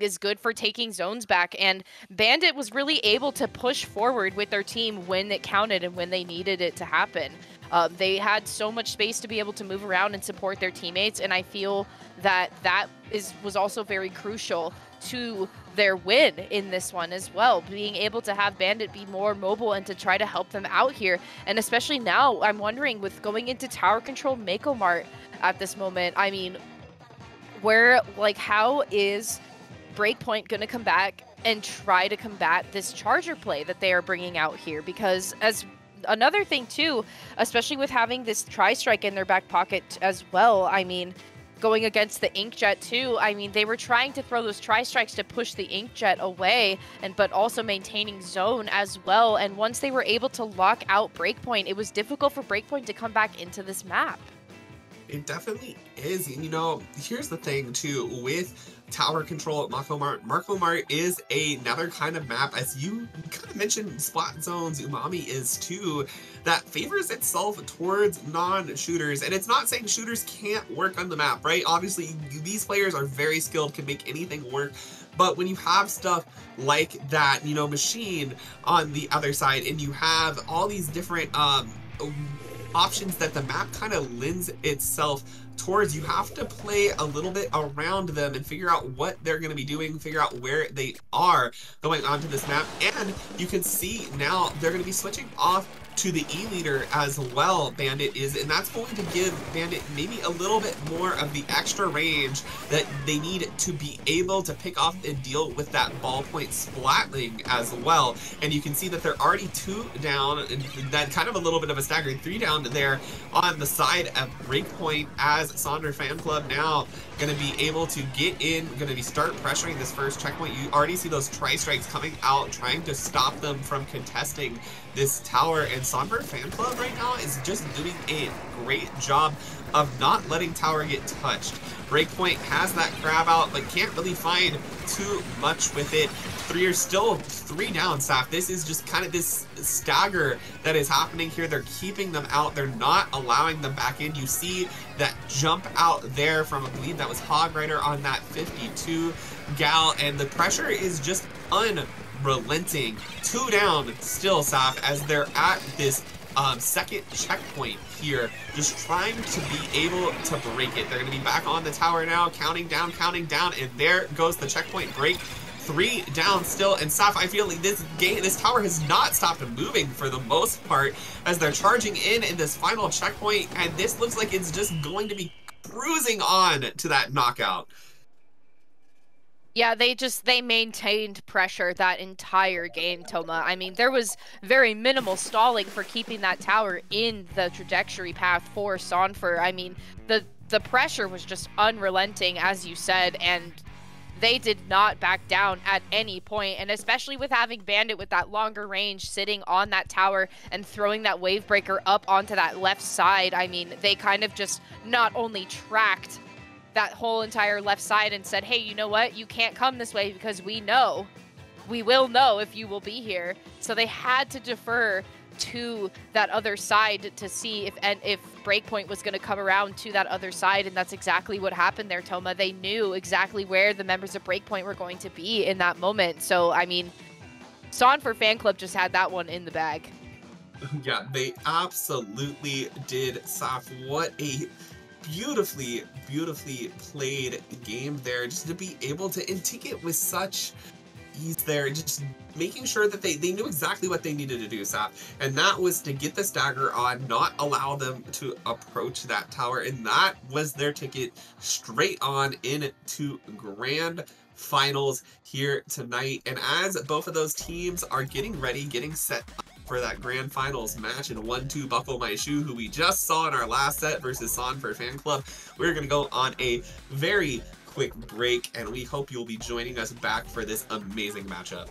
is good for taking zones back. And Bandit was really able to push forward with their team when it counted and when they needed it to happen. They had so much space to be able to move around and support their teammates, and I feel that was also very crucial to their win in this one as well, being able to have Bandit be more mobile and to try to help them out here. And especially now, I'm wondering, with going into tower control Mako Mart at this moment, I mean, how is BreakPoint going to come back and try to combat this charger play that they are bringing out here? Because as another thing too, especially with having this tri-strike in their back pocket as well, I mean, going against the Inkjet too, I mean, they were trying to throw those tri-strikes to push the Inkjet away, but also maintaining zone as well. And once they were able to lock out BreakPoint, it was difficult for BreakPoint to come back into this map. It definitely is. And you know, here's the thing too, with tower control at Mako Mart is another kind of map, as you kind of mentioned, splat zones, Umami is too, that favors itself towards non-shooters. And it's not saying shooters can't work on the map, right? Obviously, these players are very skilled, can make anything work. But when you have stuff like that, you know, machine on the other side, and you have all these different options that the map kind of lends itself towards, you have to play a little bit around them and figure out what they're going to be doing, figure out where they are going onto this map. And you can see now they're going to be switching off to the E-leader as well, Bandit is, and that's going to give Bandit maybe a little bit more of the extra range that they need to be able to pick off and deal with that ballpoint splatling as well. And you can see that they're already 2 down, and that kind of a little bit of a staggering 3 down there on the side of BreakPoint, as Sondfur Fanclub now going to be able to get in, going to be start pressuring this first checkpoint. You already see those tri-strikes coming out, trying to stop them from contesting this tower, and Sondfur Fanclub right now is just doing a great job of not letting tower get touched. BreakPoint has that grab out, but can't really find too much with it. Still 3 down, Saf. This is just kind of this stagger that is happening here. They're keeping them out. They're not allowing them back in. You see that jump out there from, I believe that was Hog Rider on that 52 gal, and the pressure is just unrelenting. 2 down still, Saf, as they're at this second checkpoint here, just trying to be able to break it. They're going to be back on the tower now, counting down, and there goes the checkpoint break. 3 down still, and Saf, I feel like this tower has not stopped moving for the most part as they're charging in this final checkpoint, and this looks like it's just going to be cruising on to that knockout. Yeah, they maintained pressure that entire game, Toma. I mean, there was very minimal stalling for keeping that tower in the trajectory path for Sondfur. I mean, the pressure was just unrelenting, as you said, and they did not back down at any point, and especially with having Bandit with that longer range sitting on that tower and throwing that wave breaker up onto that left side. I mean, they kind of just not only tracked that whole entire left side and said, hey, you know what? You can't come this way because we will know if you will be here. So they had to defer to that other side to see if BreakPoint was going to come around to that other side, and that's exactly what happened there, Toma. They knew exactly where the members of BreakPoint were going to be in that moment. So, I mean, Sondfur Fanclub just had that one in the bag. Yeah, they absolutely did, Saf. What a beautifully played game there, just to be able to take it with such ease there, just making sure that they knew exactly what they needed to do, Saf, and that was to get the stagger on, not allow them to approach that tower, and that was their ticket straight on into grand finals here tonight. And as both of those teams are getting ready, getting set up for that grand finals match in 1-2 Buckle My Shoe, who we just saw in our last set versus Sondfur Fanclub, we're going to go on a very quick break, and we hope you'll be joining us back for this amazing matchup.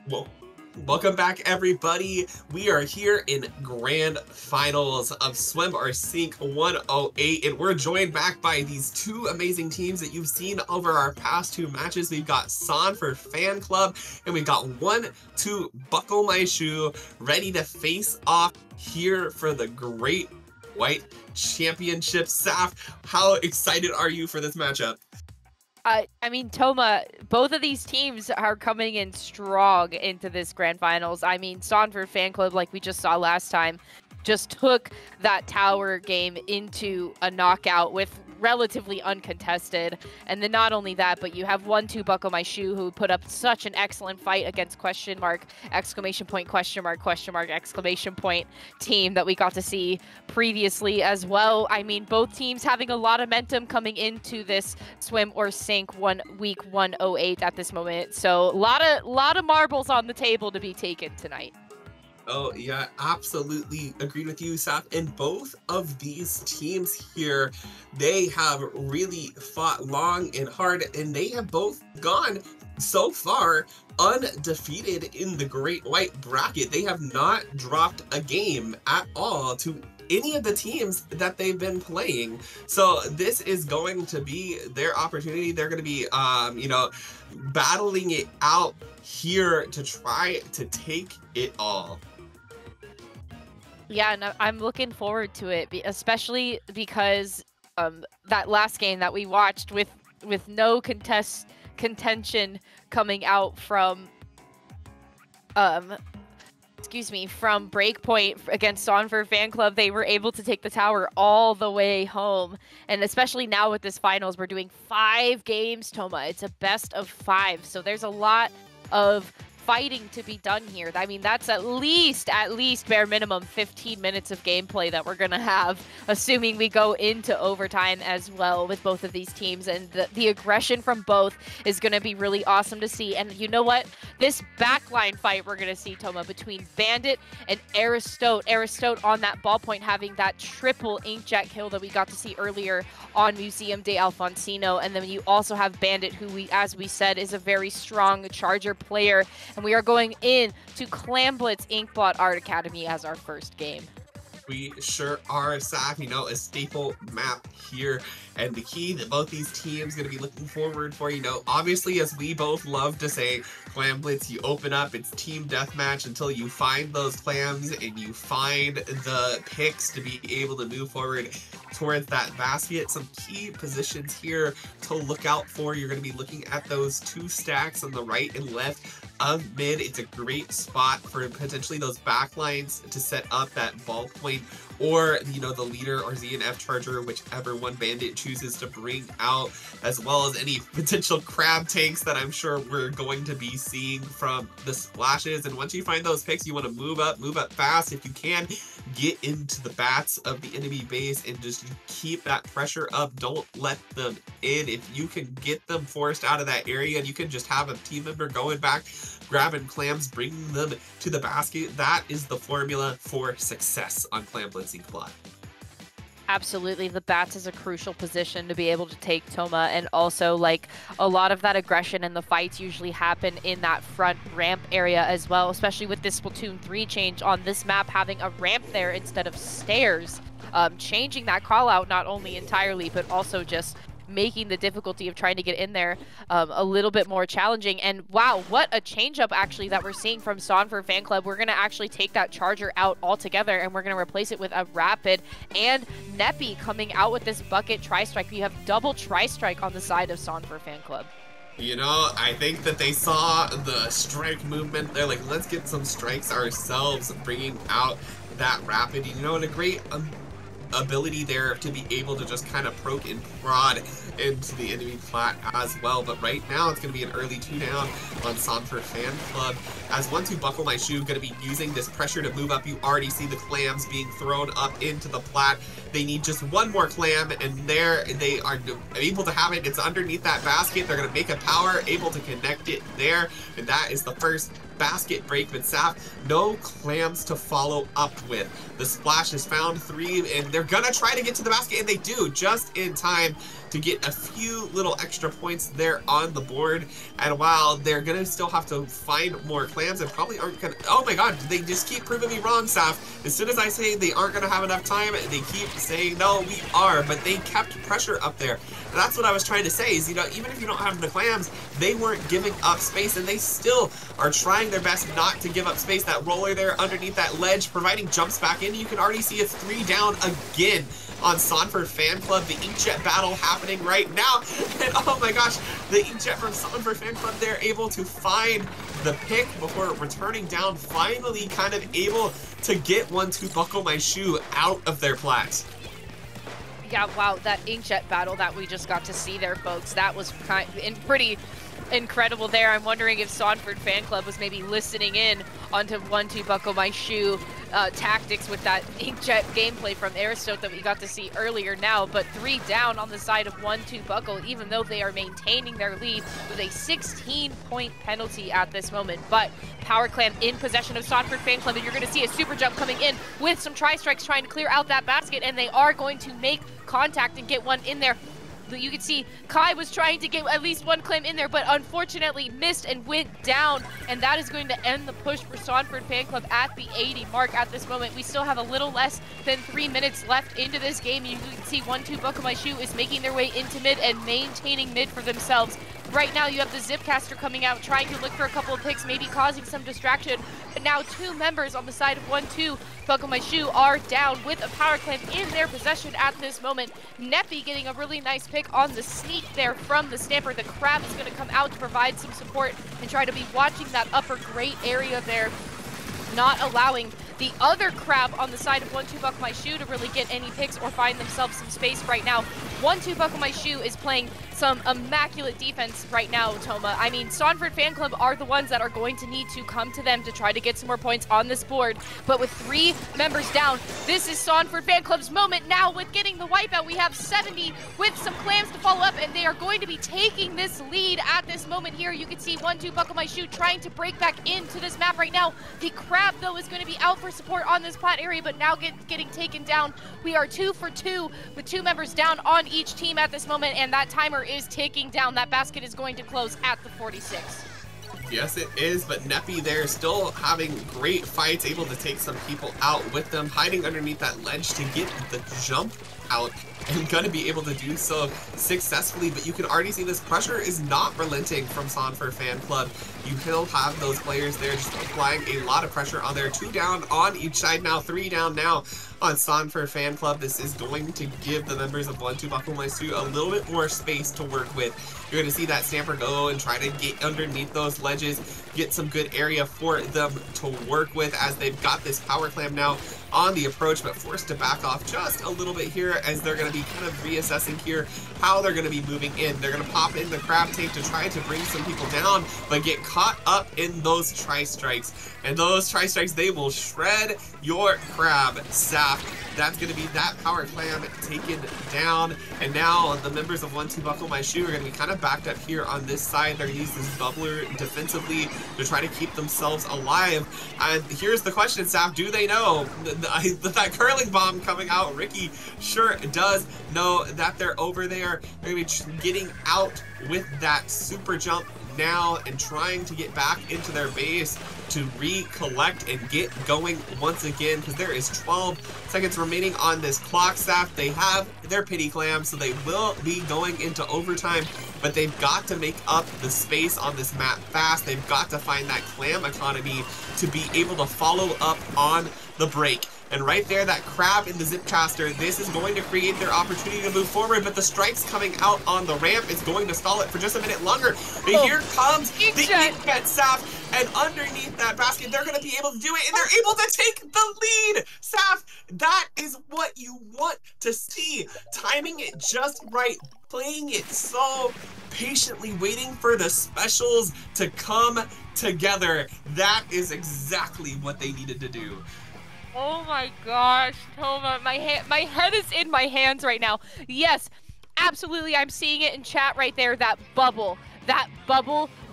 Well, welcome back, everybody. We are here in grand finals of Swim or Sink 108, and we're joined back by these two amazing teams that you've seen over our past two matches. We've got Sondfur Fanclub, and we've got 1-2 Buckle My Shoe ready to face off here for the Great White Championship. Saf, how excited are you for this matchup? I mean, Toma, both of these teams are coming in strong into this grand finals. I mean, Sondfur Fanclub, like we just saw last time, just took that tower game into a knockout with relatively uncontested. And then not only that, but you have 1-2 Buckle My Shoe, who put up such an excellent fight against question mark, exclamation point, question mark, exclamation point team that we got to see previously as well. I mean, both teams having a lot of momentum coming into this Swim or Sink week 108 at this moment. So a lot of marbles on the table to be taken tonight. Oh, yeah, absolutely agreed with you, Saf. And both of these teams here, they have really fought long and hard, and they have both gone so far undefeated in the Great White bracket. They have not dropped a game at all to any of the teams that they've been playing. So this is going to be their opportunity. They're going to be, you know, battling it out here to try to take it all. Yeah, and I'm looking forward to it, especially because that last game that we watched with no contention coming out from from BreakPoint against Sondfur Fanclub, they were able to take the tower all the way home. And especially now with this finals, we're doing 5 games, Toma. It's a best of 5, so there's a lot of fighting to be done here. I mean, that's at least bare minimum 15 minutes of gameplay that we're gonna have, assuming we go into overtime as well with both of these teams. And the aggression from both is gonna be really awesome to see. And you know what? This backline fight we're gonna see, Toma, between Bandit and Aristote. Aristote on that ballpoint having that triple inkjet kill that we got to see earlier on Museum de Alfonsino. And then you also have Bandit, who as we said, is a very strong charger player. And we are going in to Clamblitz Inkblot Art Academy as our first game. We sure are, Saf. You know, a staple map here. And the key that both these teams going to be looking forward for, you know, obviously, as we both love to say, Clamblitz, you open up, it's team deathmatch until you find those clams and you find the picks to be able to move forward towards that basket. Some key positions here to look out for. You're going to be looking at those 2 stacks on the right and left of mid. It's a great spot for potentially those backlines to set up that ballpoint, or, you know, the leader or ZNF charger, whichever one Bandit chooses to bring out, as well as any potential crab tanks that I'm sure we're going to be seeing from the splashes. And once you find those picks, you want to move up fast. If you can, get into the bats of the enemy base and just keep that pressure up. Don't let them in. If you can get them forced out of that area and you can just have a team member going back, grabbing clams, bringing them to the basket, that is the formula for success on Clamblitz Inkblot. Absolutely, the bats is a crucial position to be able to take, Toma, and also, like, a lot of that aggression and the fights usually happen in that front ramp area as well, especially with this Splatoon 3 change on this map, having a ramp there instead of stairs, changing that call out not only entirely, but also just making the difficulty of trying to get in there a little bit more challenging. And wow, what a change up actually that we're seeing from Sondfur Fanclub. We're going to actually take that charger out altogether and we're going to replace it with a rapid, and Neppy coming out with this bucket tri-strike. You have double tri-strike on the side of Sondfur Fanclub. You know, I think that they saw the strike movement. They're like, let's get some strikes ourselves, bringing out that rapid. You know, and a great ability there to be able to just kind of poke and prod into the enemy plat as well. But right now it's going to be an early 2-down on Sondfur Fanclub, as 1-2 Buckle My Shoe going to be using this pressure to move up. You already see the clams being thrown up into the plat. They need just one more clam, and there they are able to have it. It's underneath that basket. They're going to make a power, able to connect it there, and that is the first basket break, but Saf, no clams to follow up with. The splash is found 3, and they're gonna try to get to the basket, and they do just in time to get a few little extra points there on the board. And while they're gonna still have to find more clams and probably aren't gonna, oh my god, they just keep proving me wrong, Saf. As soon as I say they aren't gonna have enough time, they keep saying, no, we are, but they kept pressure up there. And that's what I was trying to say is, you know, even if you don't have the clams, they weren't giving up space, and they still are trying their best not to give up space. That roller there underneath that ledge, providing jumps back in. You can already see it's 3 down again on Sondfur Fanclub. The inkjet battle happening right now. And oh my gosh, the inkjet from Sondfur Fanclub, they're able to find the pick before returning down, finally kind of able to get one to buckle my shoe out of their plat. Yeah, wow, that inkjet battle that we just got to see there, folks, that was pretty incredible there. I'm wondering if Sondfur Fanclub was maybe listening in onto 1-2 buckle my shoe tactics with that inkjet gameplay from Aristote that we got to see earlier now. But 3 down on the side of 1-2 buckle, even though they are maintaining their lead with a 16-point penalty at this moment. But Power Clam in possession of Sondfur Fanclub, and you're going to see a super jump coming in with some tri-strikes trying to clear out that basket, and they are going to make contact and get one in there. You can see Kai was trying to get at least one clam in there, but unfortunately missed and went down, and that is going to end the push for Sondfur Fanclub at the 80 mark at this moment. We still have a little less than 3 minutes left into this game. You can see 1-2 buckle my shoe is making their way into mid and maintaining mid for themselves. Right now you have the Zipcaster coming out, trying to look for a couple of picks, maybe causing some distraction. But now 2 members on the side of 1-2 buckle my shoe are down with a power clamp in their possession at this moment. Neppy getting a really nice pick on the sneak there from the Stamper. The Crab is going to come out to provide some support and try to be watching that upper great area there, not allowing the other Crab on the side of 1-2 buckle my shoe to really get any picks or find themselves some space right now. 1-2 buckle my shoe is playing some immaculate defense right now, Toma. I mean, Sondfur Fanclub are the ones that are going to need to come to them to try to get some more points on this board. But with 3 members down, this is Sondfur Fanclub's moment now with getting the wipeout. We have 70 with some clams to follow up, and they are going to be taking this lead at this moment here. You can see 1-2 buckle my shoe trying to break back into this map right now. The Crab, though, is going to be out for support on this plat area, but now getting taken down. We are 2 for 2 with 2 members down on each team at this moment, and that timer is ticking down. That basket is going to close at the 46. Yes, it is, but Neppy there still having great fights, able to take some people out with them, hiding underneath that ledge to get the jump out, and gonna be able to do so successfully. But you can already see this pressure is not relenting from Sondfur Fanclub. You still have those players there just applying a lot of pressure on there. 2 down on each side now, 3 down now on Sondfur Fanclub. This is going to give the members of 1-2 buckle my shoe a little bit more space to work with. You're going to see that Stamper go and try to get underneath those ledges, get some good area for them to work with as they've got this power clam now on the approach, but forced to back off just a little bit here as they're going to be kind of reassessing here how they're going to be moving in. They're going to pop in the crab tape to try to bring some people down, but get caught up in those tri-strikes. And those tri-strikes, they will shred your crab, Saf. That's going to be that power clam taken down. And now the members of 1-2 buckle my shoe are going to be kind of backed up here on this side. They're going to use this bubbler defensively to try to keep themselves alive. And here's the question, Saf, do they know that curling bomb coming out? Ricky sure does know that they're over there. They're going to be getting out with that super jump now and trying to get back into their base to recollect and get going once again, because there is 12 seconds remaining on this clock, Saf. They have their pity clam, so they will be going into overtime, but they've got to make up the space on this map fast. They've got to find that clam economy to be able to follow up on the break. And right there, that crab in the Zipcaster, this is going to create their opportunity to move forward, but the strikes coming out on the ramp is going to stall it for just a minute longer. But here comes the Inkjet, Saf, and underneath that basket, they're going to be able to do it, and they're able to take the lead. Saf, that is what you want to see. Timing it just right, playing it so patiently, waiting for the specials to come together. That is exactly what they needed to do. Oh my gosh, Toma, my head is in my hands right now. Yes, absolutely, I'm seeing it in chat right there, that bubble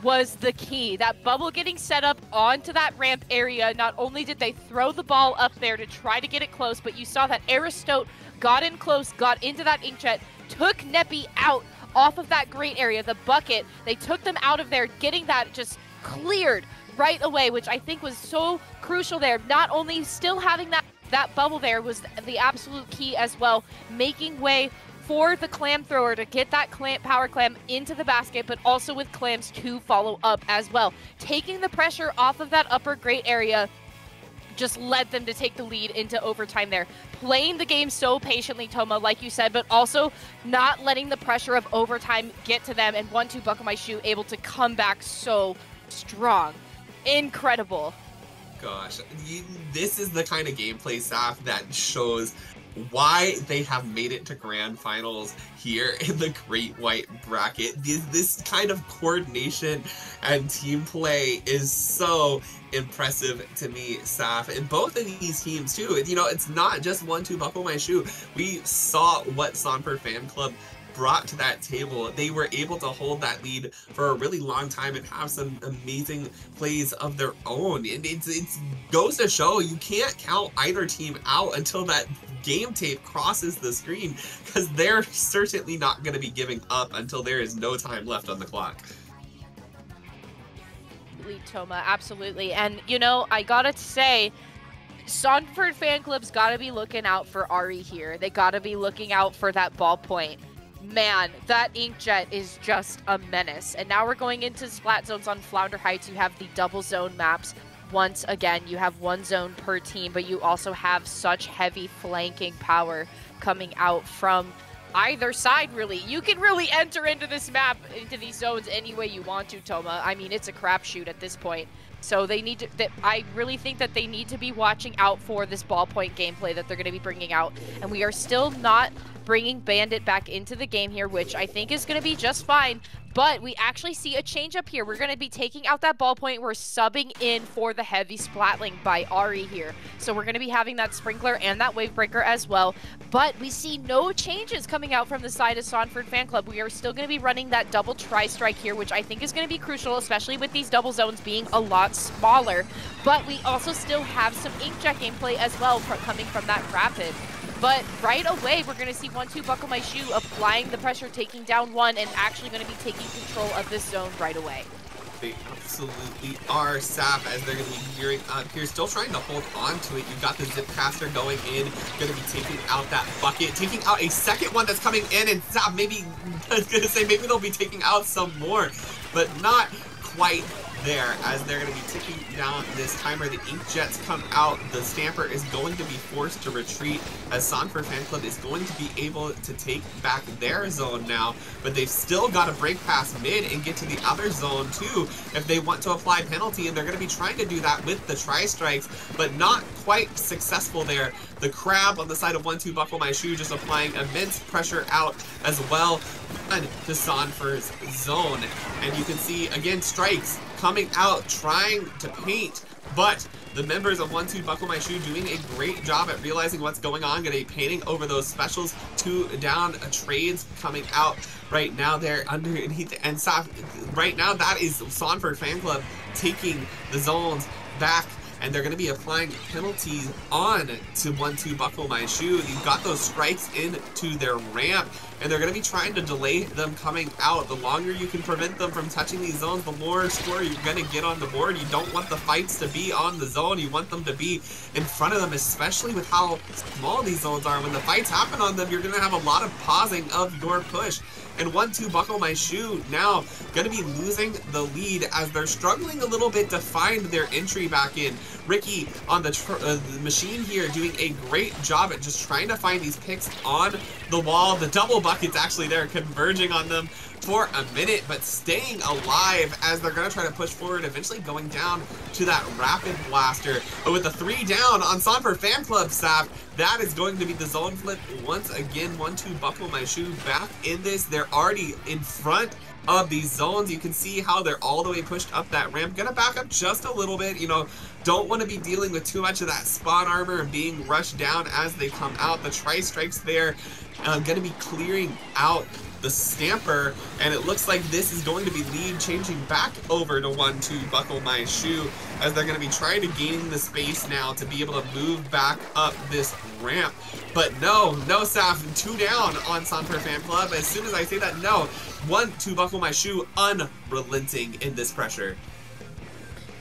was the key. That bubble getting set up onto that ramp area, not only did they throw the ball up there to try to get it close, but you saw that Aristote got in close, got into that inkjet, took Neppy out off of that great area, the bucket. They took them out of there, getting that just cleared right away, which I think was so crucial there. Not only still having that bubble there was the absolute key as well, making way for the clam thrower to get that power clam into the basket, but also with clams to follow up as well. Taking the pressure off of that upper great area just led them to take the lead into overtime there. Playing the game so patiently, Toma, like you said, but also not letting the pressure of overtime get to them, and 1-2 buckle my shoe able to come back so strong. Incredible. Gosh, this is the kind of gameplay staff that shows why they have made it to grand finals here in the Great White Bracket. This kind of coordination and team play is so impressive to me, Saf. And both of these teams too, you know, it's not just 1-2 buckle my shoe. We saw what Sondfur Fanclub brought to that table. They were able to hold that lead for a really long time and have some amazing plays of their own. And it goes to show you can't count either team out until that game tape crosses the screen, because they're certainly not going to be giving up until there is no time left on the clock. Toma, absolutely. And you know, I gotta say, Sondfur Fanclub's gotta be looking out for Ari here. They gotta be looking out for that ballpoint. Man, that inkjet is just a menace. And now we're going into splat zones on Flounder Heights. You have the double zone maps. Once again, you have one zone per team, but you also have such heavy flanking power coming out from either side, really. You can really enter into this map, into these zones any way you want to, Toma. I mean, it's a crapshoot at this point. So they need to, I really think that they need to be watching out for this ballpoint gameplay that they're going to be bringing out. And we are still not bringing Bandit back into the game here, which I think is going to be just fine. But we actually see a change up here. We're going to be taking out that ballpoint. We're subbing in for the heavy splatling by Ari here. So we're going to be having that sprinkler and that wave breaker as well. But we see no changes coming out from the side of Sondfur Fanclub. We are still going to be running that double tri-strike here, which I think is going to be crucial, especially with these double zones being a lot smaller. But we also still have some inkjet gameplay as well coming from that rapid. But right away, we're going to see 1-2 buckle my shoe applying the pressure, taking down one, and actually going to be taking control of this zone right away. They absolutely are, Saf, as they're going to be gearing up here, still trying to hold on to it. You've got the zip caster going in, going to be taking out that bucket, taking out a second one that's coming in, and Saf, maybe, I was going to say, maybe they'll be taking out some more, but not quite there, as they're going to be ticking down this timer. The inkjets come out. The Stamper is going to be forced to retreat, as Sondfur Fanclub is going to be able to take back their zone now, but they've still got to break past mid and get to the other zone too if they want to apply penalty, and they're going to be trying to do that with the tri-strikes, but not quite successful there. The crab on the side of 1-2 buckle my shoe just applying immense pressure out as well to Sondfur's zone, and you can see again strikes coming out, trying to paint, but the members of 1-2 buckle my shoe doing a great job at realizing what's going on, going to be painting over those specials. 2 down trades coming out right now there underneath, and right now that is Sondfur Fanclub taking the zones back, and they're going to be applying penalties on to 1-2 buckle my shoe. You've got those strikes into their ramp, and they're going to be trying to delay them coming out. The longer you can prevent them from touching these zones, the more score you're going to get on the board. You don't want the fights to be on the zone. You want them to be in front of them, especially with how small these zones are. When the fights happen on them, you're going to have a lot of pausing of your push. And 1-2 buckle my shoe now going to be losing the lead as they're struggling a little bit to find their entry back in. Ricky on the machine here doing a great job at just trying to find these picks on the wall. The double buckets actually there converging on them for a minute, but staying alive as they're going to try to push forward, eventually going down to that rapid blaster. But with the 3 down on Sondfur Fanclub, Saf, that is going to be the zone flip once again. 1-2 buckle my shoe back in this. They're already in front of these zones. You can see how they're all the way pushed up that ramp. Gonna back up just a little bit, you know, don't want to be dealing with too much of that spawn armor and being rushed down as they come out. The tri-strikes there, gonna be clearing out the Stamper, and it looks like this is going to be lead changing back over to 1-2 Buckle My Shoe, as they're going to be trying to gain the space now to be able to move back up this ramp. But no, Saf, 2 down on Sondfur Fanclub. As soon as I say that, no, 1-2 Buckle My Shoe, unrelenting in this pressure.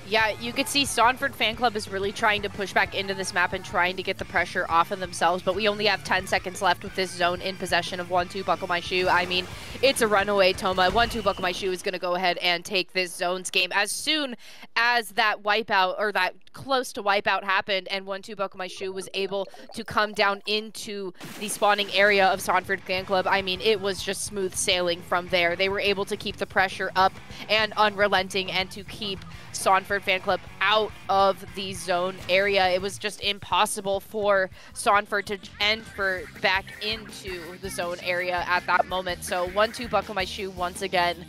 Yeah, you could see Sondfur Fanclub is really trying to push back into this map and trying to get the pressure off of themselves, but we only have 10 seconds left with this zone in possession of 1-2 Buckle My Shoe. I mean, it's a runaway, Toma. 1-2 Buckle My Shoe is going to go ahead and take this zones game. As soon as that wipeout, or that close to wipeout happened, and 1-2 Buckle My Shoe was able to come down into the spawning area of Sondfur Fanclub, I mean, it was just smooth sailing from there. They were able to keep the pressure up and unrelenting, and to keep Sondfur Fanclub out of the zone area. It was just impossible for Sondfur to enter back into the zone area at that moment. So 1-2 Buckle My Shoe once again.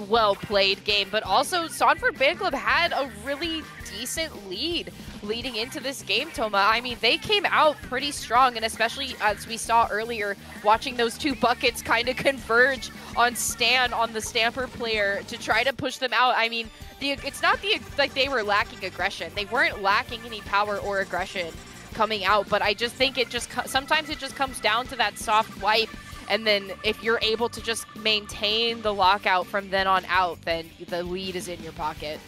Well played game, but also Sondfur Fanclub had a really decent lead leading into this game, Toma. I mean, they came out pretty strong, and especially as we saw earlier, watching those 2 buckets kind of converge on Stan, on the Stamper player, to try to push them out. I mean, it's not like they were lacking aggression. They weren't lacking any power or aggression coming out, but I just think sometimes it just comes down to that soft wipe. And then if you're able to just maintain the lockout from then on out, then the lead is in your pocket.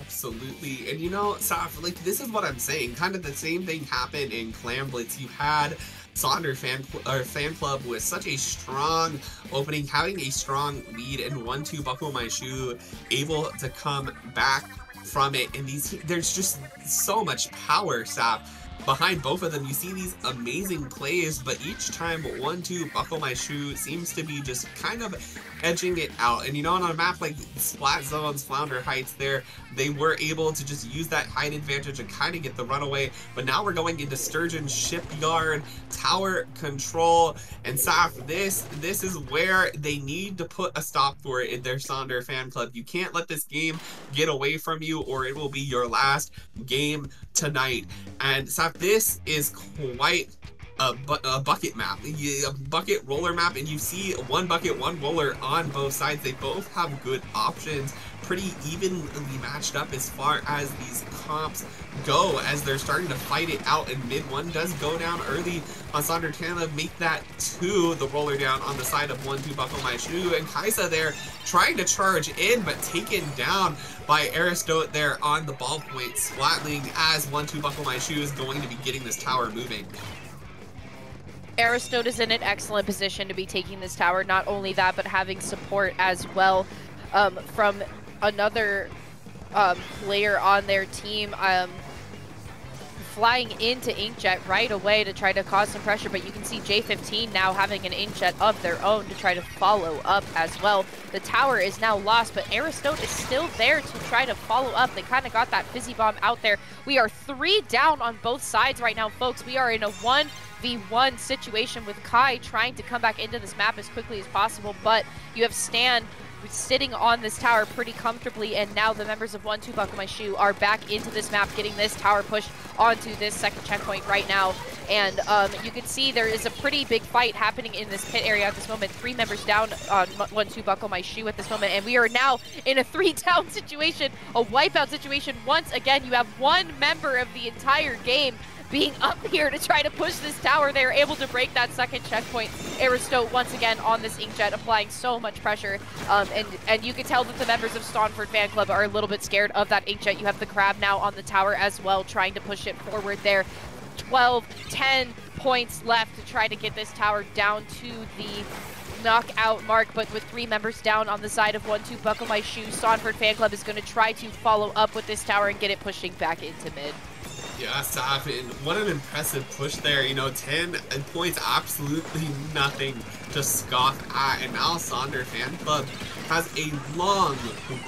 Absolutely. And you know, Saf, like, this is what I'm saying. Kind of the same thing happened in Clan Blitz. You had Sondfur Fanclub with such a strong opening, having a strong lead, and 1-2 Buckle My Shoe able to come back from it. And there's just so much power, Saf, behind both of them. You see these amazing plays, but each time 1-2 Buckle My Shoe seems to be just kind of edging it out. And you know, on a map like Splat Zones, Flounder Heights there, they were able to just use that height advantage and kind of get the runaway. But now we're going into Sturgeon Shipyard, Tower Control, and Saf, this is where they need to put a stop for it in their Sondfur Fanclub. You can't let this game get away from you, or it will be your last game tonight. And Saf, this is quite a bucket map, a bucket roller map, and you see 1 bucket, 1 roller on both sides. They both have good options, pretty evenly matched up as far as these comps go, as they're starting to fight it out, and mid 1 does go down early on Sondfur Fanclub, make that 2, the roller down on the side of 1-2 Buckle My Shoe, and Kaisa there trying to charge in, but taken down by Aristote there on the ball point, Splatling, as 1-2 Buckle My Shoe is going to be getting this tower moving. Aristote is in an excellent position to be taking this tower. Not only that, but having support as well from another player on their team, flying into Inkjet right away to try to cause some pressure. But you can see J15 now having an Inkjet of their own to try to follow up as well. The tower is now lost, but Aristote is still there to try to follow up. They kind of got that Fizzy Bomb out there. We are 3 down on both sides right now, folks. We are in a 1v1 situation with Kai trying to come back into this map as quickly as possible, but you have Stan sitting on this tower pretty comfortably, and now the members of 1-2 Buckle My Shoe are back into this map, getting this tower pushed onto this second checkpoint right now. And you can see there is a pretty big fight happening in this pit area at this moment. 3 members down on 1-2 Buckle My Shoe at this moment, and we are now in a 3-down situation, a wipeout situation. Once again, you have 1 member of the entire game being up here to try to push this tower. They are able to break that second checkpoint. Aristote once again on this Inkjet, applying so much pressure, and you can tell that the members of Sondfur Fanclub are a little bit scared of that Inkjet. You have the Crab now on the tower as well, trying to push it forward there. 10 points left to try to get this tower down to the knockout mark, but with 3 members down on the side of 1-2 Buckle My Shoe, Sondfur Fanclub is going to try to follow up with this tower and get it pushing back into mid. Yeah, Saf, and what an impressive push there. You know, 10 points, absolutely nothing to scoff at. And now Sondfur Fanclub has a long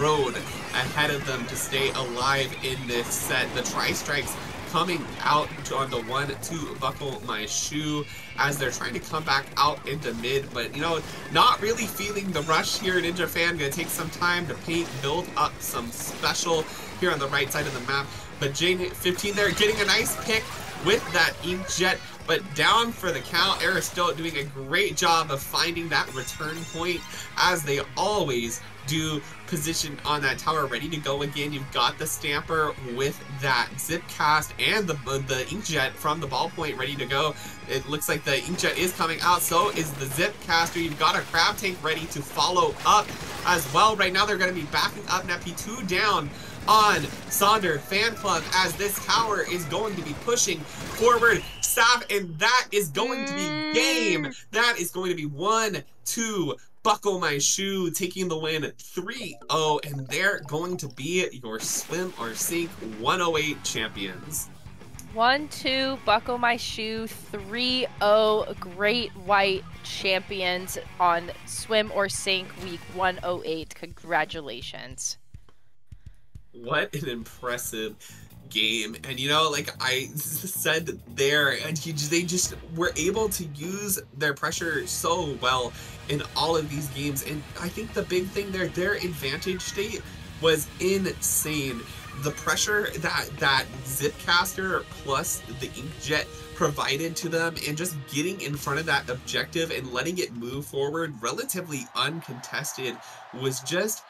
road ahead of them to stay alive in this set. The Tri-Strikes coming out on the 1-2 Buckle My Shoe as they're trying to come back out into mid, but you know, not really feeling the rush here. Ninja Fan gonna take some time to build up some special here on the right side of the map. But J15 there getting a nice pick with that inkjet, but down for the count. Aristotle doing a great job of finding that return point, as they always do. Position on that tower, ready to go again. You've got the Stamper with that zip cast and the inkjet from the ballpoint ready to go. It looks like the inkjet is coming out, so is the zip caster. You've got a crab tank ready to follow up as well. Right now they're going to be backing up Nepi 2 down on Sondfur Fanclub, as this tower is going to be pushing forward. Saf, and that is going to be game. That is going to be 1-2. Buckle My Shoe taking the win 3-0, and they're going to be your Swim or Sink 108 champions. 1-2, Buckle My Shoe, 3-0, Great White champions on Swim or Sink week 108. Congratulations. What an impressive game. And you know, like I said there, and they just were able to use their pressure so well in all of these games. And I think the big thing there, their advantage state was insane. The pressure that Zipcaster plus the Inkjet provided to them, and just getting in front of that objective and letting it move forward relatively uncontested was just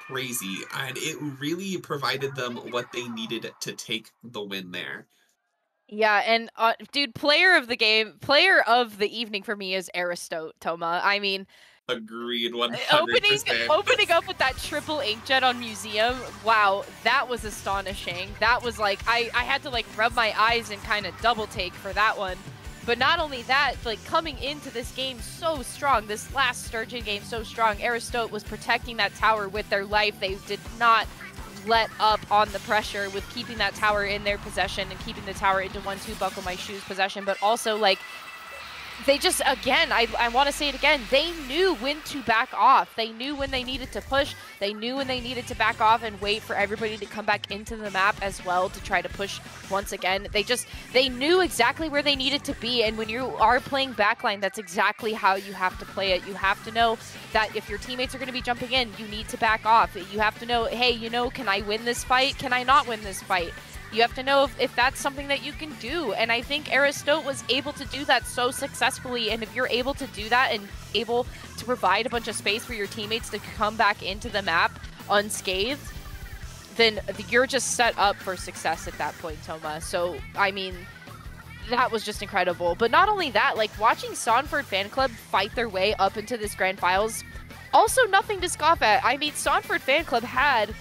crazy, and it really provided them what they needed to take the win there. Yeah, and dude, player of the game, player of the evening for me is Aristotle, Toma. I mean, agreed, 100%. Opening up with that triple inkjet on Museum, wow, that was astonishing. That was like, I had to like rub my eyes and kind of double take for that one. But not only that, like coming into this game so strong, this last Sturgeon game so strong, Aristotle was protecting that tower with their life. They did not let up on the pressure with keeping that tower in their possession and keeping the tower into 1-2 Buckle My Shoes possession. But also, like, they just, again, I want to say it again, they knew when to back off. They knew when they needed to push. They knew when they needed to back off and wait for everybody to come back into the map as well to try to push once again. They knew exactly where they needed to be. And when you are playing backline, that's exactly how you have to play it. You have to know that if your teammates are going to be jumping in, you need to back off. You have to know, hey, you know, can I win this fight? Can I not win this fight? You have to know if that's something that you can do. And I think Aristotle was able to do that so successfully. And if you're able to do that and able to provide a bunch of space for your teammates to come back into the map unscathed, then you're just set up for success at that point, Toma. So, I mean, that was just incredible. But not only that, like watching Sondfur Fanclub fight their way up into this grand finals, also nothing to scoff at. I mean, Sondfur Fanclub had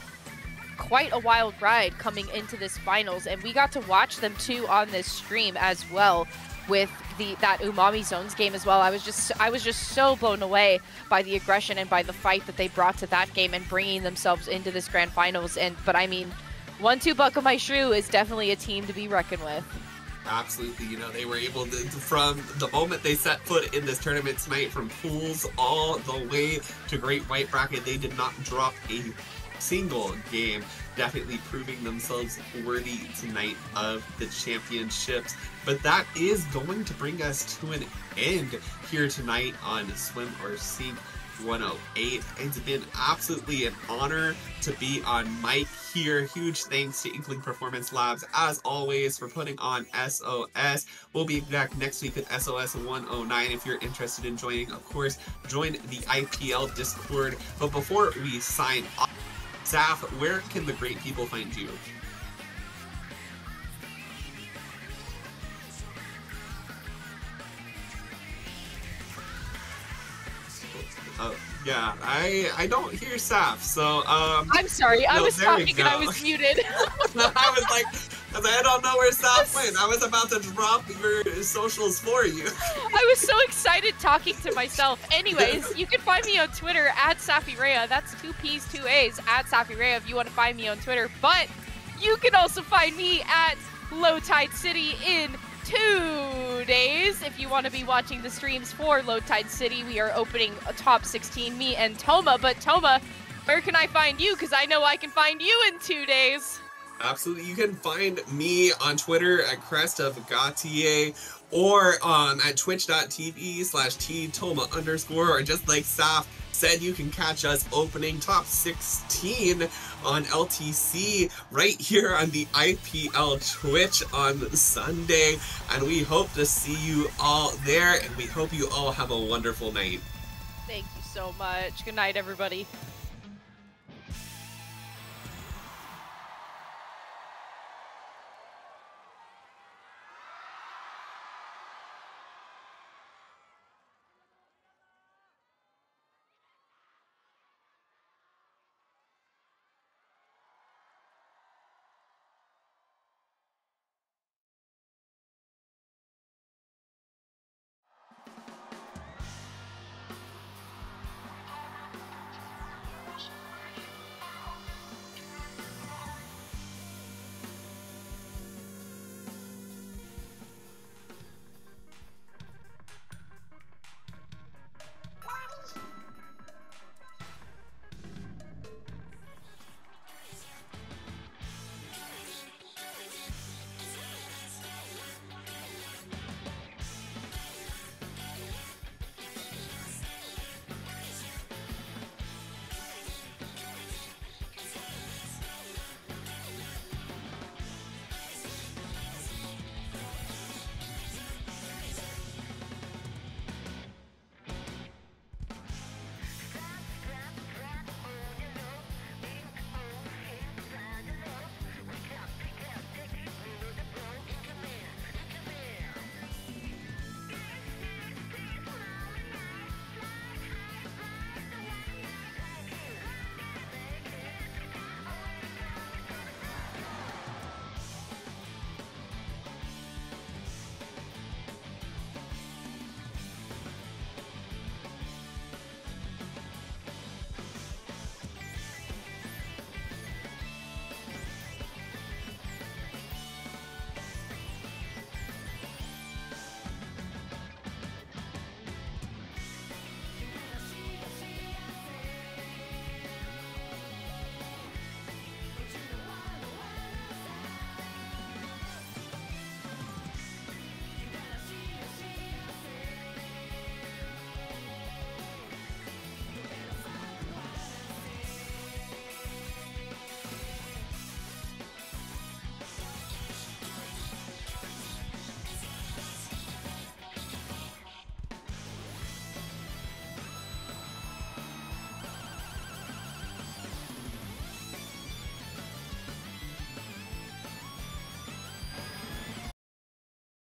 quite a wild ride coming into this finals, and we got to watch them too on this stream as well with that Umami Zones game as well. I was just so blown away by the aggression and by the fight that they brought to that game and bringing themselves into this grand finals. But I mean, 1-2 Buckle My Shoe is definitely a team to be reckoned with. Absolutely, you know, they were able to, from the moment they set foot in this tournament tonight, from pools all the way to Great White Bracket, they did not drop a single game, definitely proving themselves worthy tonight of the championships. But that is going to bring us to an end here tonight on Swim or Sink 108. It's been absolutely an honor to be on mic here. Huge thanks to Inkling Performance Labs, as always, for putting on SOS. We'll be back next week with SOS 109. If you're interested in joining, of course, join the IPL Discord. But before we sign off, Zaf, where can the great people find you? Yeah, I don't hear Saf, so I'm sorry, I was talking and I was muted. I was like, I don't know where Saf went. I was about to drop your socials for you. I was so excited talking to myself. Anyways, you can find me on Twitter at SafiRhea. That's 2 P's, 2 A's at SafiRhea if you want to find me on Twitter. But you can also find me at Low Tide City in 2 days. If you want to be watching the streams for Low Tide City, we are opening a top 16, me and Toma. But Toma, where can I find you? Because I know I can find you in 2 days. Absolutely. You can find me on Twitter at Crest of Gautier, or at twitch.tv/ttoma_, or just like Saf said, you can catch us opening top 16 on LTC right here on the IPL Twitch on Sunday, and we hope to see you all there, and we hope you all have a wonderful night. Thank you so much. Good night, everybody.